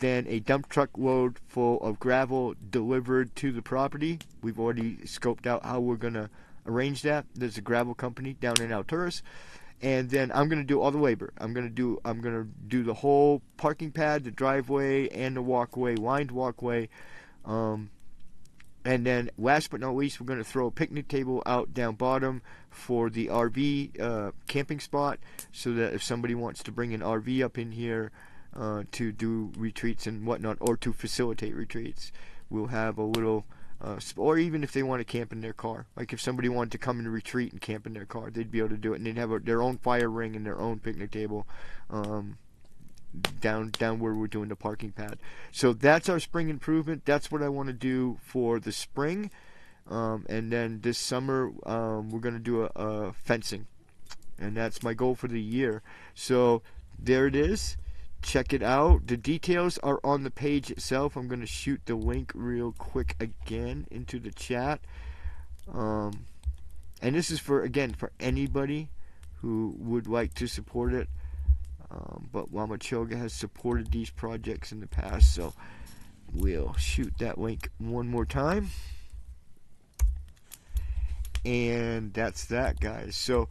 then a dump truck load full of gravel delivered to the property. We've already scoped out how we're going to arrange that. There's a gravel company down in Alturas. And then I'm going to do all the labor. I'm going to do the whole parking pad, the driveway, and the walkway, lined walkway. And then last but not least, we're going to throw a picnic table out down bottom for the RV camping spot, so that if somebody wants to bring an RV up in here to do retreats and whatnot, or to facilitate retreats, we'll have a little... or even if they want to camp in their car. Like if somebody wanted to come and retreat and camp in their car, they'd be able to do it. And they'd have their own fire ring and their own picnic table down where we're doing the parking pad. So that's our spring improvement. That's what I want to do for the spring. And then this summer, we're going to do a fencing. And that's my goal for the year. So there it is. Check it out. The details are on the page itself. I'm going to shoot the link real quick again into the chat. And this is for anybody who would like to support it. But Lama Choga has supported these projects in the past, so we'll shoot that link one more time. And that's that, guys. So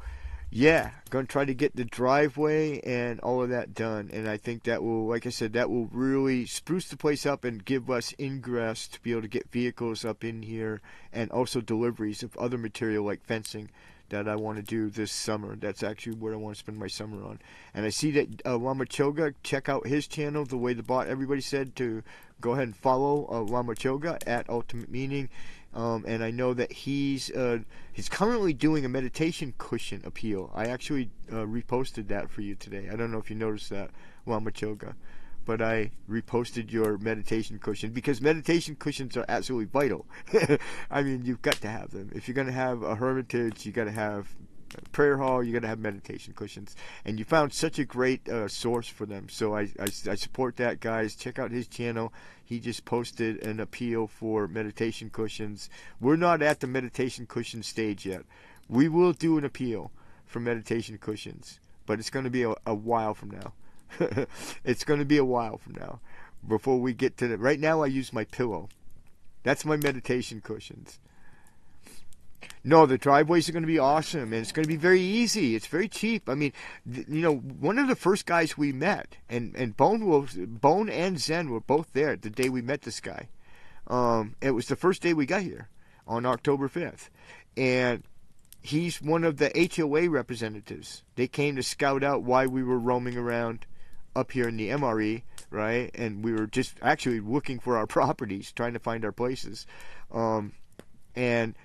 yeah, going to try to get the driveway and all of that done. And I think that will, like I said, that will really spruce the place up and give us ingress to be able to get vehicles up in here, and also deliveries of other material like fencing that I want to do this summer. That's actually what I want to spend my summer on. And I see that Lama Choga, check out his channel, The Way the Bot. Everybody said to go ahead and follow Lama Choga at Ultimate Meaning. And I know that he's currently doing a meditation cushion appeal. I actually reposted that for you today. I don't know if you noticed that, Lama Choga, but I reposted your meditation cushion, because meditation cushions are absolutely vital. I mean, you've got to have them. If you're going to have a Hermitage, you got to have a prayer hall, you got to have meditation cushions. And you found such a great source for them. So I support that, guys. Check out his channel. He just posted an appeal for meditation cushions. We're not at the meditation cushion stage yet. We will do an appeal for meditation cushions, but it's going to be a while from now. It's going to be a while from now before we get to that. Right now I use my pillow. That's my meditation cushions. No, the driveways are going to be awesome, and it's going to be very easy. It's very cheap. I mean, one of the first guys we met, and Bone and Zen were both there the day we met this guy. It was the first day we got here on October 5th, and he's one of the HOA representatives. They came to scout out why we were roaming around up here in the MRE, right? And we were just actually looking for our properties, trying to find our places. And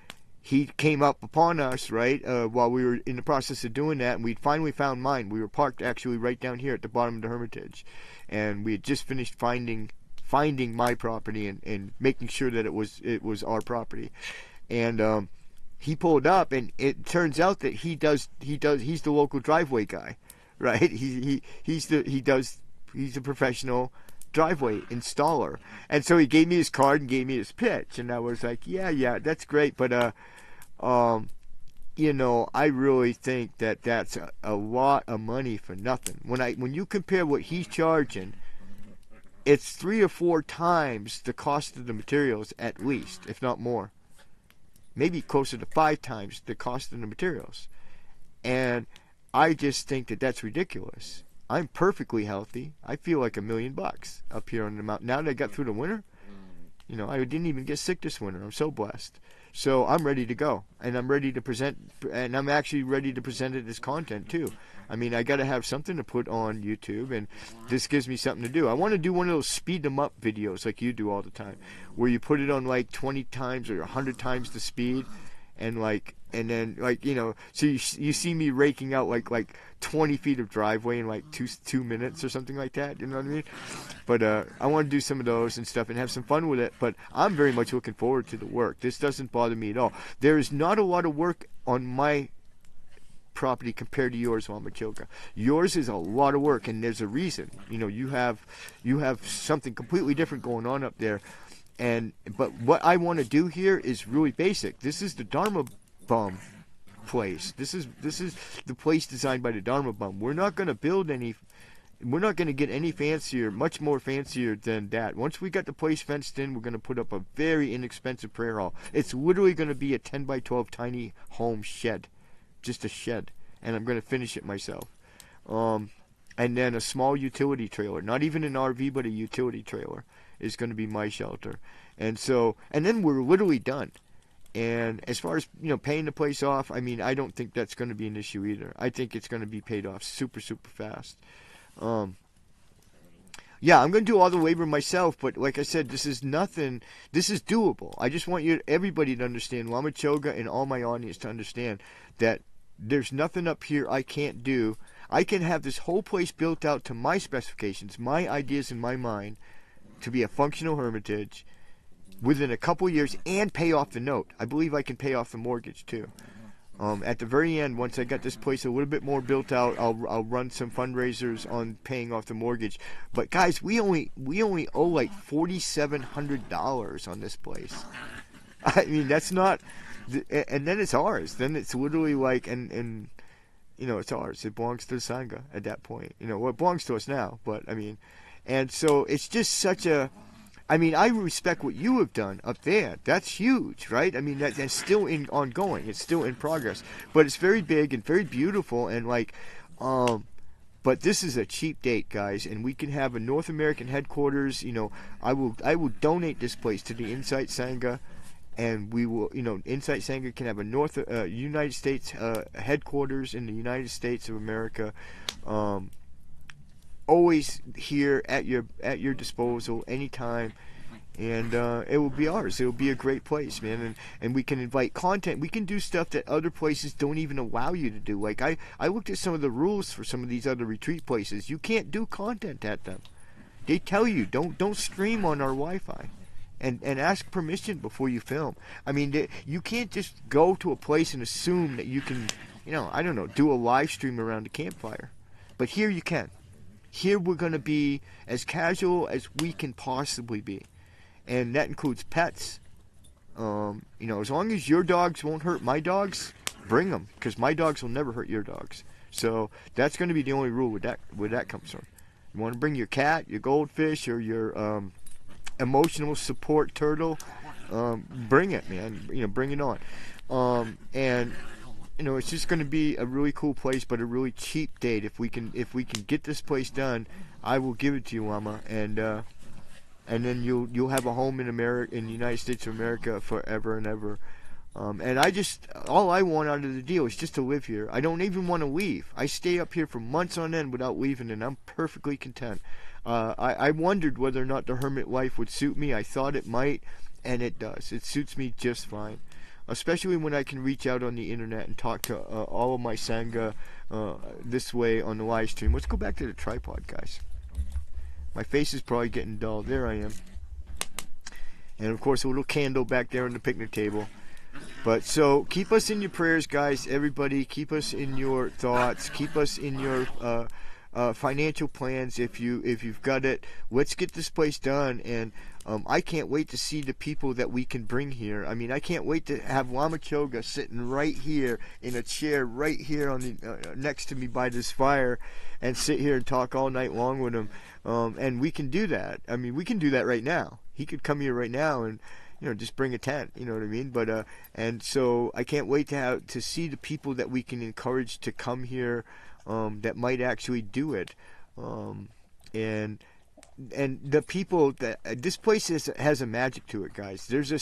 he came up upon us, right, while we were in the process of doing that, and we'd finally found mine. We were parked actually right down here at the bottom of the Hermitage, and we had just finished finding my property and making sure that it was our property. And he pulled up, and it turns out that he's the local driveway guy, right? He's a professional driveway installer. And so he gave me his card and gave me his pitch, and I was like, yeah, that's great, but I really think that that's a lot of money for nothing. When you compare what he's charging, it's 3 or 4 times the cost of the materials, at least, if not more. Maybe closer to 5 times the cost of the materials. And I just think that that's ridiculous. I'm perfectly healthy. I feel like $1 million up here on the mountain. Now that I got through the winter, I didn't even get sick this winter. I'm so blessed. So I'm ready to go, and I'm ready to present, and I'm actually ready to present it as content too. I mean, I got to have something to put on YouTube, and this gives me something to do. I want to do one of those speed them up videos like you do all the time, where you put it on like 20 times or 100 times the speed, and then so you see me raking out like 20 feet of driveway in like two minutes or something like that. You know what I mean? But I want to do some of those and stuff and have some fun with it. But I'm very much looking forward to the work. This doesn't bother me at all. There is not a lot of work on my property compared to yours, Lama Choga. Yours is a lot of work, and there's a reason. You have something completely different going on up there. But what I want to do here is really basic. This is the Dharma bomb place. This is the place designed by the Dharma Bum. We're not going to build any. We're not going to get any fancier, much more fancier than that. Once we got the place fenced in, we're going to put up a very inexpensive prayer hall. It's literally going to be a 10 by 12 tiny home shed, just a shed, and I'm going to finish it myself. And then a small utility trailer, not even an RV, but a utility trailer, is going to be my shelter. And then we're literally done. And as far as, paying the place off, I mean, I don't think that's going to be an issue either. I think it's going to be paid off super, super fast. Yeah, I'm going to do all the labor myself, but like I said, this is nothing. This is doable. I just want everybody to understand, Lama Choga and all my audience to understand that there's nothing up here I can't do. I can have this whole place built out to my specifications, my ideas in my mind, to be a functional hermitage within a couple years and pay off the note. I believe I can pay off the mortgage too. At the very end, once I got this place a little bit more built out, I'll run some fundraisers on paying off the mortgage. But guys, we only owe like $4,700 on this place. I mean, that's not, and then it's ours. Then it's literally like, and it's ours. It belongs to the Sangha at that point. Well, it belongs to us now, but I mean, and so it's just such a. I mean, I respect what you have done up there. That's huge, right? I mean, that's still ongoing. It's still in progress. But it's very big and very beautiful. And but this is a cheap date, guys. And we can have a North American headquarters. I will donate this place to the Insight Sangha. And we will, Insight Sangha can have a United States headquarters in the United States of America. Always here at your disposal anytime, and it will be ours. It will be a great place, man, and we can invite content. We can do stuff that other places don't even allow you to do. Like I looked at some of the rules for some of these other retreat places. You can't do content at them. They tell you don't stream on our Wi-Fi, and ask permission before you film. I mean, you can't just go to a place and assume that you can, I don't know, do a live stream around a campfire. But here you can. Here we're going to be as casual as we can possibly be. And that includes pets. As long as your dogs won't hurt my dogs, bring them. Because my dogs will never hurt your dogs. So that's going to be the only rule where that comes from. You want to bring your cat, your goldfish, or your emotional support turtle, bring it, man. Bring it on. It's just going to be a really cool place, but a really cheap date. If we can get this place done, I will give it to you, Lama, and then you'll have a home in America, in the United States of America, forever and ever. And all I want out of the deal is just to live here. I don't even want to leave. I stay up here for months on end without leaving, and I'm perfectly content. I wondered whether or not the hermit life would suit me. I thought it might, and it does. It suits me just fine. Especially when I can reach out on the internet and talk to all of my Sangha this way on the live stream. Let's go back to the tripod, guys. My face is probably getting dull. There I am. And of course a little candle back there on the picnic table. But so keep us in your prayers, guys. Everybody, keep us in your thoughts. Keep us in your financial plans if you've got it. Let's get this place done, and I can't wait to see the people that we can bring here. I mean, I can't wait to have Lama Choga sitting right here in a chair right here on the next to me by this fire, and sit here and talk all night long with him. And we can do that. I mean, we can do that right now. He could come here right now and just bring a tent. You know what I mean? But and so I can't wait to see the people that we can encourage to come here. That might actually do it, and the people that this place has a magic to it, guys. There's a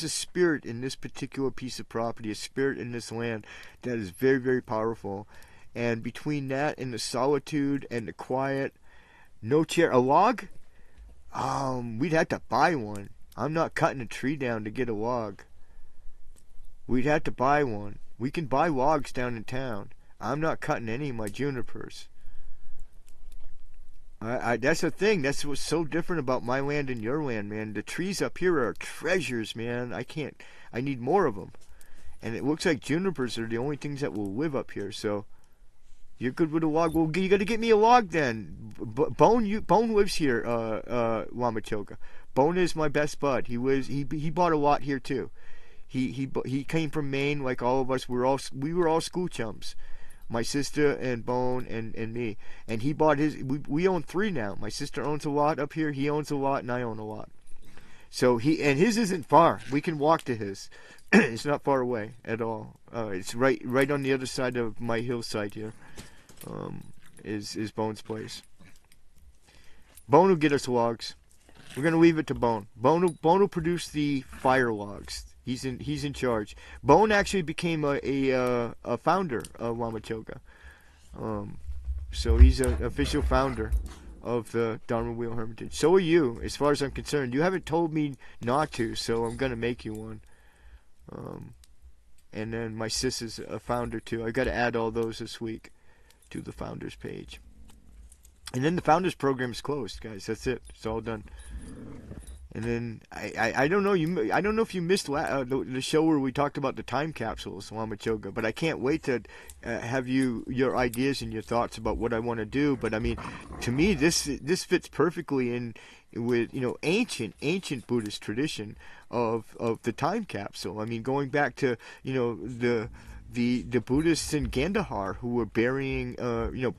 spirit in this particular piece of property, a spirit in this land that is very, very powerful. And between that and the solitude and the quiet, no chair, a log, we'd have to buy one. I'm not cutting a tree down to get a log. We'd have to buy one. We can buy logs down in town. I'm not cutting any of my junipers. That's the thing. That's what's so different about my land and your land, man. The trees up here are treasures, man. I need more of them. And it looks like junipers are the only things that will live up here. So you're good with a log. Well, you got to get me a log then. Bone lives here, Lama Choga. Bone is my best bud. He bought a lot here too. He came from Maine, like all of us. We were all school chums. My sister and Bone and me. And he bought his. We own 3 now. My sister owns a lot up here. He owns a lot, and I own a lot. So his isn't far. We can walk to his. It's not far away at all. It's right on the other side of my hillside here. Is Bone's place. Bone will get us logs. We're gonna leave it to Bone. Bone will produce the fire logs. He's in charge. Bone actually became a founder of Lamachoga. So he's an official founder of the Dharma Wheel Hermitage. So are you, as far as I'm concerned. You haven't told me not to, so I'm gonna make you one. And then my sis is a founder too. I got to add all those this week to the founders page. And then the founders program is closed, guys. That's it. It's all done. And then I don't know I don't know if you missed the show where we talked about the time capsules, Lamachoga, but I can't wait to have your ideas and your thoughts about what I want to do. But I mean, to me, this fits perfectly in with ancient Buddhist tradition of the time capsule. I mean, going back to the Buddhists in Kandahar who were burying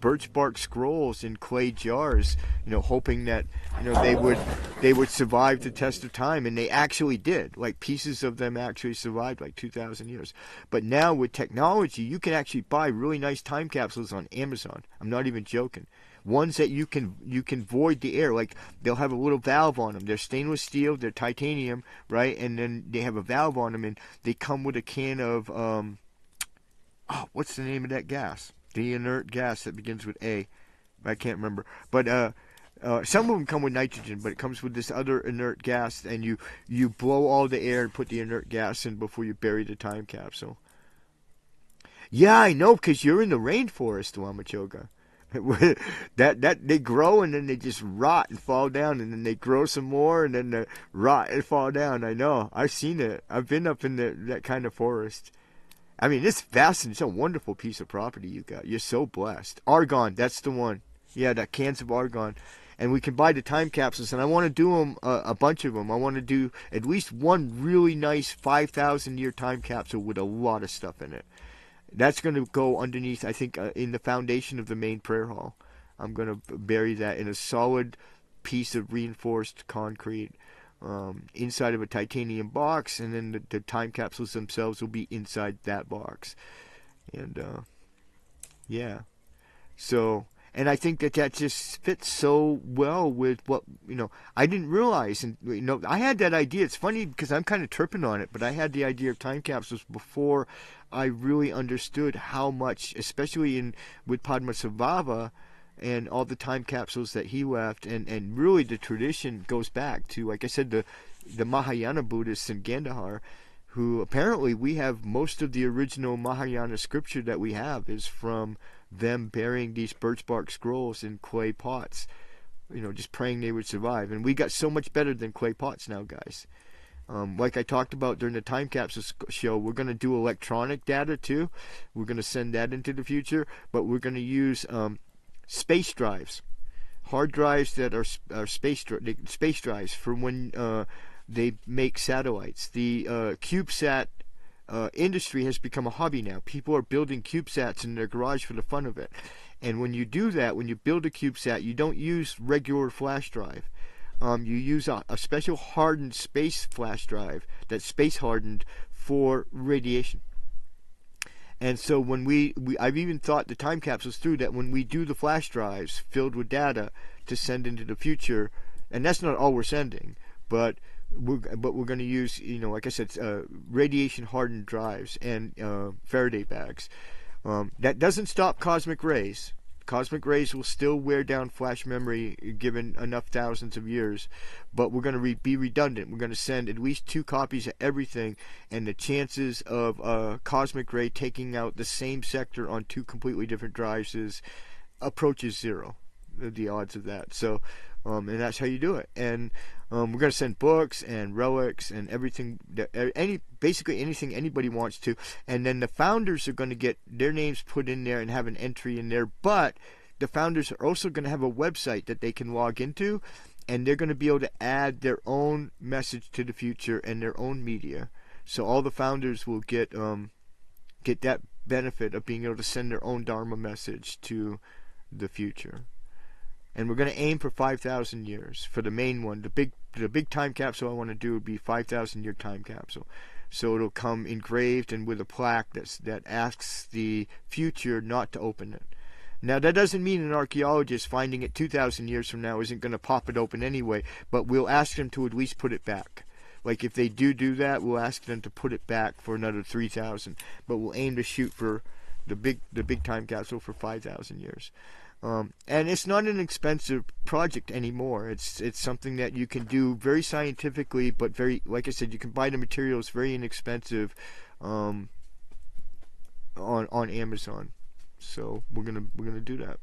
birch bark scrolls in clay jars, hoping that they would survive the test of time, and they actually did. Like, pieces of them actually survived like 2,000 years. But now with technology, you can actually buy really nice time capsules on Amazon. I'm not even joking. Ones that you can void the air, like they'll have a little valve on them. They're stainless steel, they're titanium, right? And then they have a valve on them, and they come with a can of what's the name of that gas? The inert gas that begins with A. I can't remember. But some of them come with nitrogen, but it comes with this other inert gas, and you blow all the air and put the inert gas in before you bury the time capsule. Yeah, I know, because you're in the rainforest, Lamachoga. that they grow and then they just rot and fall down, and then they grow some more and then they rot and fall down. I know. I've seen it. I've been up in that kind of forest. I mean, it's fascinating. It's a wonderful piece of property you got. You're so blessed. Argon, that's the one. Yeah, that cans of argon. And we can buy the time capsules, and I want to do them, a bunch of them. I want to do at least one really nice 5,000-year time capsule with a lot of stuff in it. That's going to go underneath, I think, in the foundation of the main prayer hall. I'm going to bury that in a solid piece of reinforced concrete inside of a titanium box, and then the time capsules themselves will be inside that box. And, yeah. So, and I think that just fits so well with what, I didn't realize. And, I had that idea. It's funny because I'm kind of tripping on it, but I had the idea of time capsules before I really understood how much, especially with Padmasambhava and all the time capsules that he left, and really the tradition goes back to, like I said, the Mahayana Buddhists in Kandahar, who apparently we have most of the original Mahayana scripture that we have is from them burying these birch bark scrolls in clay pots, just praying they would survive. And we got so much better than clay pots now, guys. Like I talked about during the time capsule show, we're going to do electronic data too. We're going to send that into the future, but we're going to use space drives, hard drives that are space drives for when they make satellites. The CubeSat industry has become a hobby now. People are building CubeSats in their garage for the fun of it. And when you do that, when you build a CubeSat, you don't use regular flash drive. You use a special hardened space flash drive that's space hardened for radiation. And so when I've even thought the time capsules through that when we do the flash drives filled with data to send into the future, and that's not all we're sending, but we're going to use, like I said, radiation hardened drives and Faraday bags. That doesn't stop cosmic rays. Cosmic rays will still wear down flash memory given enough thousands of years, but we're going to be redundant. We're going to send at least 2 copies of everything, and the chances of a cosmic ray taking out the same sector on 2 completely different drives approaches 0. The odds of that. So, and that's how you do it. And we're going to send books and relics and everything, basically anything anybody wants to. And then the founders are going to get their names put in there and have an entry in there. But the founders are also going to have a website that they can log into, and they're going to be able to add their own message to the future and their own media. So all the founders will get that benefit of being able to send their own Dharma message to the future. And we're going to aim for 5,000 years for the main one. The big time capsule I want to do would be 5,000 year time capsule. So it'll come engraved and with a plaque that asks the future not to open it. Now, that doesn't mean an archaeologist finding it 2,000 years from now isn't going to pop it open anyway, but we'll ask them to at least put it back. Like, if they do that, we'll ask them to put it back for another 3,000. But we'll aim to shoot for the big time capsule for 5,000 years. And it's not an expensive project anymore. It's something that you can do very scientifically, but very, like I said, you can buy the materials very inexpensive on Amazon. So we're gonna do that.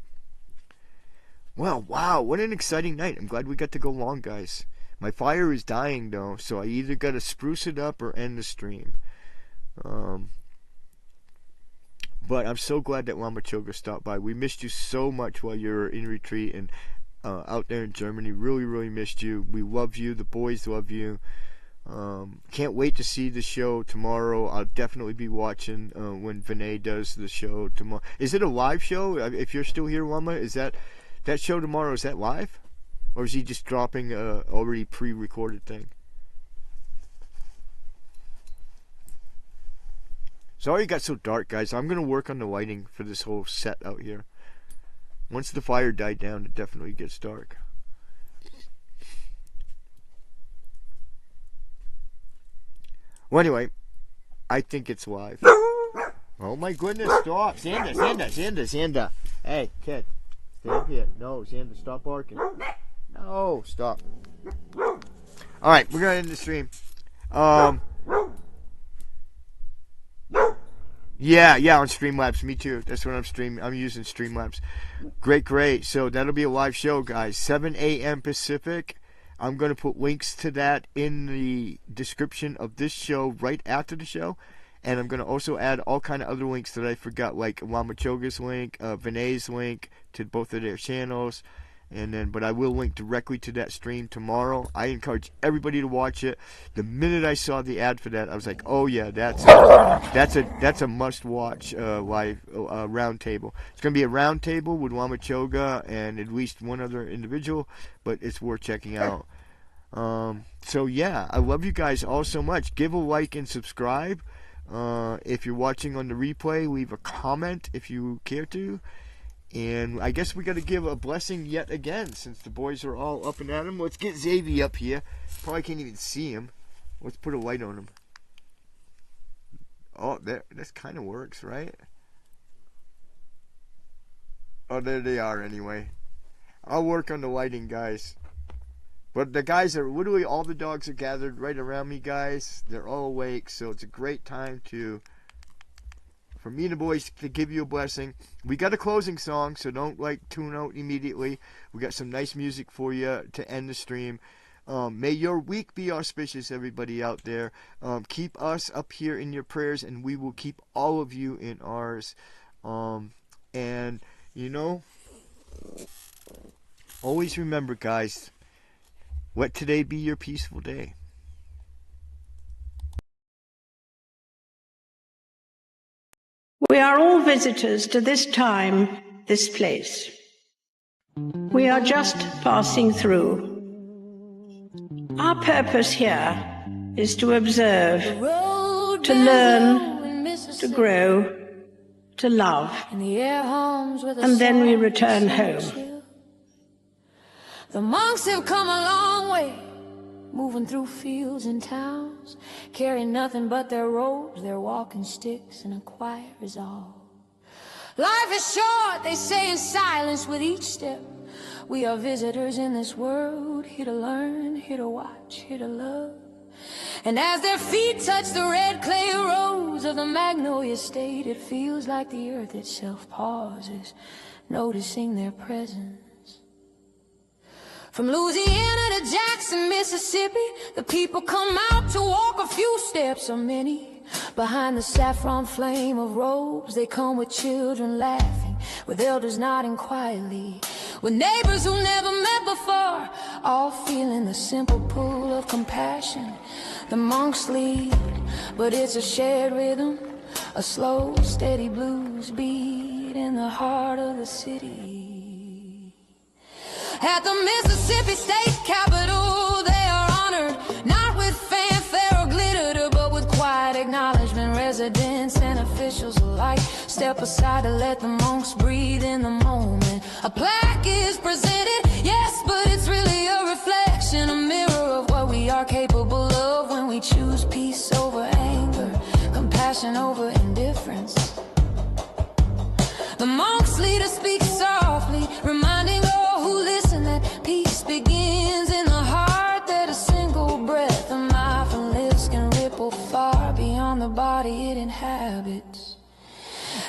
Well, wow, what an exciting night! I'm glad we got to go long, guys. My fire is dying though, so I either gotta spruce it up or end the stream. But I'm so glad that Lama Choga stopped by. We missed you so much while you were in retreat and out there in Germany. Really, really missed you. We love you. The boys love you. Can't wait to see the show tomorrow. I'll definitely be watching when Vinay does the show tomorrow. Is it a live show? If you're still here, Lama, is that show tomorrow? Is that live, or is he just dropping a already pre-recorded thing? Sorry it got so dark, guys. I'm gonna work on the lighting for this whole set out here. Once the fire died down, it definitely gets dark. Well, anyway, I think it's live. Oh my goodness, stop. Xander. Hey, kid. Stay up here. No, Xander, stop barking. No, stop. Alright, we're going to end the stream. Yeah, on Streamlabs. Me too. That's what I'm streaming. I'm using Streamlabs. Great. So that'll be a live show, guys. 7 a.m. Pacific. I'm going to put links to that in the description of this show right after the show. And I'm going to also add all kind of other links that I forgot, like Lama Choga's link, Vinay's link to both of their channels. But I will link directly to that stream tomorrow. I encourage everybody to watch it. The minute I saw the ad for that, I was like, oh yeah, that's a must-watch live roundtable. It's going to be a roundtable with Lama Choga and at least one other individual, but it's worth checking out. So yeah, I love you guys all so much. Give a like and subscribe. If you're watching on the replay, leave a comment if you care to. And I guess we got to give a blessing yet again, since the boys are all up and at him. Let's get Xavier up here. Probably can't even see him. Let's put a light on him. Oh, that kind of works, right? Oh, there they are anyway. I'll work on the lighting, guys. But the guys are literally, all the dogs are gathered right around me, guys. They're all awake, so it's a great time for me and the boys to give you a blessing. We got a closing song, so don't tune out immediately. We got some nice music for you to end the stream. May your week be auspicious, everybody out there. Keep us up here in your prayers, and we will keep all of you in ours. And always remember, guys, let today be your peaceful day. We are all visitors to this time, this place. We are just passing through. Our purpose here is to observe, to learn, to grow, to love, and then we return home. The monks have come a long way, moving through fields and towns, carrying nothing but their robes, their walking sticks, and a quiet resolve. Life is short, they say in silence with each step. We are visitors in this world, here to learn, here to watch, here to love. And as their feet touch the red clay roads of the Magnolia State, it feels like the earth itself pauses, noticing their presence. From Louisiana to Jackson, Mississippi, the people come out to walk a few steps or many. Behind the saffron flame of robes, they come with children laughing, with elders nodding quietly, with neighbors who never met before, all feeling the simple pull of compassion. the monks lead, but it's a shared rhythm, a slow, steady blues beat in the heart of the city. At the Mississippi State Capitol, they are honored, not with fanfare or glitter, but with quiet acknowledgement. Residents and officials alike step aside to let the monks breathe in the moment. A plaque is presented, yes, but it's really a reflection, a mirror of what we are capable of when we choose peace over anger, compassion over indifference. The monk's leader speaks softly, reminding all who listen that peace begins in the heart, that a single breath of mindfulness can ripple far beyond the body it inhabits.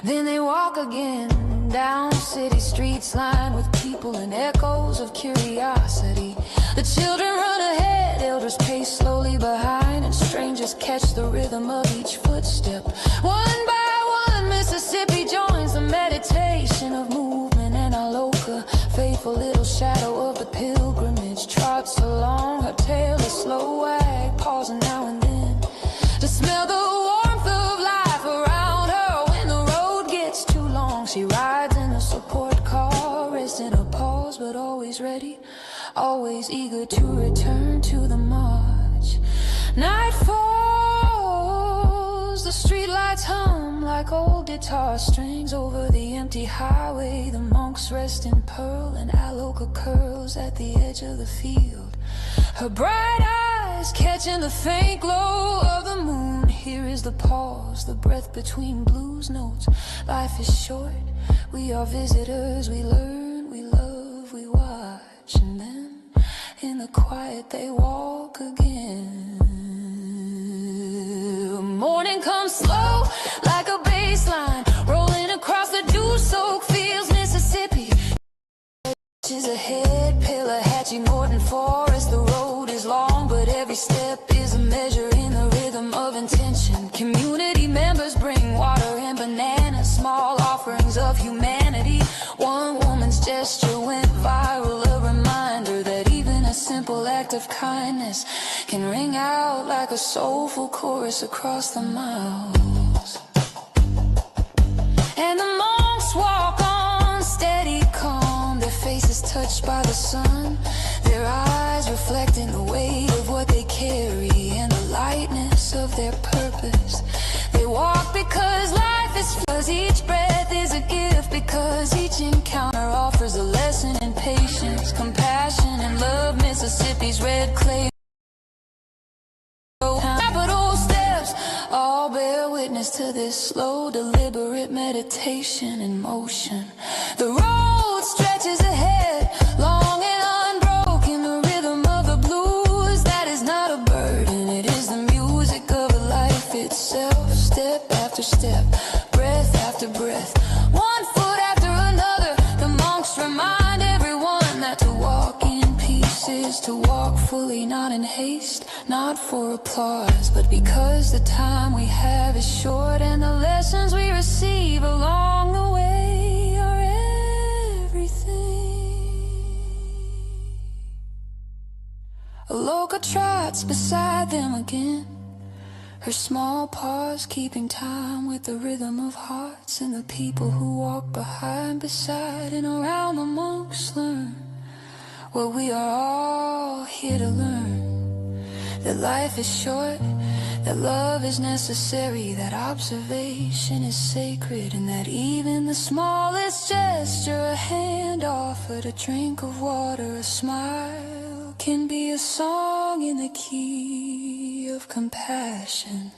Then they walk again down city streets lined with people and echoes of curiosity. The children run ahead, elders pace slowly behind, and strangers catch the rhythm of each footstep. One by one, Mississippi joins the meditation of movement, and Aloka, faithful little shadow of the pilgrimage, trots along, her tail a slow wag, pausing now and then to smell the warmth of life around her. When the road gets too long, she rides in the support car, resting her pause, but always ready, always eager to return to the march. Night falls, the streetlights hum like old guitar strings over the empty highway. The monks rest in pearl, and Aloka curls at the edge of the field, her bright eyes catching the faint glow of the moon. Here is the pause, the breath between blues notes. Life is short, we are visitors, we learn, we love, we watch, and then in the quiet they walk again. Morning comes slow like a bass line, rolling across the dew-soaked fields. Mississippi is ahead, pillar hatching Morton Forest. The road is long, but every step is a measure in the rhythm of intention. Community members bring water and bananas, small offerings of humanity. One woman's gesture went viral, a reminder that even a simple act of kindness can ring out like a soulful chorus across the miles. And the monks walk on, steady, calm, their faces touched by the sun, their eyes reflecting the weight of what they carry and the lightness of their purpose. They walk because life is fuzz, each breath is a gift, because each encounter offers a lesson in patience, compassion, and love. Mississippi's red clay Capitol steps all bear witness to this slow, deliberate meditation in motion. The road stretches ahead, long and unbroken, the rhythm of the blues that is not a burden, it is the music of life itself. Step after step, breath after breath, one foot after another, the monks remind everyone that to walk in peace is to walk fully, not in haste, not for applause, but because the time we have is short, and the lessons we receive along the way are everything. Aloka trots beside them again, her small paws keeping time with the rhythm of hearts, and the people who walk behind, beside, and around the monks learn what we are all here to learn. That life is short, that love is necessary, that observation is sacred, and that even the smallest gesture, a hand offered, a drink of water, a smile, can be a song in the key of compassion.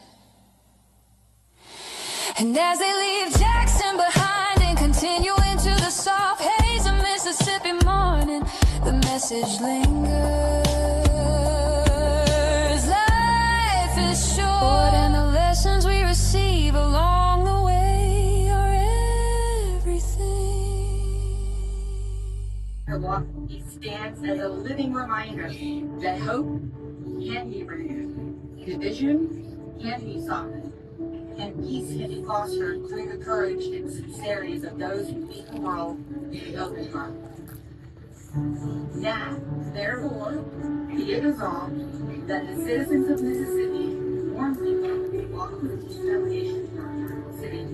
And as they leave Jackson behind and continue into the soft haze of Mississippi morning, the message lingers. Life is short, and the lessons we receive along the way are everything. Milwaukee stands as a living reminder that hope can be renewed, division can be softened, and peace can be fostered through the courage and sincerity of those who lead the world with an open heart. Now, therefore, be it resolved that the citizens of Mississippi warmly welcome the delegation from the city,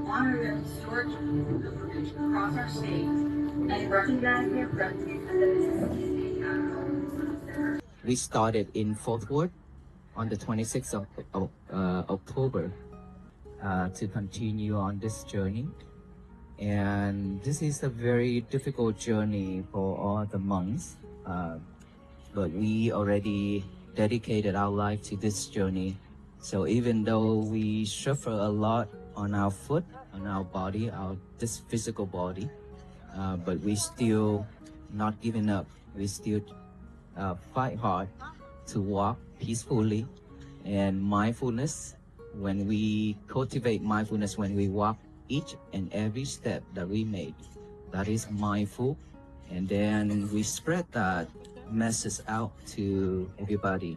honor their historic pilgrimage across our state, and recognize their presence at the Mississippi Center. We started in Fort Worth on the 26th of October to continue on this journey. And this is a very difficult journey for all the monks, but we already dedicated our life to this journey. So even though we suffer a lot on our foot, on our body, this physical body, but we still not giving up. We still fight hard to walk peacefully and mindfulness. When we cultivate mindfulness, when we walk each and every step that we make, that is mindful, and then we spread that message out to everybody.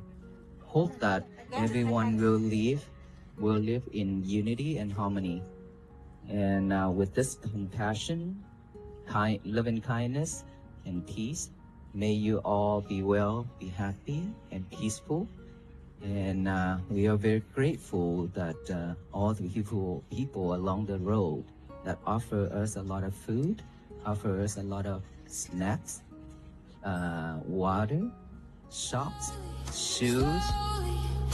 Hope that everyone will live in unity and harmony, and with this compassion, loving kindness, and peace, may you all be well, be happy, and peaceful. And we are very grateful that all the people along the road that offer us a lot of food, offer us a lot of snacks, water, socks, shoes,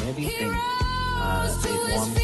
everything. It warms